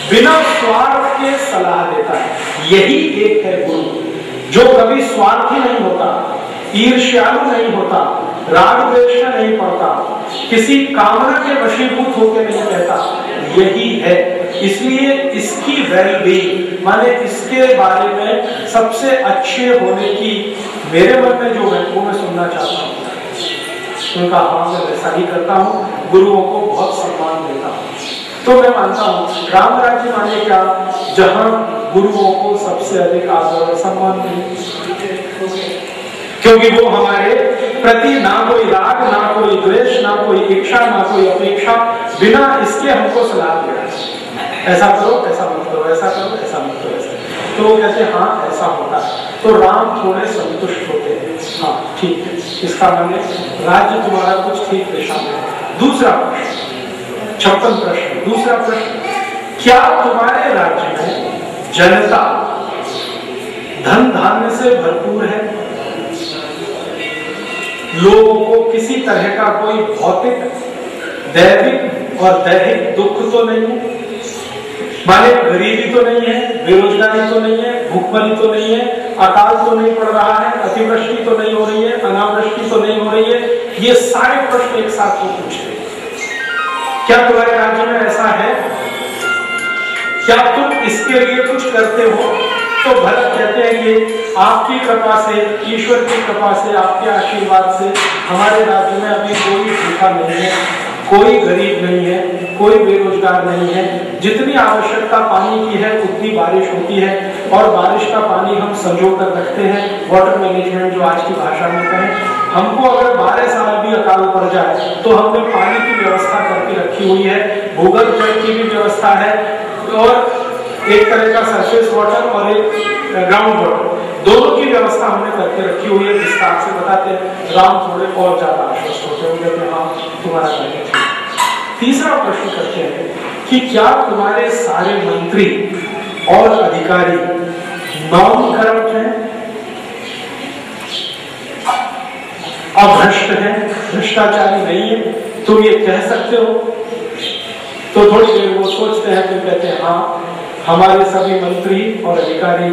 [SPEAKER 3] बिना स्वार्थ के सलाह देता है। यही एक है गुरु जो कभी स्वार्थी नहीं होता, ईर्ष्यालु नहीं होता, राग द्वेष में नहीं पड़ता, किसी कामना के वशीभूत होकर नहीं कहता। यही है। इसलिए इसकी वेलबींग माने इसके बारे में सबसे अच्छे होने की मेरे मन में जो है वो मैं सुनना चाहता हूँ। उनका हाँ मैं वैसा ही करता हूँ, गुरुओं को बहुत सम्मान देता हूँ। तो मैं मानता हूँ राम राज्य माने क्या? जहाँ गुरुओं को सबसे अधिक आदर और सम्मान मिले, क्योंकि वो हमारे प्रति ना कोई राग, ना कोई द्वेष, ना कोई इच्छा, ना कोई अपेक्षा, बिना इसके हमको सलाह दे रहे हैं ऐसा करो, ऐसा मत करो, ऐसा करो, ऐसा मत करो, ऐसा। तो वो कहते हैं हाँ ऐसा होता है। तो राम थोड़े संतुष्ट होते हैं, हाँ ठीक है, इसका माने राज्य तुम्हारा कुछ ठीक दिशा में है। दूसरा प्रश्न 56 प्रश्न। दूसरा प्रश्न, क्या तुम्हारे राज्य में जनता धन धान्य से भरपूर है? लोगों को किसी तरह का कोई भौतिक, दैविक और दैहिक दुख तो नहीं है? माने गरीबी तो नहीं है, बेरोजगारी तो नहीं है, भूखमरी तो नहीं है, अकाल तो नहीं पड़ रहा है, अतिवृष्टि तो नहीं हो रही है, अनावृष्टि तो नहीं हो रही है। ये सारे प्रश्न एक साथ वो पूछते हैं। क्या तुम्हारे राज्य में ऐसा है? क्या तुम इसके लिए कुछ करते हो? तो भरत कहते हैं कि आपकी कृपा से, ईश्वर की कृपा से, आपके आशीर्वाद से हमारे राज्य में अभी कोई भूखा नहीं है, कोई गरीब नहीं है, कोई बेरोजगार नहीं है। जितनी आवश्यकता पानी की है उतनी बारिश होती है और बारिश का पानी हम संजो कर रखते हैं। वाटर मैनेजमेंट जो आज की भाषा में कहें, हमको अगर 12 साल भी अकाल पड़ जाए तो हमने पानी की व्यवस्था करके रखी हुई है, भूगर्भ जल की भी व्यवस्था है और एक तरह का सरफेस वाटर और एक ग्राउंड वाटर, दोनों की व्यवस्था हमने करके रखी हुई है। विस्तार से बताते हैं। राम थोड़े और ज्यादा आश्वस्त होते हैं, कहते हैं हाँ तुम्हारा कार्य ठीक। तीसरा प्रश्न करते हैं कि क्या तुम्हारे सारे मंत्री और अधिकारी नॉन करप्ट हैं, अभ्रष्ट हैं, भ्रष्टाचारी नहीं है? तुम ये कह सकते हो? तो थोड़ी देर वो सोचते हैं, फिर कहते हैं हाँ हमारे सभी मंत्री और अधिकारी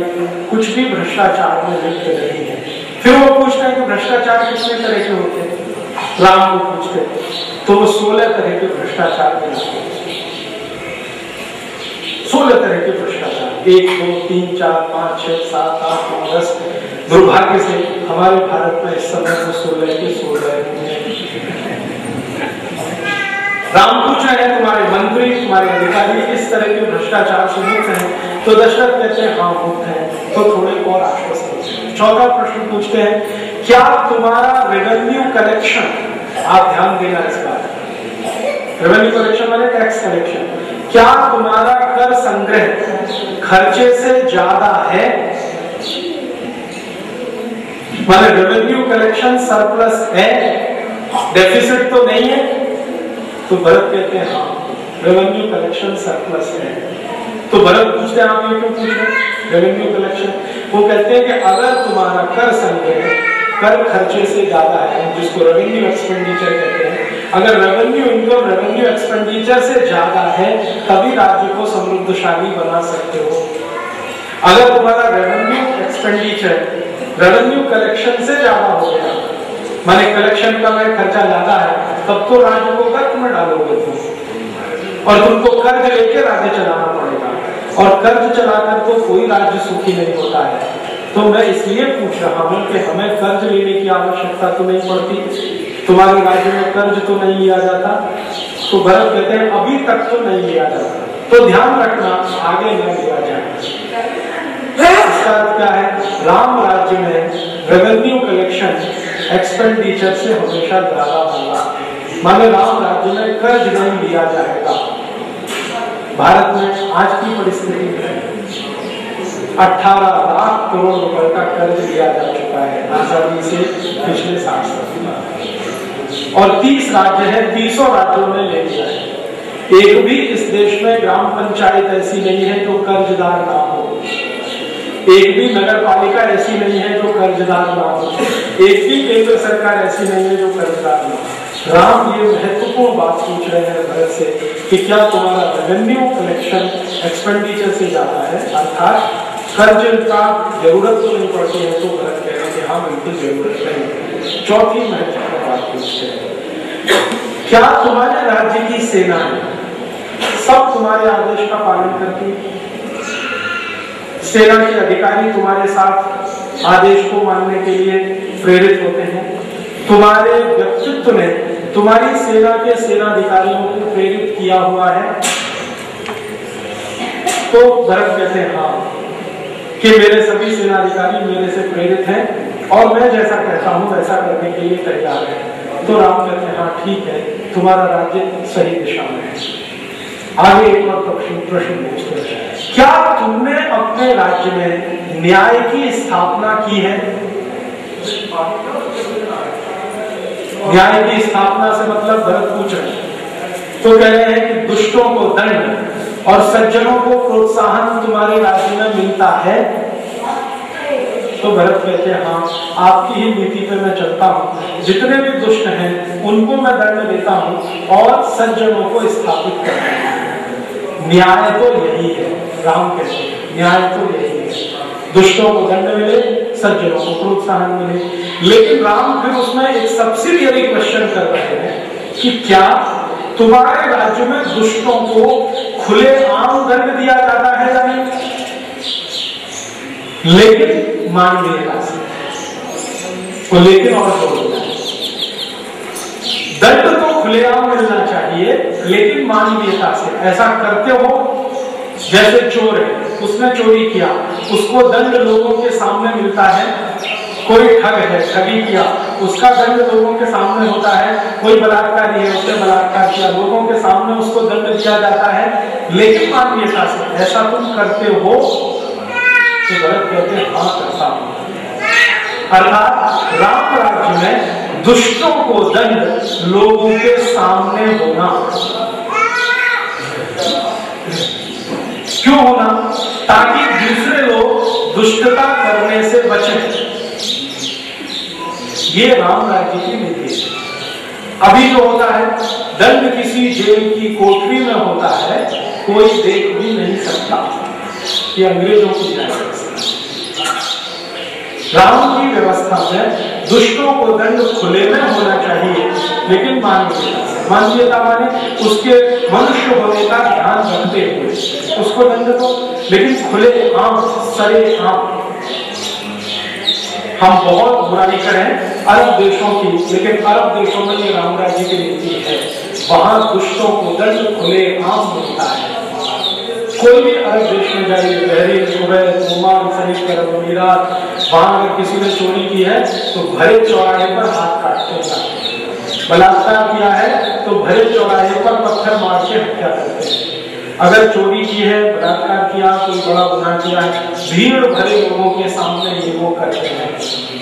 [SPEAKER 3] कुछ भी भ्रष्टाचार में लिप्त नहीं है। फिर वो पूछते हैं कि भ्रष्टाचार कितने तरह के होते हैं? राम को पूछते हैं तो वो 16 तरह के भ्रष्टाचार में लिप्त हैं। 16 तरह के भ्रष्टाचार, 1 2 3 4 5 6 7 8 9 10। दुर्भाग्य से हमारे भारत में इस समय वो 16 के 16 राम पूछ रहे हैं तुम्हारे मंत्री, तुम्हारे अधिकारी इस तरह के भ्रष्टाचार से मुक्त हैं? तो दशरथ कहते हैं हाँ मुक्त हैं। तो थोड़े और आश्वस्त होते हैं। चौथा प्रश्न पूछते हैं क्या तुम्हारा रेवेन्यू कलेक्शन, आप ध्यान देना इस बात, रेवेन्यू कलेक्शन माने टैक्स कलेक्शन, क्या तुम्हारा कर संग्रह खर्चे से ज्यादा है? माने रेवेन्यू कलेक्शन सरप्लस है, डेफिसिट तो नहीं है? तो भरत कहते हैं हाँ रेवेन्यू कलेक्शन सरप्लस है। तो भरत पूछते हैं आप ये क्यों पूछ रहे हैं रेवेन्यू कलेक्शन? वो कहते हैं कि अगर तुम्हारा कर संग्रह कर खर्चे से ज्यादा है, जिसको रेवेन्यू एक्सपेंडिचर कहते हैं, अगर रेवेन्यू इनकम रेवेन्यू एक्सपेंडिचर से ज्यादा है तभी राज्य को समृद्धशाली बना सकते हो। अगर तुम्हारा रेवेन्यू एक्सपेंडिचर रेवेन्यू कलेक्शन से ज्यादा हो गया, माने कलेक्शन का में खर्चा ज्यादा है तब तो राज्य को कर्ज में डालोगे तुम, और तुमको कर्ज लेके राज्य चलाना पड़ेगा, और कर्ज चलाकर तो कोई राज्य सुखी नहीं होता है। तो मैं इसलिए पूछ रहा हूँ कि हमें कर्ज लेने की आवश्यकता तो नहीं पड़ती, तुम्हारे राज्य में कर्ज तो नहीं लिया जाता। तो भरत कहते हैं अभी तक तो नहीं लिया जाता, तो ध्यान रखना आगे न लिया जाए। इसका अर्थ क्या है? राम राज्य में रेवेन्यू कलेक्शन एक्सपेंडिचर से हमेशा ज्यादा होगा, माने राम राज्य में कर्ज नहीं लिया जाएगा। भारत में आज की परिस्थिति में 18 लाख करोड़ रुपए का कर्ज लिया जा चुका है आजादी से पिछले 60 साल, और 30 राज्य है, 30 राज्यों ने ले लिया है। एक भी इस देश में ग्राम पंचायत ऐसी नहीं है जो कर्जदार ना हो, एक भी नगर पालिका ऐसी नहीं है जो कर्जदार ना हो, एक भी केंद्र सरकार ऐसी नहीं है जो कर्जदार ना हो। राम ये महत्वपूर्ण बात पूछ रहे हैं भारत से कि क्या तुम्हारा रेवेन्यू कलेक्शन एक्सपेंडिचर से ज्यादा है, अर्थात कर्ज का जरूरत तो नहीं पड़ती है। तो भारत कह रहे हैं कि हाँ बिल्कुल जरूरत नहीं। चौथी महत्वपूर्ण बात पूछते हैं, क्या तुम्हारे राज्य की सेना सब तुम्हारे आदेश का पालन करती है? सेना के अधिकारी तुम्हारे साथ आदेश को मानने के लिए प्रेरित होते हैं? तुम्हारे व्यक्तित्व ने तुम्हारी सेना के सेनाधिकारियों को प्रेरित किया हुआ है? तो भरत कहते हैं हाँ, कि मेरे सभी सेनाधिकारी मेरे से प्रेरित हैं और मैं जैसा कहता हूं वैसा करने के लिए तैयार है। तो राम कहते हैं हाँ ठीक है, तुम्हारा राज्य सही दिशा में है। आगे एक और प्रश्न पूछते हैं, क्या तुमने अपने राज्य में न्याय की स्थापना की है? न्याय की स्थापना से मतलब भरत पूछ रहे हैं, तो कह रहे हैं कि दुष्टों को दंड और सज्जनों को प्रोत्साहन तुम्हारे राज्य में मिलता है? तो भरत कहते हैं हाँ, आपकी ही नीति पे मैं चलता हूँ, जितने भी दुष्ट हैं उनको मैं दंड देता हूँ और सज्जनों को स्थापित करता हूँ। न्याय तो यही है, राम कहते हैं न्याय तो यही है, दुष्टों को दंड मिले, सज्जनों को प्रोत्साहन मिले। लेकिन राम फिर उसमें एक सब्सिडियरी क्वेश्चन कर रहे हैं कि क्या तुम्हारे राज्य में दुष्टों को खुलेआम दंड दिया जाता है या नहीं? लेकिन मानवीयता से, तो लेकिन और दंड तो खुलेआम मिलना चाहिए लेकिन मानवीयता से। ऐसा करते हो जैसे चोर है, उसने चोरी किया, उसको दंड लोगों के सामने मिलता है। कोई ठग है, ठगी किया, उसका दंड लोगों के सामने होता है। कोई बलात्कारी है, उसने बलात्कार किया, लोगों के सामने उसको दंड दिया जाता है लेकिन मानवीयता से। ऐसा तुम करते हो? तो भरत कहते हैं हाँ करता हूं। अर्थात राम राज्य में दुष्टों को दंड लोगों के सामने होना। क्यों होना? ताकि दूसरे लोग दुष्टता करने से बचें। ये राम राज्य की नीति है। अभी जो होता है दंड किसी जेल की कोठरी में होता है, कोई देख भी नहीं सकता। ये अंग्रेजों की व्यवस्था। राम की व्यवस्था में दुष्टों को दंड खुले में होना चाहिए लेकिन मानवीयता माने उसके मनुष्य होने का ध्यान रखते हुए उसको दंड दो, लेकिन खुले आम सरे आम। हम बहुत बुराई करें अरब देशों की, लेकिन अरब देशों में ये राम राज्य की नीति है, वहां दुष्टों को दंड खुले आम मिलता है। कोई भी अरब देश में जाइए, बहरीन, कुवैत, ओमान, संयुक्त अरब अमीरात, वहां अगर किसी ने चोरी की है तो भरे चौराहे पर हाथ काटते हैं। बलात्कार किया है तो भरे चौराहे पर पत्थर मार के हत्या करते हैं। अगर चोरी की है, बलात्कार किया, कोई बड़ा गुनाह किया है, भीड़ भरे लोगों के सामने ये वो करते हैं।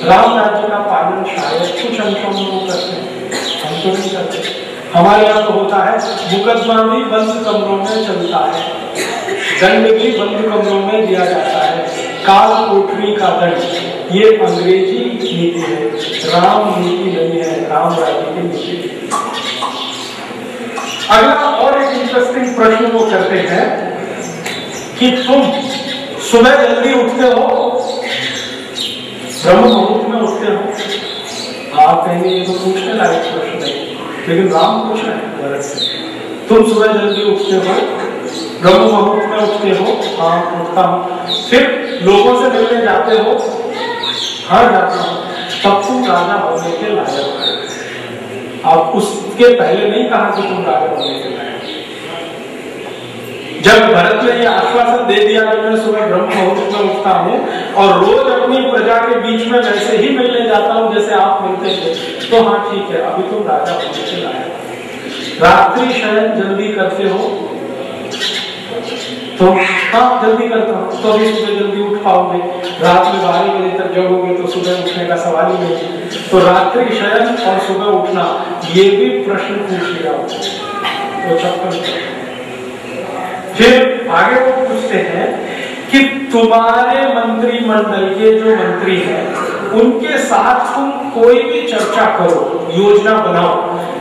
[SPEAKER 3] राम राज्य का पालन शायद कुछ अंशों में वो करते हैं, हम तो नहीं करते। हमारे यहाँ तो होता है मुकदमा भी बंद कमरों में चलता है, दंड भी बंद कमरों में दिया जाता है, काल कोठरी का दंड। ये अंग्रेजी नीति है, राम नीति नहीं है, राम राज्य की नीति। अगला और एक इंटरेस्टिंग प्रश्न वो करते हैं कि तुम सुबह जल्दी उठते हो, ब्रह्म मुहूर्त में उठते हो? आप कहेंगे ये तो पूछने लायक प्रश्न है। लेकिन राम पूछ रहे हैं भरत से, तुम सुबह जल्दी उठते हो, ब्रह्म मुहूर्त में उठते हो? हाँ उठता हूँ। फिर लोगों से मिलने जाते हो? हाँ जाता हूँ। तब तुम राजा होने के लायक हो। अब उसके पहले नहीं कहा कि तुम राजा होने के लायक। जब भरत ने ये आश्वासन दे दिया कि मैं सुबह ब्रह्म मुहूर्त में उठता हूँ और रोज अपनी प्रजा के बीच में वैसे ही मिलने जाता हूँ जैसे आप मिलते थे, तो हाँ ठीक है, अभी तुम राजा होने के लायक हो। रात्रि शयन जल्दी करते हो? तो हाँ जल्दी करता हूँ। तो अभी सुबह जल्दी उठ पाओगे? रात में 12 बजे तक जगोगे तो सुबह उठने का सवाल ही नहीं। तो रात्रि शयन और सुबह उठना, ये भी प्रश्न पूछ लिया। तो 56। फिर आगे वो पूछते हैं कि तुम्हारे मंत्रिमंडल के जो मंत्री हैं उनके साथ तुम कोई भी चर्चा करो, योजना बनाओ,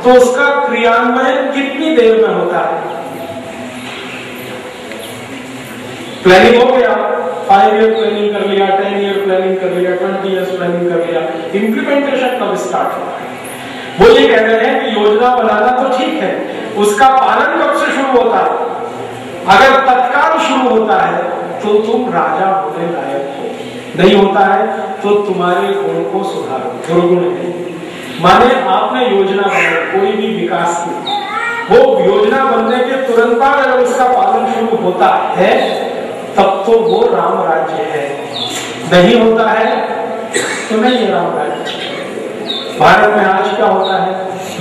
[SPEAKER 3] तो उसका क्रियान्वयन कितनी देर में होता है? प्लानिंग हो गया, 5 ईयर प्लानिंग कर लिया, 10 ईयर प्लानिंग कर लिया, 20 ईयर्स प्लानिंग कर लिया, इंप्लीमेंटेशन कब स्टार्ट होता है? वो ये कह रहे हैं कि योजना बनाना तो ठीक है, उसका पालन कब से शुरू होता है? अगर तत्काल शुरू होता है तो तुम राजा होने लायक हो, नहीं होता है तो तुम्हारे गुण को सुधारो, दुर्गुण है। माने आपने योजना बनाई कोई भी विकास की, वो योजना बनने के तुरंत बाद अगर उसका पालन शुरू होता है तब तो वो राम राज्य है, नहीं होता है तो नहीं है राम राज्य। भारत में आज क्या होता है,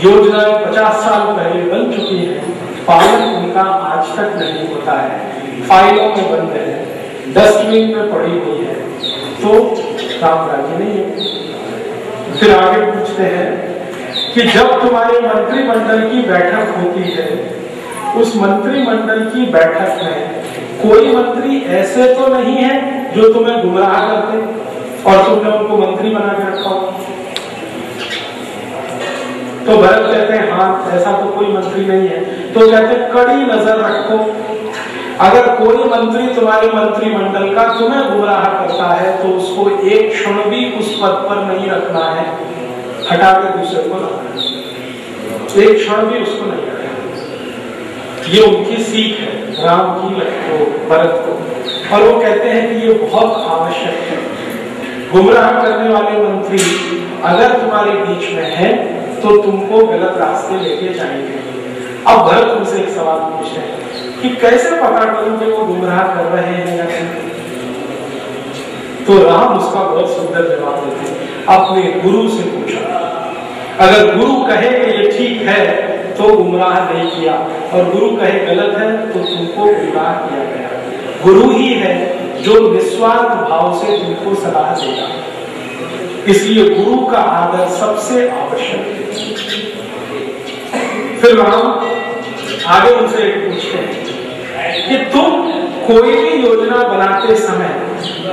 [SPEAKER 3] योजनाएं 50 साल पहले बन चुकी है, पालन उनका आज तक नहीं होता है, फाइलों में बंद है, डस्टबिन में पड़ी हुई है, तो राम राज्य नहीं है। फिर आगे पूछते हैं कि जब तुम्हारे मंत्रिमंडल की बैठक होती है, उस मंत्रिमंडल की बैठक में कोई मंत्री ऐसे तो नहीं है जो तुम्हें गुमराह करते और तुमने उनको मंत्री बना के रखा हो? तो भरत कहते हैं हाँ ऐसा तो कोई मंत्री नहीं है। तो कहते हैं कड़ी नजर रखो, अगर कोई मंत्री तुम्हारे मंत्रिमंडल का तुम्हें गुमराह करता है तो उसको एक क्षण भी उस पद पर नहीं रखना है, हटा के दूसरे को रखना है, एक क्षण भी उसको नहीं रखना। ये उनकी सीख है राम की को, भरत को, और वो कहते हैं कि ये बहुत आवश्यक है। गुमराह करने वाले मंत्री अगर तुम्हारे बीच में है तो तुमको गलत रास्ते लेके जाएंगे। अब भरत उनसे एक सवाल पूछते हैं कि कैसे पता करूं कि वो गुमराह कर रहे हैं या नहीं? तो राम उसका बहुत सुंदर जवाब देते हैं, अपने गुरु से पूछा। अगर गुरु कहे कि ये ठीक है तो गुमराह नहीं किया, और गुरु कहे गलत है तो तुमको गुमराह किया गया। गुरु ही है जो निस्वार्थ भाव से तुमको सलाह देगा, इसलिए गुरु का आदर सबसे आवश्यक है। फिर राम आगे उनसे एक पूछते हैं कि तुम कोई भी योजना बनाते समय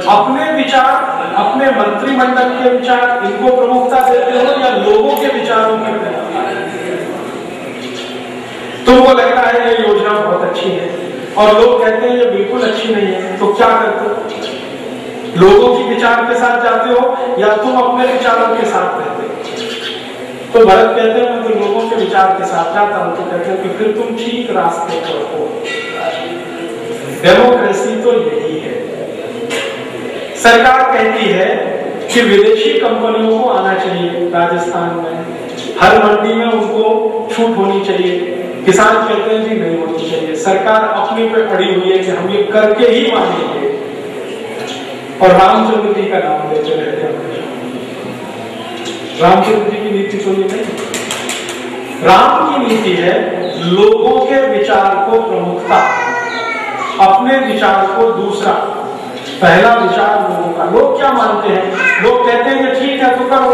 [SPEAKER 3] अपने विचार, अपने मंत्रिमंडल के विचार, इनको प्रमुखता देते हो या लोगों के विचारों की प्रमुखता? तुमको लगता है ये योजना बहुत अच्छी है और लोग कहते हैं ये बिल्कुल अच्छी नहीं है, तो क्या करते हो? लोगों के विचार के साथ जाते हो या तुम अपने विचारों के साथ रहते हो? तो भरत कहते हैं मैं तो लोगों के विचार के साथ जाता हूं। तो कहते हैं कि फिर तुम ठीक रास्ते पर हो। डेमोक्रेसी तो यही है। सरकार कहती है कि विदेशी कंपनियों को आना चाहिए राजस्थान में, हर मंडी में उनको छूट होनी चाहिए। किसान कहते हैं जी नहीं होनी चाहिए। सरकार अपने पे अड़ी हुई है कि हम ये करके ही मानेंगे, और रामचंद्र जी का नाम लेते रहते हैं। रामचंद्र जी की नीति तो ये नहीं। राम की नीति है लोगों के विचार को प्रमुखता, अपने विचार को दूसरा, पहला विचार लोगों का। लोग क्या मानते हैं? लोग कहते हैं कि ठीक है तो करो,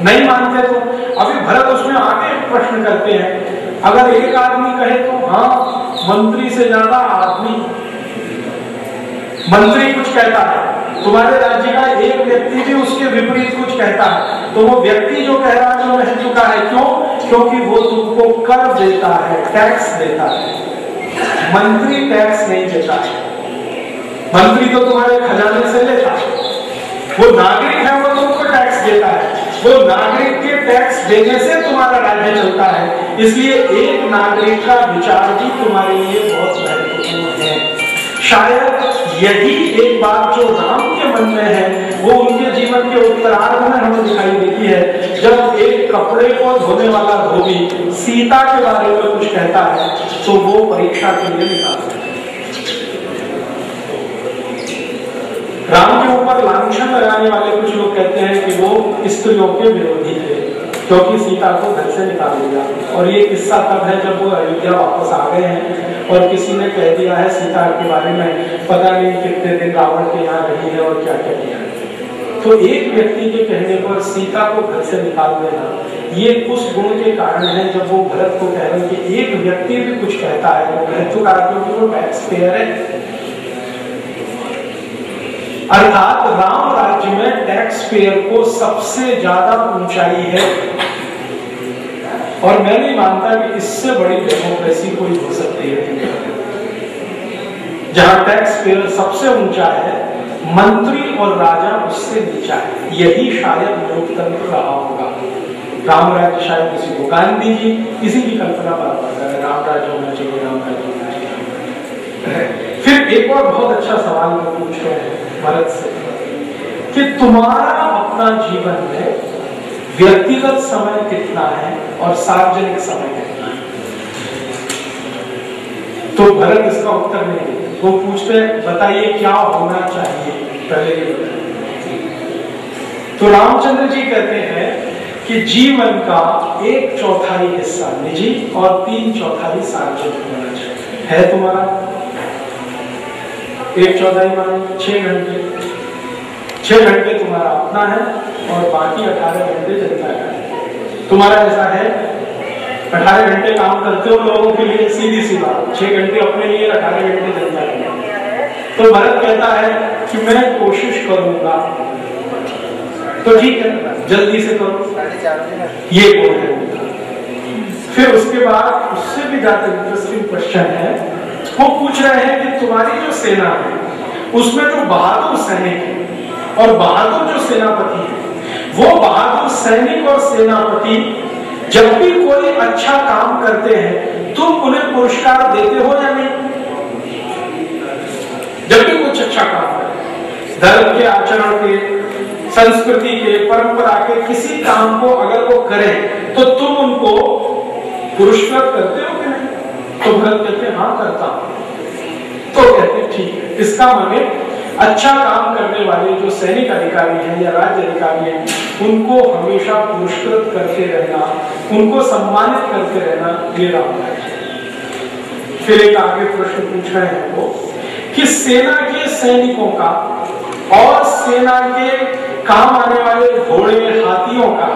[SPEAKER 3] नहीं मानते तो। अभी भरत उसमें आगे प्रश्न करते हैं, अगर एक आदमी कहे तो हाँ, मंत्री से ज्यादा आदमी, मंत्री कुछ कहता है, तुम्हारे राज्य का एक व्यक्ति भी उसके विपरीत कुछ कहता है, तो वो व्यक्ति जो कह रहा है वो महत्व का है। क्यों? क्योंकि वो तुमको कर देता है, टैक्स देता है। मंत्री टैक्स नहीं देता है, मंत्री तो तुम्हारे खजाने से लेता है। वो नागरिक है, वो तुमको टैक्स देता है। वो नागरिक के टैक्स देने से तुम्हारा राज्य चलता है। इसलिए एक नागरिक का विचार भी तुम्हारे लिए बहुत महत्वपूर्ण है। शायद यही एक बात जो राम के मन में है वो उनके जीवन के उत्तरार्ध में हमें दिखाई देती है। जब एक कपड़े को धोने वाला धोबी सीता के बारे में कुछ कहता है तो वो परीक्षा के लिए निकालता है। राम के ऊपर लांछन लगाने वाले कुछ लोग कहते हैं कि वो स्त्रियों के विरोधी थे क्योंकि सीता को घर से निकाल दिया। और ये किस्सा तब है जब वो अयोध्या वापस आ गए हैं और किसी ने कह दिया है सीता के बारे में पता नहीं कितने दिन रावण के यहाँ रही है और क्या क्या किया है। तो एक व्यक्ति के कहने पर सीता को घर से निकाल देना ये उस गुण के कारण है। जब वो भरत को कह रहे हैं कि एक व्यक्ति भी कुछ कहता है वो महत्व का क्योंकि वो टैक्स पेयर है। अर्थात राम राज्य में टैक्स पेयर को सबसे ज्यादा ऊंचाई है और मैं नहीं मानता कि इससे बड़ी डेमोक्रेसी कोई हो सकती है। जहां टैक्स पेयर सबसे ऊंचा है, मंत्री और राजा उससे नीचा है। यही शायद लोकतंत्र रहा होगा। राम राज्य शायद किसी को गांधी जी किसी की कल्पना बराबर कर राम राज्य होना चाहिए, राम राज्य होना चाहिए। फिर एक और बहुत अच्छा सवाल वो पूछ रहे हैं भरत से कि तुम्हारा अपना जीवन में व्यक्तिगत समय कितना है और सार्वजनिक समय कितना है। तो भरत इसका उत्तर नहीं देते। वो पूछते बताइए क्या होना चाहिए, पहले ये बताइए। तो रामचंद्र जी कहते हैं कि जीवन का 1/4 हिस्सा निजी और 3/4 सार्वजनिक होना चाहिए। है तुम्हारा 1/4 माने 6 घंटे, 6 घंटे तुम्हारा अपना है और बाकी 18 घंटे जनता का है। तुम्हारा ऐसा है 18 घंटे काम करते हो लोगों के लिए, सीधी सी बात, 6 घंटे अपने लिए, 18 घंटे जनता के लिए। तो भरत कहता है कि मैं कोशिश करूंगा। तो ठीक है जल्दी से करो, ये बोल रहे हैं। फिर उसके बाद उससे भी ज्यादा इंटरेस्टिंग क्वेश्चन है, वो पूछ रहे हैं कि तुम्हारी जो सेना है उसमें जो बहादुर सैनिक है और बहादुर जो सेनापति है, वो बहादुर सैनिक और सेनापति जब भी कोई अच्छा काम करते हैं तुम उन्हें पुरस्कार देते हो या नहीं। जब भी कुछ अच्छा काम करे, धर्म के, आचरण के, संस्कृति के, परंपरा के किसी काम को अगर वो करें तो तुम उनको पुरस्कृत करते हो कि नहीं। तो भरत कहते हैं हाँ करता हूं। तो कहते हैं ठीक है, इसका माने अच्छा काम करने वाले जो सैनिक अधिकारी हैं या राज्य अधिकारी हैं उनको हमेशा पुरस्कृत करते रहना, उनको सम्मानित करते रहना, ये राम राज्य। फिर एक आगे प्रश्न पूछ रहे हैं वो कि सेना के सैनिकों का और सेना के काम आने वाले घोड़े, हाथियों का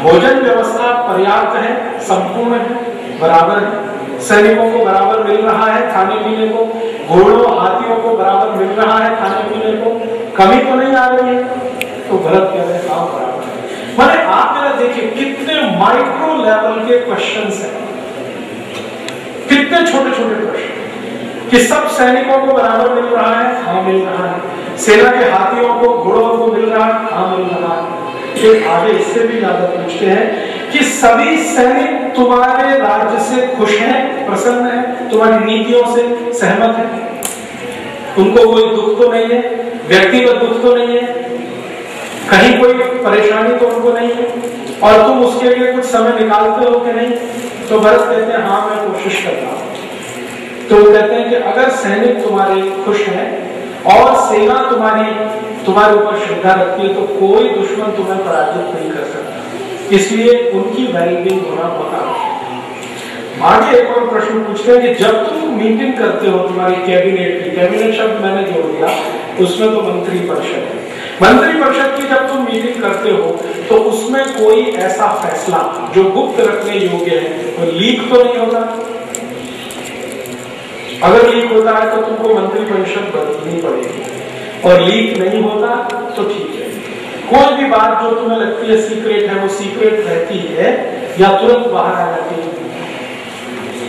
[SPEAKER 3] भोजन व्यवस्था पर्याप्त है, संपूर्ण है, बराबर है। सैनिकों को बराबर मिल रहा है खाने पीने को, घोड़ों हाथियों को बराबर मिल रहा है खाने पीने को, कमी तो नहीं आ रही है। तो भरत कह रहे हैं हाँ बराबर है। माने आप मेरा देखिए कितने माइक्रो लेवल के क्वेश्चंस हैं, कितने छोटे छोटे प्रश्न कि सब सैनिकों को बराबर मिल रहा है, हाँ मिल रहा है। सेना के हाथियों को, घोड़ों को मिल रहा है, हाँ मिल रहा है। फिर आगे इससे भी ज्यादा पूछते हैं कि सभी सैनिक तुम्हारे राज्य से खुश हैं, प्रसन्न हैं, तुम्हारी नीतियों से सहमत हैं, उनको कोई दुख तो नहीं है, व्यक्तिगत दुख तो नहीं है, कहीं कोई परेशानी तो उनको नहीं है, और तुम उसके लिए कुछ समय निकालते हो कि नहीं। तो भरत कहते हैं हाँ मैं कोशिश कर रहा हूं। तो वो कहते हैं कि अगर सैनिक तुम्हारे खुश हैं और सेना तुम्हारे ऊपर श्रद्धा रखती है तो कोई दुश्मन तुम्हें पराजित नहीं कर सकता। इसलिए उनकी वेलबींग होना बहुत आवश्यक। आगे एक और प्रश्न पूछते हैं कि जब तुम मीटिंग करते हो तुम्हारी कैबिनेट की, कैबिनेट शब्द मैंने जोड़ दिया, उसमें तो मंत्री परिषद है, मंत्री परिषद की जब तुम मीटिंग करते हो तो उसमें कोई ऐसा फैसला जो गुप्त रखने योग्य है तो लीक तो नहीं होता। अगर लीक होता है तो तुमको मंत्री परिषद बदलनी पड़ेगी, और लीक नहीं होता तो ठीक है। कोई भी बात जो तुम्हें लगती है सीक्रेट है वो सीक्रेट रहती है या तुरंत बाहर आ जाती है,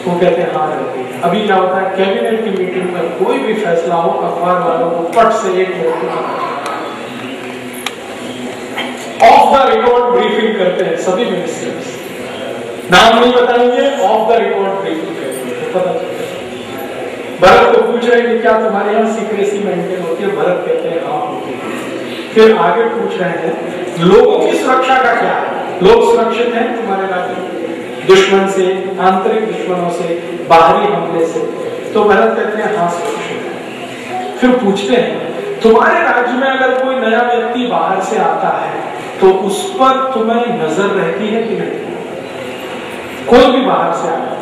[SPEAKER 3] वो कहते हैं हाँ रहती है। अभी क्या होता है कैबिनेट की मीटिंग में कोई भी फैसला हो अखबार वालों को पट से एक of the the record briefing करते हैं सभी मिनिस्टर्स, नाम नहीं बताएंगे, ऑफ द रिकॉर्ड ब्रीफिंग करेंगे तो पता चलता है। भरत को पूछ रहे हैं कि क्या तुम्हारे यहाँ सीक्रेसी मेंटेन होती है? भरत कहते हैं हाँ होती है। फिर आगे पूछ रहे हैं लोगों की सुरक्षा का क्या है, लोग सुरक्षित हैं तुम्हारे राज्य में दुश्मन से, आंतरिक दुश्मनों से, बाहरी हमले से? तो भरत कहते हैं हाँ सुरक्षित है। फिर पूछते हैं तुम्हारे राज्य में अगर कोई नया व्यक्ति बाहर से आता है तो उस पर तुम्हें नजर रहती है कि नहीं? कोई भी बाहर से आया,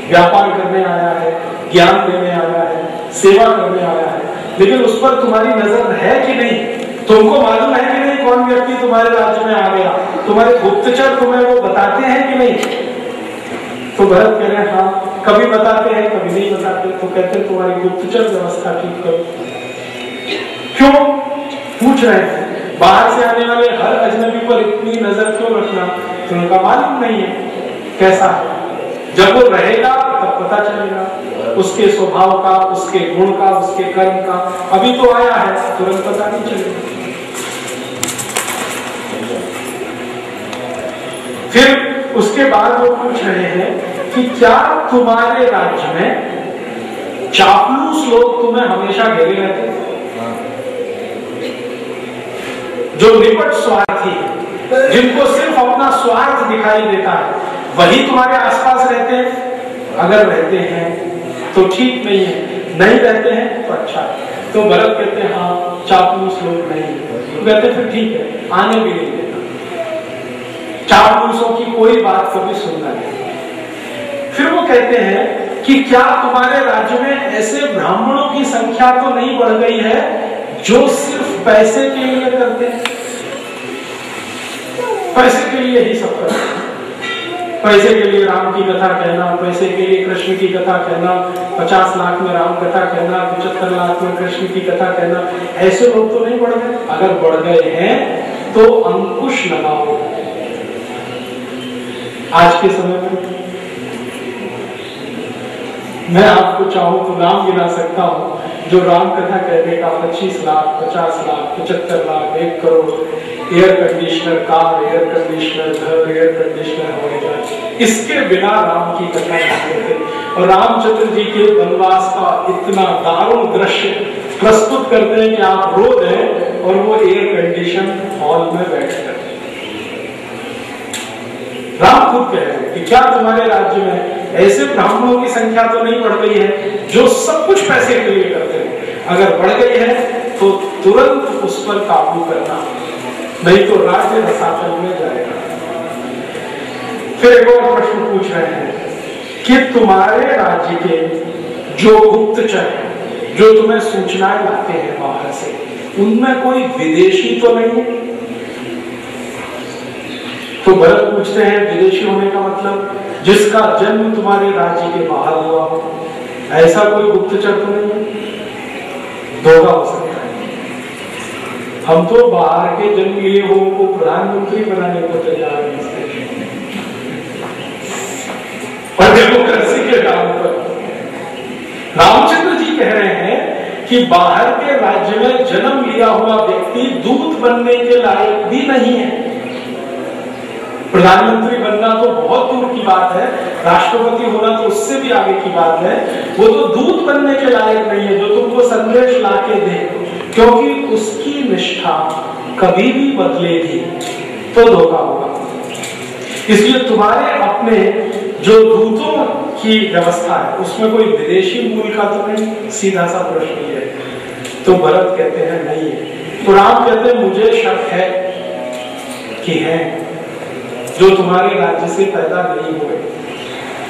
[SPEAKER 3] व्यापार करने आया है, ज्ञान देने आया है, सेवा करने आया है, लेकिन उस पर तुम्हारी नजर है कि नहीं? तुमको मालूम है कि नहीं कौन व्यक्ति तुम्हारे राज्य में आ गया? तुम्हारे गुप्तचर तुम्हें वो बताते हैं कि नहीं? तो भरत कह रहे हैं हाँ, कभी बताते हैं कभी नहीं बताते। तो कहते हैं तुम्हारी गुप्तचर व्यवस्था ठीक करो। क्यों पूछ रहे हैं? बाहर से आने वाले हर अजनबी पर इतनी नजर क्यों रखना? तो उनका मालूम नहीं है कैसा है, जब वो रहेगा तब पता चलेगा उसके स्वभाव का, उसके गुण का, उसके कर्म का। अभी तो आया है, तुरंत पता नहीं चलेगा। फिर उसके बाद वो पूछ रहे हैं कि क्या तुम्हारे राज्य में चापलूस लोग तुम्हें हमेशा घेरे रहते हैं? जो निपट स्वार्थी है, जिनको सिर्फ अपना स्वार्थ दिखाई देता है, वही तुम्हारे आसपास रहते हैं? अगर रहते हैं तो ठीक नहीं है, नहीं रहते हैं तो अच्छा है। तो भरत कहते हैं हाँ चापलूस लोग नहीं। तो कहते फिर ठीक है, आने भी नहीं देना, चापलूसों की कोई बात कभी सुनना नहीं। फिर वो कहते हैं कि क्या तुम्हारे राज्य में ऐसे ब्राह्मणों की संख्या तो नहीं बढ़ गई है जो सिर्फ पैसे के लिए करते हैं? पैसे के लिए ही सब करते हैं, पैसे के लिए राम की कथा कहना, पैसे के लिए कृष्ण की कथा कहना, 50 लाख में राम कथा कहना, 75 लाख में कृष्ण की कथा कहना। ऐसे लोग तो नहीं बढ़ गए। अगर बढ़ गए हैं तो अंकुश लगाओ। आज के समय में मैं आपको चाहूं तो नाम गिना सकता हूं जो राम कथा कहने का 25 lakh, 50 lakh, 75 lakh, 1 crore air conditioner car, air conditioner घर, एयर कंडीशनर हवाई जहाज, इसके बिना राम की कथा नहीं करते। और रामचंद्र जी के वनवास का इतना दारुण दृश्य प्रस्तुत करते हैं कि आप रो दें, और वो एयर कंडीशन हॉल में बैठकर। राम खुद कह रहे हैं कि क्या तुम्हारे राज्य में ऐसे ब्राह्मणों की संख्या तो नहीं बढ़ गई है जो सब कुछ पैसे के लिए करते हैं? अगर बढ़ गई है तो तुरंत उस पर काबू करना, नहीं तो राज्य रसातल में जाएगा। फिर एक और प्रश्न पूछ रहे हैं कि तुम्हारे राज्य के जो गुप्तचर हैं, जो तुम्हें सूचनाएं लाते हैं बाहर से, उनमें कोई विदेशी तो नहीं है? तो भरत पूछते हैं विदेशी होने का मतलब जिसका जन्म तुम्हारे राज्य के बाहर हुआ हो, ऐसा कोई गुप्तचर तो नहीं है? धोखा हो सकता है। हम तो बाहर के जन्म लिए हो को प्रधानमंत्री बनाने को तैयार हैं, और डेमोक्रेसी के नाम पर। रामचंद्र जी कह रहे हैं कि बाहर के राज्य में जन्म लिया हुआ व्यक्ति दूत बनने के लायक भी नहीं है। प्रधानमंत्री बनना तो बहुत दूर की बात है, राष्ट्रपति होना तो उससे भी आगे की बात है। वो तो दूत बनने के लायक नहीं है जो तुमको संदेश लाके दे, क्योंकि उसकी निष्ठा कभी भी बदलेगी तो धोखा होगा। इसलिए तुम्हारे अपने जो दूतों की व्यवस्था है उसमें कोई विदेशी मूल का तो नहीं? सीधा सा प्रश्न है। तो भरत कहते हैं नहीं है। तो राम कहते हैं मुझे शक है कि है जो तुम्हारे राज्य से पैदा नहीं हुए।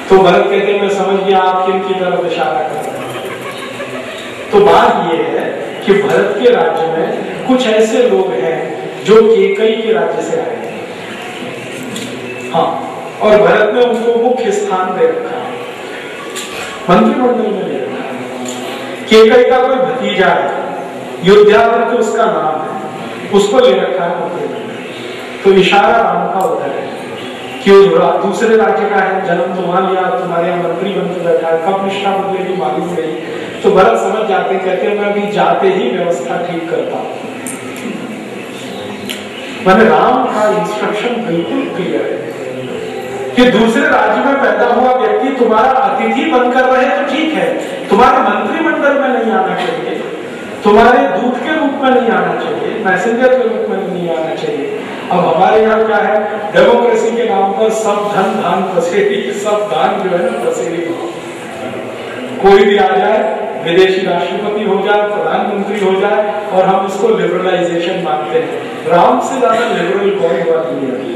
[SPEAKER 3] तो भरत कहते हैं मैं समझ गया आप किन की तरफ इशारा कर रहे हैं। तो बात यह है कि भरत के राज्य में कुछ ऐसे लोग हैं जो केकई के राज्य से आए हैं। हाँ, और भरत ने उनको मुख्य स्थान दे रखा है, मंत्रिमंडल में ले रखा है। केकई का कोई भतीजा है, युद्धावृत उसका नाम है, उसको ले रखा है मंत्रिमंडल। तो इशारा राम का उधर है कि दूसरे राज्य का है, जन्म तो वहां लिया, तुम्हारे यहाँ मंत्री बन के बैठा है, कब निष्ठा बदलेगी मालूम नहीं। तो भरत समझ जाते, कहते हैं मैं अभी जाते ही व्यवस्था ठीक करता हूं। मैंने राम का इंस्ट्रक्शन बिल्कुल क्लियर है कि दूसरे राज्य में पैदा हुआ व्यक्ति तुम्हारा अतिथि बनकर रहे तो ठीक है, तुम्हारे मंत्रिमंडल में नहीं आना चाहिए, तुम्हारे दूत के रूप में नहीं आना चाहिए, मैसेंजर के रूप में नहीं आना चाहिए। अब हमारे यहाँ क्या है, डेमोक्रेसी के नाम पर सब धन धान पसेरी, सब दान जो है ना पसेरी, कोई भी आ जाए, विदेशी राष्ट्रपति हो जाए, प्रधानमंत्री हो जाए, और हम इसको लिबरलाइजेशन मानते हैं। राम से ज्यादा लिबरल कौन हुआ दुनिया में?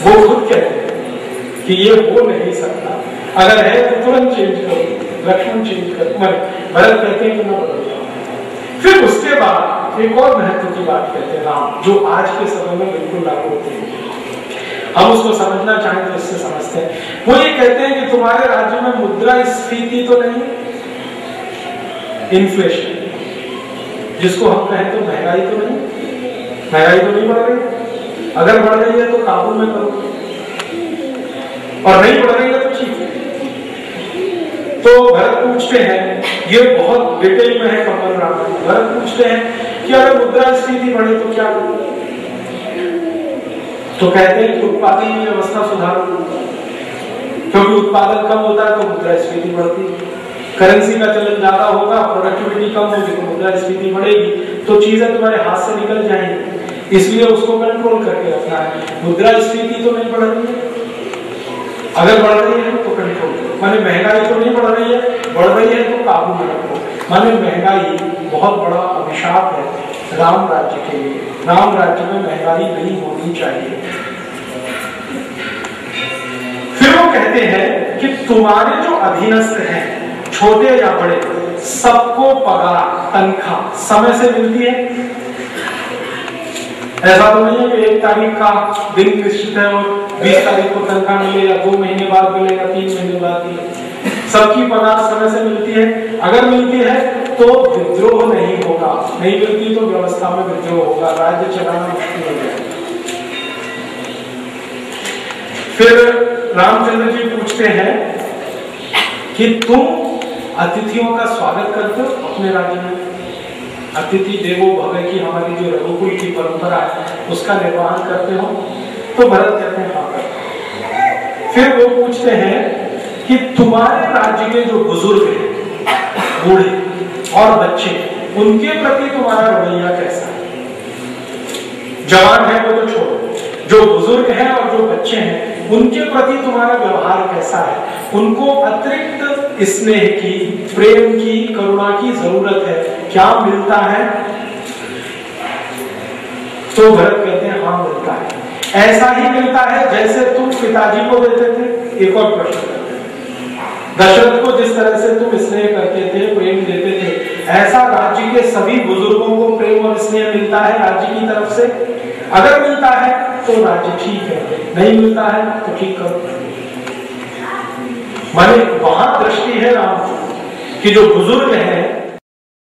[SPEAKER 3] वो खुद कहते हैं कि ये हो नहीं सकता, अगर है तो तुरंत चेंज करो, लक्ष्मण चेंज करो, भरत कहते हैं कि मैं बदल जाऊं। फिर उसके बाद एक और महत्व की बात कहते हैं राम, जो आज के समय में बिल्कुल लागू होती है, हम उसको समझना चाहें तो इससे समझते हैं। वो ये कहते हैं कि तुम्हारे राज्य में मुद्रास्फीति तो नहीं, इन्फ्लेशन जिसको हम कहें तो महंगाई तो नहीं बढ़ रही, अगर बढ़ रही है तो काबू में करो, और नहीं बढ़ रही है तो ठीक है। तो भरत पूछते हैं, ये बहुत डिटेल में है कमल राम, भरत पूछते हैं कि अगर मुद्रास्फीति बढ़े तो क्या करो? तो कहते हैं कि उत्पादन की व्यवस्था सुधारो, क्योंकि उत्पादन कम होता है तो मुद्रास्फीति बढ़ती है, करेंसी का चलन ज्यादा होगा, प्रोडक्टिविटी कम होगी तो मुद्रास्फीति बढ़ेगी, तो चीजें तुम्हारे हाथ से निकल जाएंगी, इसलिए उसको कंट्रोल करके रखना है। मुद्रास्फीति तो नहीं बढ़ रही है, अगर बढ़ रही है तो कंट्रोल करो, माने महंगाई तो नहीं बढ़ रही है, बढ़ रही है तो काबू में रखो। माने महंगाई बहुत बड़ा अभिशाप है राम राज्य के लिए, राम राज्य में महंगाई नहीं होनी चाहिए। फिर वो कहते हैं कि तुम्हारे जो अधीनस्थ हैं, छोटे या बड़े, सबको पगार तनख्वाह समय से मिलती है। ऐसा तो नहीं है कि 1 तारीख का दिन निश्चित है और 20 तारीख को तनख्वाह मिले, या 2 महीने बाद मिले, या 3 महीने बाद मिले। सबकी पगार समय से मिलती है, अगर मिलती है तो विद्रोह नहीं होगा, नहीं मिलती तो व्यवस्था में विद्रोह होगा, राज्य चलाना मुश्किल हो जाएगा। फिर रामचंद्र जी पूछते हैं कि तुम अतिथियों का स्वागत करते हो अपने राज्य में? अतिथि देवो भव की हमारी जो रघुकुल की परंपरा है उसका निर्वहन करते हो? तो भरत कहते हैं हाँ करते हैं। फिर वो पूछते हैं कि तुम्हारे राज्य के जो बुजुर्ग हैं, बूढ़े और बच्चे, उनके प्रति तुम्हारा रवैया कैसा है? जवान है वो तो छोड़ो, जो बुजुर्ग हैं और जो बच्चे हैं उनके प्रति तुम्हारा व्यवहार कैसा है? उनको अतिरिक्त स्नेह की, प्रेम की, करुणा की जरूरत है, क्या मिलता है? तो भरत कहते हैं हाँ मिलता है, ऐसा ही मिलता है जैसे तुम पिताजी को देते थे। एक और प्रश्न करते हैं, दशरथ को जिस तरह से तुम स्नेह करते थे, प्रेम देते थे, ऐसा राज्य के सभी बुजुर्गों को प्रेम और स्नेह मिलता है राज्य की तरफ से? अगर मिलता है तो राज्य ठीक है, नहीं मिलता है तो ठीक करो। माने वहां दृष्टि है राम की कि जो बुजुर्ग हैं